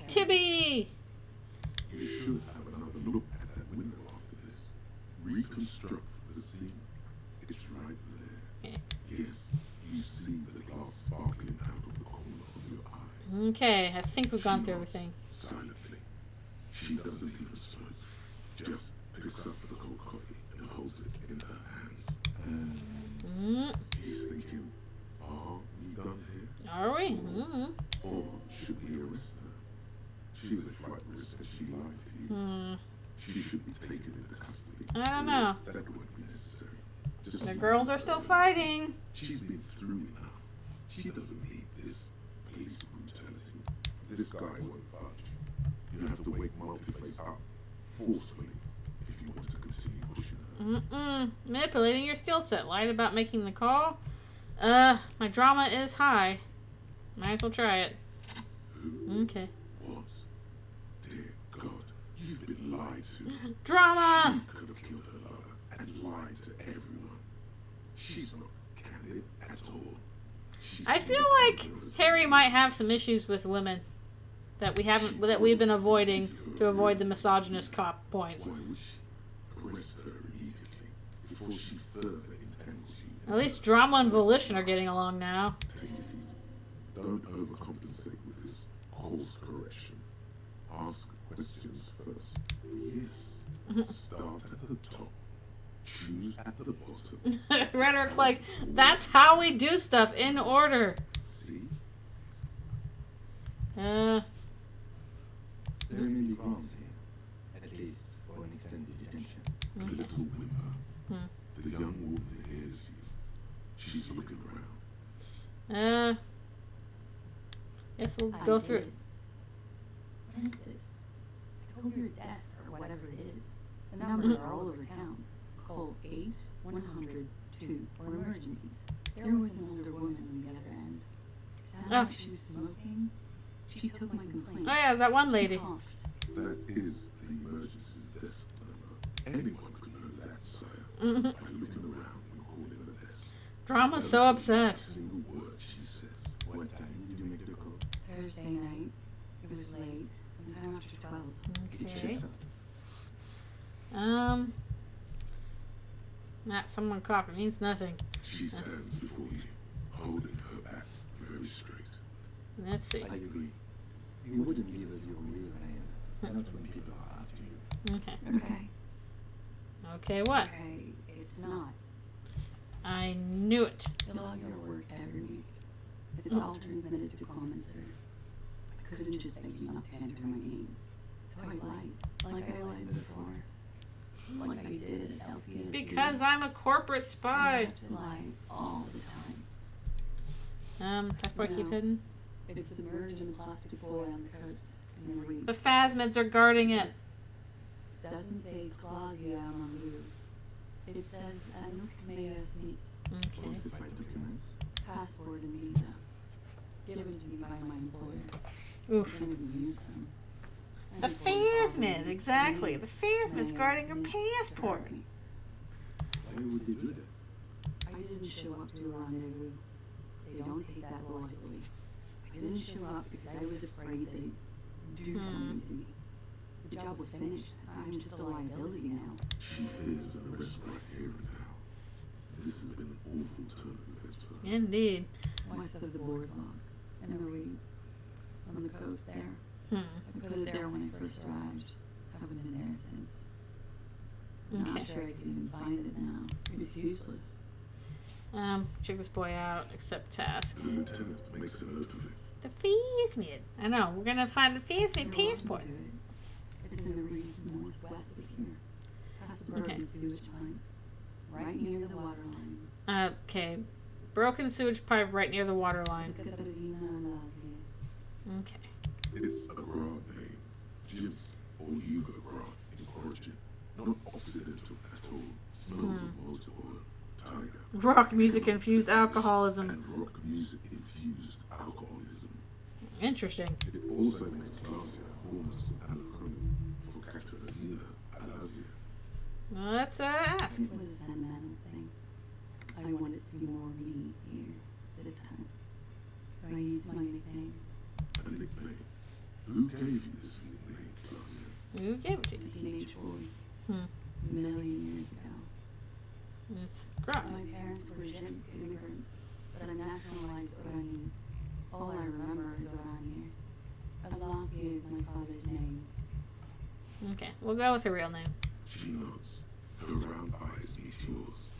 Tibby! You should have another look at that window after this. Reconstruct the scene. It's right there. Yes, you see the glass sparkling out of the corner of your eye. Okay, I think we've gone through everything. Silently. She doesn't even smoke. Just picks up the cold coffee and holds it in her hands. He's thinking, are we done here? Are we? Or should we arrest her? She was a flight risk and she lied to you. She should be taken into custody. I don't know. That won't be necessary. Just The girls are still fighting. she's been through enough. She doesn't need this police brutality. This guy won't budge. You have to wake Multiface up forcefully if you want to continue pushing her. Manipulating your skill set. Lied about making the call. My drama is high. Might as well try it. Who? Okay. What? Dear God, you've been lied to. Drama! She could have killed her lover and lied to everyone. She's not candid at all. I feel like Harry might have some issues with women that we've been avoiding to avoid the misogynist cop points. Why would she arrest her immediately before she further entangles you? At least Drama and Volition are getting along now. Take it easy. Don't overcompensate with this course correction. Ask questions first. Yes. Start at the top. Choose at the bottom. Rhetoric's like, that's how we do stuff, in order. See? There may be grounds here, at least for an extended detention. A little whimper. The young woman hears you. She's looking around. Guess we'll go through it. What is this? Go to your desk or whatever it is. The numbers are all over town. Call 8-100-2 for emergencies. There was an older woman on the other end. It sounded like she was smoking. She took my complaint. Oh yeah, that one lady. She coughed. That is the emergency's desk number. Anyone could know that, sire. By looking around and calling the desk. Drama's so upset. A single word she says. What time did you make the call? Thursday night. It was late. Sometime after 12. Okay. Not someone coughing means nothing. She stands before you, holding her back very straight. Let's see. I agree. You wouldn't give us your real name, not when people are after you. Okay. Okay. Okay, what? Okay, it's not. I knew it. You log your work every week. It's all transmitted to Commonser. I couldn't just make you not to enter my name. So I lied. Like I lied before. Like I did at LCS. Because I'm a corporate I spy. have to lie all the time. That boy keep hidden. It's submerged in a plastic boy on the coast in the reef. The phasmids are guarding it. Doesn't say Clausia on the roof. It says Anouk Mea Smith. Okay. Falsified documents. Passport and visa. Given to me by my employer. Oof. I can't even use them. The phasmid, exactly. The phasmid's guarding her passport. Why would they do that? I didn't show up to a rendezvous. They don't take that lightly. I didn't show up because I was afraid they'd do something to me. The job was finished. I'm just a liability now. She fears an arrest right here and now. This has been an awful turn of events for her. Indeed. West of the boardwalk. In the reeds. On the coast there. Hmm. I put it there when I first arrived. Haven't been there since. Okay. Not sure I can even find it now. It's useless. Check this boy out. Accept task. The lieutenant makes a note of it. The phasmid. I know. We're gonna find the phasmid You're passport. welcome to it. It's in the reeds northwest of here. Past the broken Okay. sewage pipe. Right near the water line. Okay. Broken sewage pipe right near the water line. It's Capazina Lazia. Okay. It's a Grant name. Jibs or Yuga Grant in origin. Not Occidental at all. Smells of motor oil, tiger, Rock music infused alcoholism. and rock music infused alcoholism. Interesting. It also makes Glacia almost an acronym for Catalina Alazia. Well, let's ask. It was a sentimental thing. I wanted to be more me here, this time. So I used my nickname. A nickname. Who gave you this nickname, Claudia? Who gave it to A you? teenage boy. Hmm. A million years ago. It's Grok. My parents were Zhim's immigrants, but I nationalized Oranese. All I remember is Oranje. Alasia is my father's name. Okay, we'll go with her real name. She nods. Her round eyes meet yours.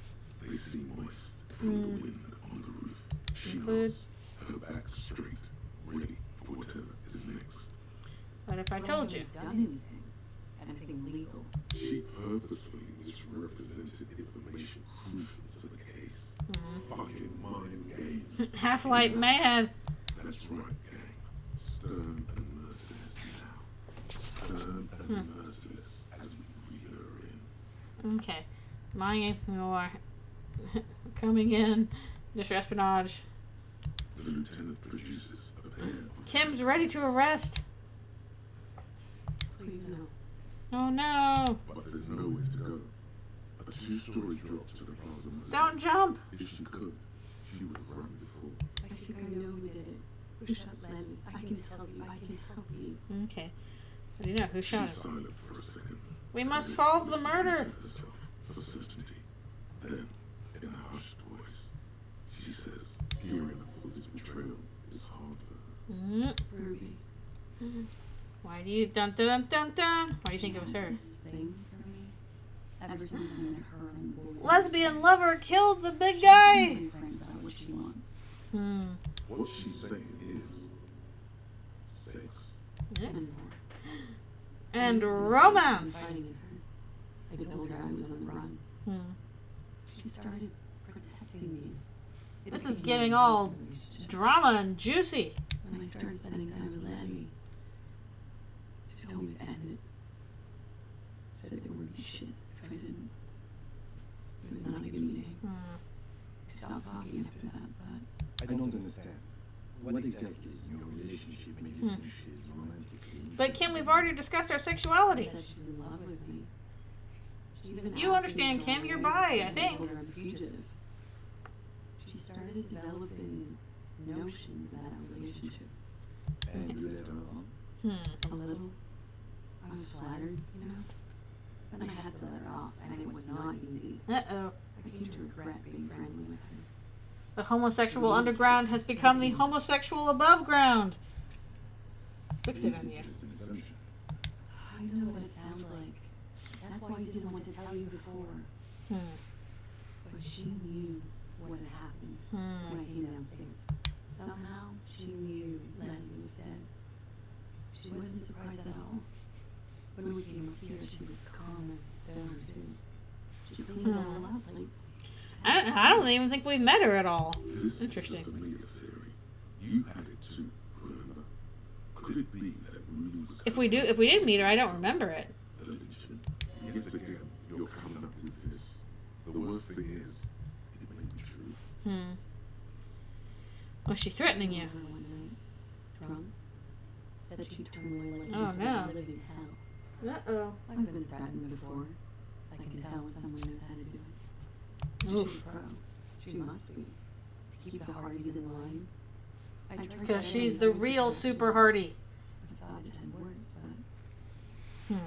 They seem moist from the wind on the roof. She nods. Her back straight, ready for whatever is next. What if I told you? Done anything legal. purposefully misrepresented information crucial to the case. Fucking mind games. Half-Light mad. That's right, gang. Stern and merciless now. Stern and merciless as we reel her in. Okay. Mind games more. Coming in. This espionage. The lieutenant produces a pair of... Kim's ready to arrest. Please no. Oh no. But there's nowhere to go. A two-story drop to the plaza. Don't jump. If she could, she would have run before. I think I know who did it. Who shot Lenny? I can tell you. I can help you. Okay. What do you know? Who shot She's him? silent for a second. We must solve the murder. Herself for certainty. Then, in a hushed voice, she says, hearing the full betrayal is hard for her. Ruby. Why do you dun dun dun dun dun? Why do you think it was her? This thing for me. Ever since I met her and the boys. Lesbian lover killed the big guy. She's frank about what she wants. What she's saying is sex. Yes. And romance. Confiding in her. I told her I was on the run. She started protecting me. This is getting all drama and juicy. When I started spending time with Lenny, she told me to end it. Said there would be shit if I didn't. It was not a good meeting. We stopped talking after that, but I don't understand. What exactly in your relationship makes you think she's romantically interested? But Kim, we've already discussed our sexuality. she said she's in love with me. She even You asked understand, me to Kim, you're go away bi, I and think. told her I'm fugitive. She started developing notions about our relationship. And you let her on? A little. I was flattered, you know? Then I had to let her off, and it was not easy. Uh-oh. I came to regret being friendly with her. The homosexual underground has become the homosexual above ground. Fix it on you. I know what it sounds like. That's why I didn't want to tell you before. But she knew what had happened when I came downstairs. Somehow, she knew Lenny was dead. She wasn't surprised at all. When we came up here, she was calm as stone, too. She cleaned it all up, like... I don't even think we've met her at all. This Interesting. is a familiar theory. You had it too, remember? Could it be that Ruby was... If we did meet her, I don't remember it. The legend. Yet again, you're coming up with this. The worst thing is, it may be true. Was she threatening you? Her one night, drunk, said she'd turn my life Oh, into no. a living hell. Uh-oh. I've been threatened before. I can tell when someone knows how to do it. Oof. She's a pro. She must be. To keep the Hardys in line. Because she's the real super hardy. I thought it had worked, but...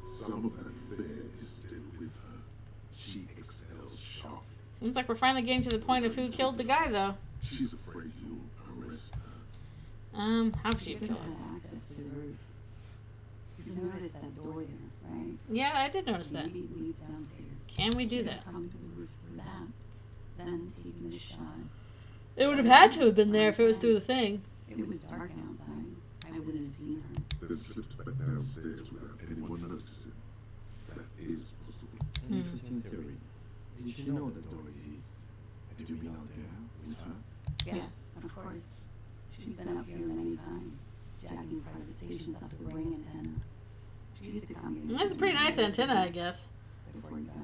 Some of that fear is still with her. She excels sharply. Seems like we're finally getting to the point of who killed the guy, though. She's afraid you'll arrest her. How could she could kill have him? had access to the roof. You've noticed that door there, right? Yeah, I did notice that. Maybe it leads downstairs. Can we do that? Come to the roof through that, then taking the shot. It would have had to have been there if it was through the thing. It was dark outside. I wouldn't have seen her. Then slipped back downstairs without anyone noticing. That is possible. An interesting theory. Did you know the door exists? Have you been out there with her? Yes, of course. She's been up here many times, jacking private stations off the ring antenna. She used to come here. That's a pretty nice antenna, I guess. Before it got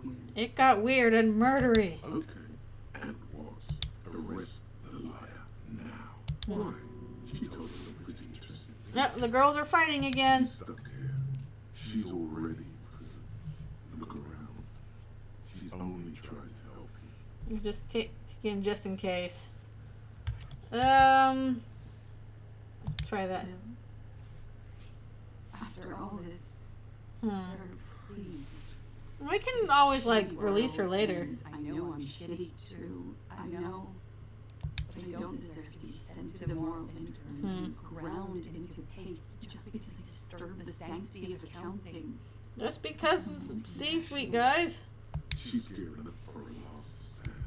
weird. It got weird and murdery. Okay. And what? Arrest the liar now. Why? She told us something pretty interesting. Yep, the girls are fighting again. Stuck here. She's already in prison. Look around. She's only trying to help you. You just take in just in case. Try that. After all this, sir, please. We can always like release her later. I know I'm shitty too. I know. But I don't deserve to be sent to the moral intern and ground into paste just because I disturbed the sanctity of accounting. Just because C-suite guys. She's gearing up for a last stand.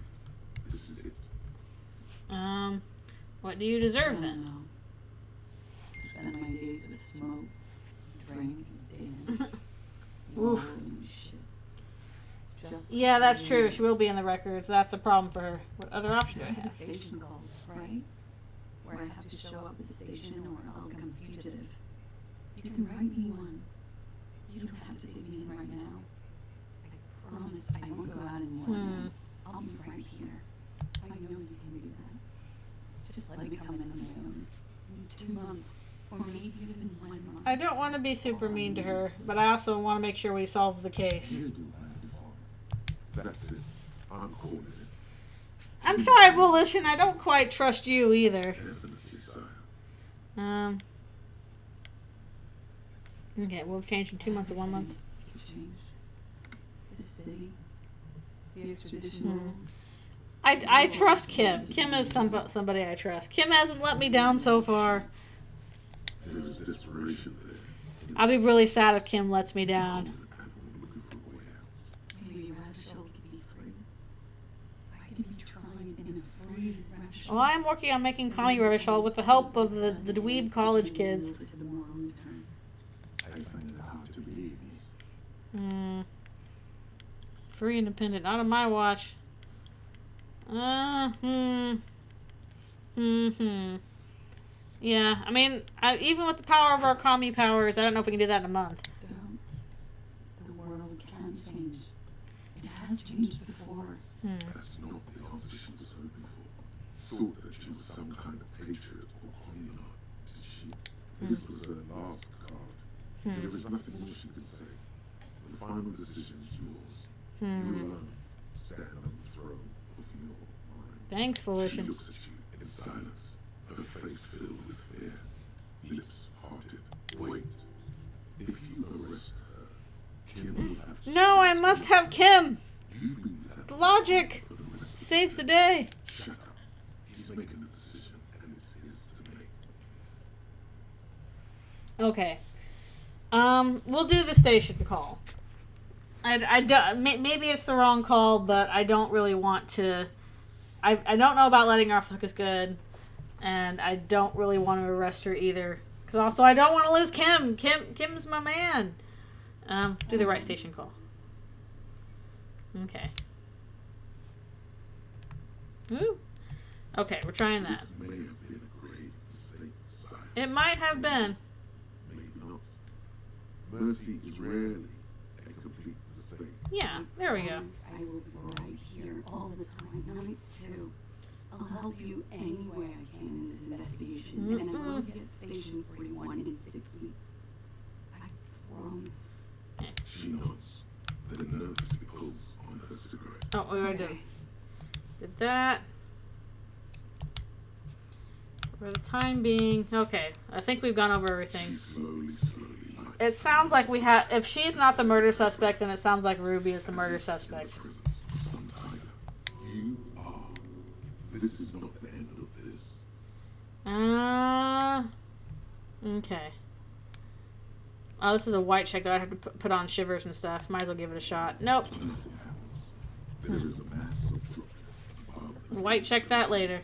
This is it. What do you deserve then? Spend my days with smoke, drink, and dance. Oof. Yeah, that's true. She will be in the records. That's a problem for her. What other option do I I have have? station calls, right? Where I have to show up at the station or I'll become fugitive. You can write me one. You don't have to take me in right now. I promise I won't go out anymore. Again. I'll be right here. I know you can do that. Just let me come in on my own. In 2 months, or maybe even 1 month. I don't want to be super mean to her, but I also want to make sure we solve the case. That's it. I'm calling it. I'm sorry, Volition. I don't quite trust you either. Definitely, sire. Okay, we've changed from 2 months to 1 month. Change. The city. The extradition rules. I trust Kim. Kim is somebody I trust. Kim hasn't let me down so far. There is desperation there. I'll be really sad if Kim lets me down. Maybe Rachel can be free. I can be trying in a free Rachel. Well, I'm working on making Kami Revishal with the help of the dweeb college kids. I find it hard to believe this. Free independent, not on my watch. Yeah, I mean, even with the power of our Kami powers, I don't know if we can do that in a month. The world can change. It has changed before. That's not the answer she was hoping for. Thought that she was some kind of patriot or communard, did she? This was her last card. There is nothing more she could say. The final decision is yours. You alone stand on the throne of your mind. Thanks, Volition. She looks at you in silence, her face filled with fear, lips parted. Wait. If you arrest her, Kim will have to... No, I must have Kim! You believe that The logic for the rest of saves the day. Shut up. He's making a decision, and it's his to make. Okay. We'll do the station call. I don't, maybe it's the wrong call, but I don't really want to... I don't know about letting her off the hook is good, and I don't really want to arrest her either. Because also, I don't want to lose Kim. Kim's my man. Do the right station call. Okay. Woo. Okay, we're trying that. This may have been a grave mistake, sire. It might have been. Maybe not. Mercy is rarely a complete mistake. Yeah, there we go. I will be right here all the time, nights too. I'll help you any way I can in this investigation, and I will get Station 41 in 6 weeks. I promise. She nods, then nervously pulls on her cigarette. Oh, we already did that. For the time being, okay. I think we've gone over everything. She slowly lights. It sounds like we have. If she's not the murder suspect, then it sounds like Ruby is the murder suspect. Presence for some time. You are. This is not the end of this. Okay. Oh, this is a white check that I have to put on shivers and stuff. Might as well give it a shot. Nope. Nothing happens. There is a mass of droplets above the White check that later.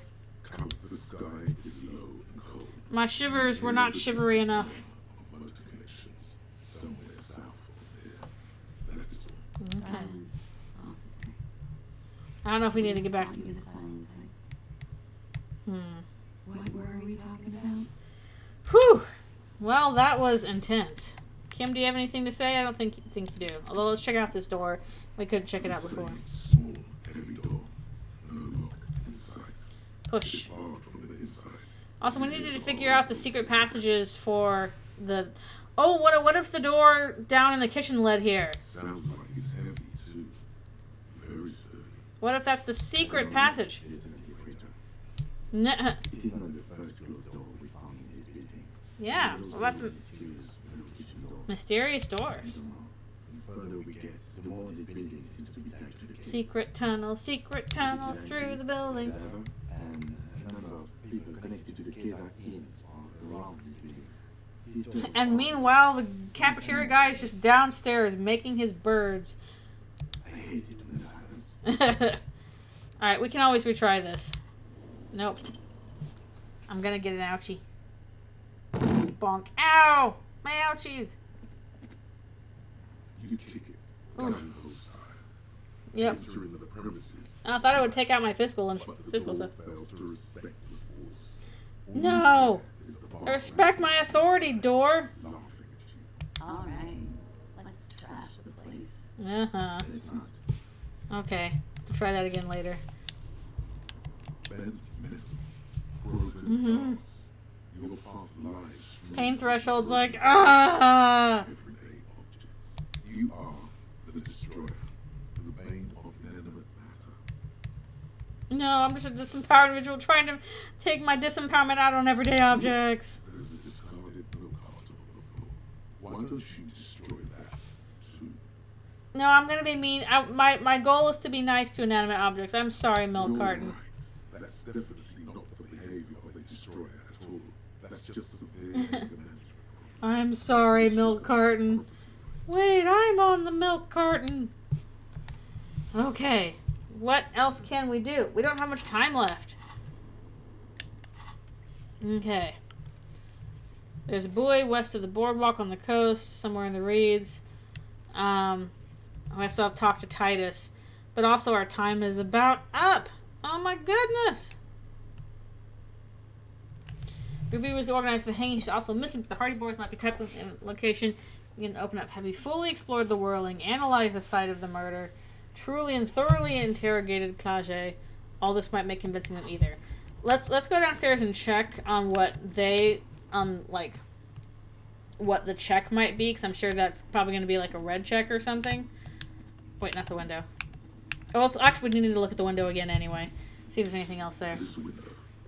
count. The sky is low and cold. My shivers were not shivery enough. Of motor connections somewhere south of here. That is all. Okay. Silence, officer. I don't know if we need to get back to Be this. the silent type. What were we talking about? Whew. Well, that was intense. Kim, do you have anything to say? I don't think you do. Although, let's check out this door. We couldn't check it out before. Small, heavy door. No lock in sight. Push. Barred from the inside. Also, we needed to figure out the secret passages for the... Oh, what if the door down in the kitchen led here? Sounds like he's heavy too. Very sturdy. What if that's the secret passage? It is an infiltrator. Nuh. It is not the first closed door we found in this building. Yeah, There is what about also the a mysterious blue kitchen door. mysterious I doors? don't know. The further we get, the more this building seems to be tied to the case. Secret tunnel through the building. Whatever, and a number of people connected to the case are in or around this building. These doors And are- meanwhile, the cafeteria guy is just downstairs making his birds. I hate it when that happens. Alright, we can always retry this. Nope. I'm gonna get an ouchie. Bonk. Ow! My ouchies! You kick it. Oof. Gun ho style. Yep. entering the premises. I thought it would take out my physical But the stuff. door fails to respect the force. No! Is the bar Respect my authority, door! laughing at you. Alright, let's trash the place. Uh-huh. It's not. Okay. I'll try that again later. Bent metal. Broken glass. Your path lies strewn Pain threshold's like, with everyday objects. You are the destroyer, the bane of inanimate matter. No, I'm just a disempowered individual trying to take my disempowerment out on everyday objects. There's a discarded milk carton on the floor. Why don't you destroy that too? No, I'm gonna be mean. My goal is to be nice to inanimate objects. I'm sorry, milk You're carton. right. That's definitely not the behavior of a destroyer at all. That's just severe anger management. I'm sorry, milk carton. Wait, I'm on the milk carton. Okay. What else can we do? We don't have much time left. Okay. There's a buoy west of the boardwalk on the coast, somewhere in the reeds. I still have to talk to Titus. But also our time is about up. Oh my goodness. Ruby was organized the hanging. She's also missing, but the Hardy Boys might be typed in location. We can open up. Have you fully explored the whirling, analyzed the site of the murder, truly and thoroughly interrogated Clage? All this might make convincing them either. Let's go downstairs and check on what they what the check might be, because I'm sure that's probably going to be like a red check or something. Wait, not the window. Oh, also, actually, we need to look at the window again anyway. See if there's anything else there. This window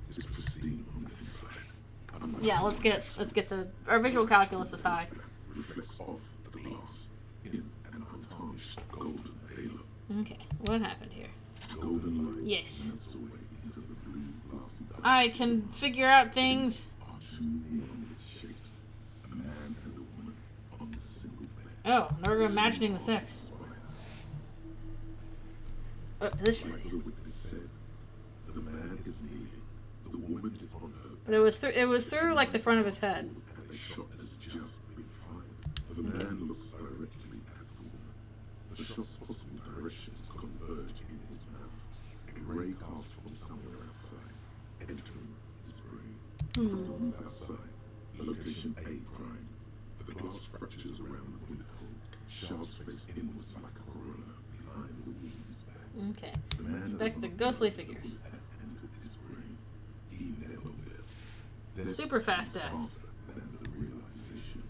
is pristine on the inside. Yeah, let's get our visual calculus is high. Reflects off the glass in an untarnished golden halo. Okay, what happened here? Golden light Yes. melts away into the blue glassy I can figure out things. are two neon-lit shapes, a man and a woman on a single bed. Oh, now we're imagining the sex. This Like the witness said, the man is kneeling, the woman is on her But it was through like the front of his head. and a shot has just been fired. The man looks directly at the woman. The shot's possible directions converge in his mouth. A ray cast from somewhere outside, entering his brain. Outside, location A prime. The glass fractures around the window. Shards face inwards like a corona behind the woman's back. Okay. The man Inspect the has ghostly figures. entered his brain. He never will. Death Super fast is death. faster than the realization.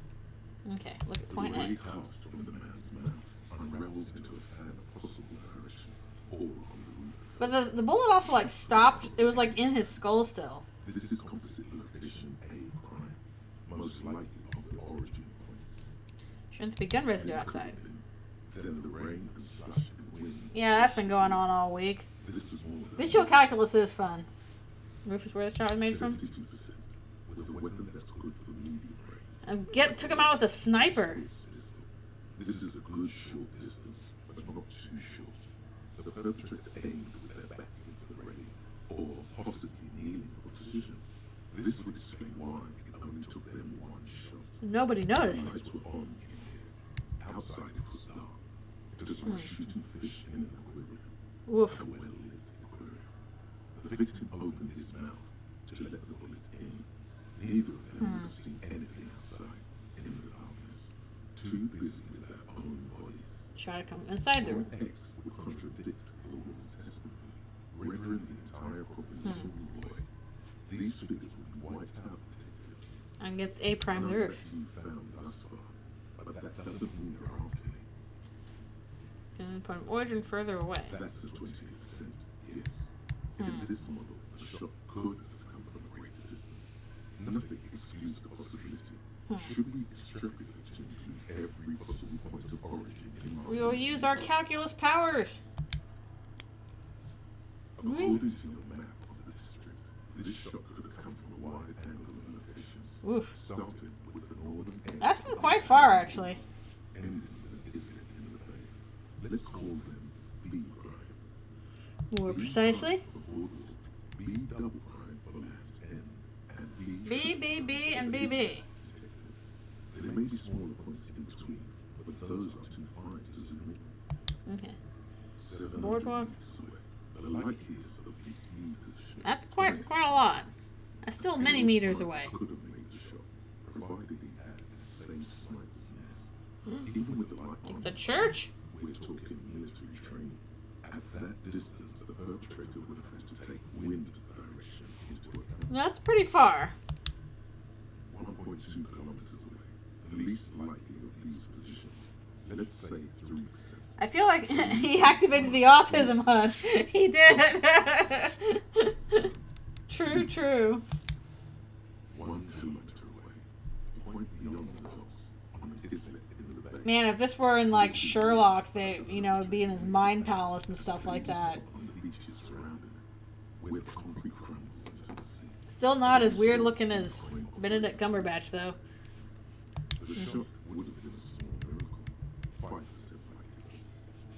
Okay, look at The point ray A. cast from the man's mouth unravels into a fan of possible directions, all on the roof. But the bullet also like stopped. It was like in his skull still. This is composite location A prime, most likely of the origin points. Shouldn't be gun residue outside. Then the rain and slush and wind. Yeah, that's been going on all week. This was more than Visual calculus is fun. Roof is where the shot was made from. 72%, with a weapon that's good for medium range. And took him out with a sniper. Pistol. This is a good short distance, but not too short. The perpetrator aimed with their back into the rain, or possibly kneeling for precision. This would explain why it only took them one shot. Nobody noticed. Lights were on in here. Outside it was dark. It was like shooting fish in an aquarium. Woof. A well-lit aquarium. The victim opened his mouth to let the bullet in. Neither of them would have seen anything outside in the darkness. Too busy with their own bodies. Try to come inside the room. X would contradict the woman's testimony, rendering the entire proposition void. These figures would be wiped out, detective. And gets A prime the None roof. that you found thus far, but that doesn't mean there aren't any. And put an origin further away. That's the 20th cent, yes. In this model, the shot could have come from a greater distance. Nothing excludes the possibility. Should we extrapolate to include every possible point of origin in We Martin? will use our calculus powers. According to the map of the district, this shot could have come from a wide angle of locations. Oof. Starting with the northern end. That's quite far, actually. Ending with an islet in the bay. Let's call them B prime. More B precisely. prime for boardwalk, B double prime for Land's End, and B, B, B, and B, B. detective. There may be smaller points in between, but those are too fine to zoom in. Okay. 7 boardwalk. The likeliest of these meters. That's quite a lot. That's still many meters away. Could have made the shot, provided he had the same sniper's nest. Even with the light Like the church? We're talking military training. At that distance, the perpetrator would have had to take wind direction into account. That's pretty far. 1.2 kilometers away. The least likely of these positions. Let's say 3%. I feel like he activated the autism HUD. He did. True. 1 kilometer away. Point beyond the docks. On an islet in the bay. Man, if this were in like Sherlock, they, it'd be in his mind palace and stuff like that. On the beaches surrounding it, where concrete crumbles into the sea. Still not as weird looking as Benedict Cumberbatch, though. The shot would have been a small miracle. 5% likely.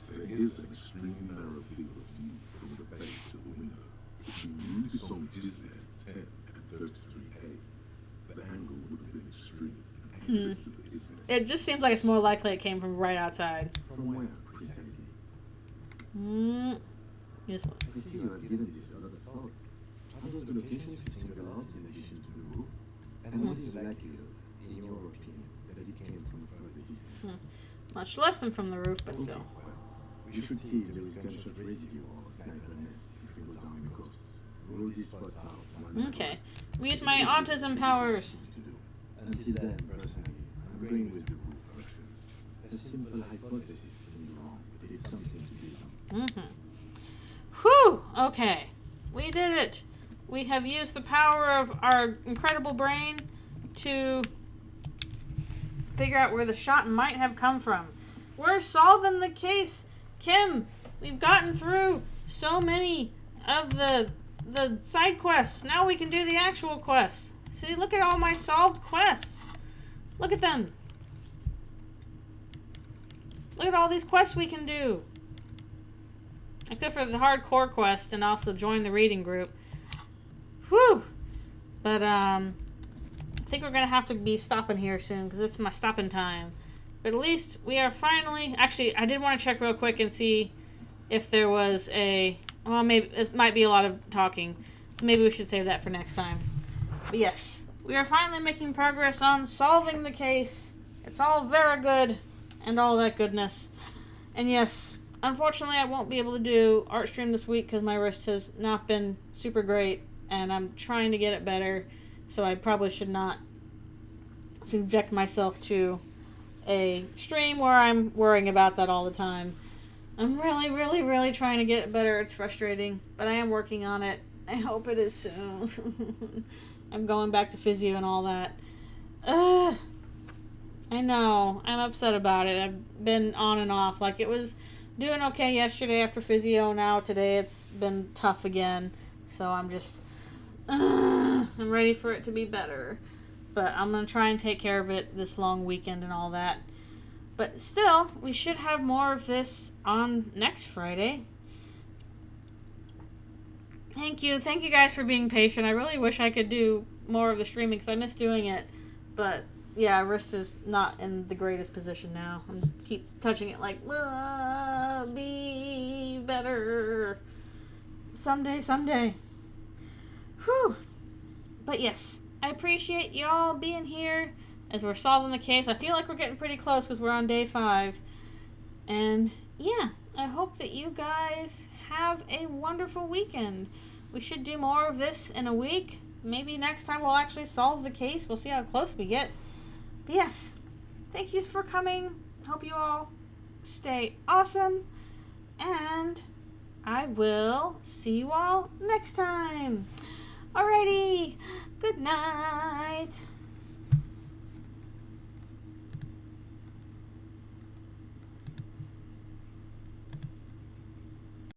There is an extremely narrow field of view from the bay to the window. If you moved this on Disney 10 and 33A, the angle would have been extreme. It just seems like it's more likely it came from right outside. From where, precisely? Yes. I see you have given this a lot of thought. Are those the locations you single out in addition to the roof? And what is likely, in your opinion, that it came from further distance? Much less than from the roof, but still. Well, we should see if there is gunshot residue or sniper nest if we go down the coast. Rule these spots out. Okay. We use my autism powers. Until then, personally, I'm going with the roof version. A simple hypothesis can be wrong, but it's something to be done. Whew! Okay. We did it. We have used the power of our incredible brain to figure out where the shot might have come from. We're solving the case. Kim, we've gotten through so many of the side quests. Now we can do the actual quests. See, look at all my solved quests. Look at them. Look at all these quests we can do. Except for the hardcore quest and also join the reading group. Whew! But, I think we're going to have to be stopping here soon because it's my stopping time. But at least we are finally... Actually, I did want to check real quick and see if there was a... Well, maybe it might be a lot of talking. So maybe we should save that for next time. But yes, we are finally making progress on solving the case. It's all very good and all that goodness. And yes, unfortunately I won't be able to do art stream this week because my wrist has not been super great and I'm trying to get it better. So I probably should not subject myself to a stream where I'm worrying about that all the time. I'm really trying to get it better. It's frustrating, but I am working on it. I hope it is soon. I'm going back to physio and all that. I know. I'm upset about it. I've been on and off. Like, it was doing okay yesterday after physio. Now today it's been tough again. So I'm just... I'm ready for it to be better. But I'm going to try and take care of it this long weekend and all that. But still, we should have more of this on next Friday. Thank you guys for being patient. I really wish I could do more of the streaming because I miss doing it. But yeah, wrist is not in the greatest position now. I keep touching it like, be better. Someday. Whew. But yes, I appreciate y'all being here as we're solving the case. I feel like we're getting pretty close because we're on day 5. And yeah, I hope that you guys have a wonderful weekend. We should do more of this in a week. Maybe next time we'll actually solve the case. We'll see how close we get. But yes, thank you for coming. Hope you all stay awesome. And I will see you all next time. Alrighty, good night.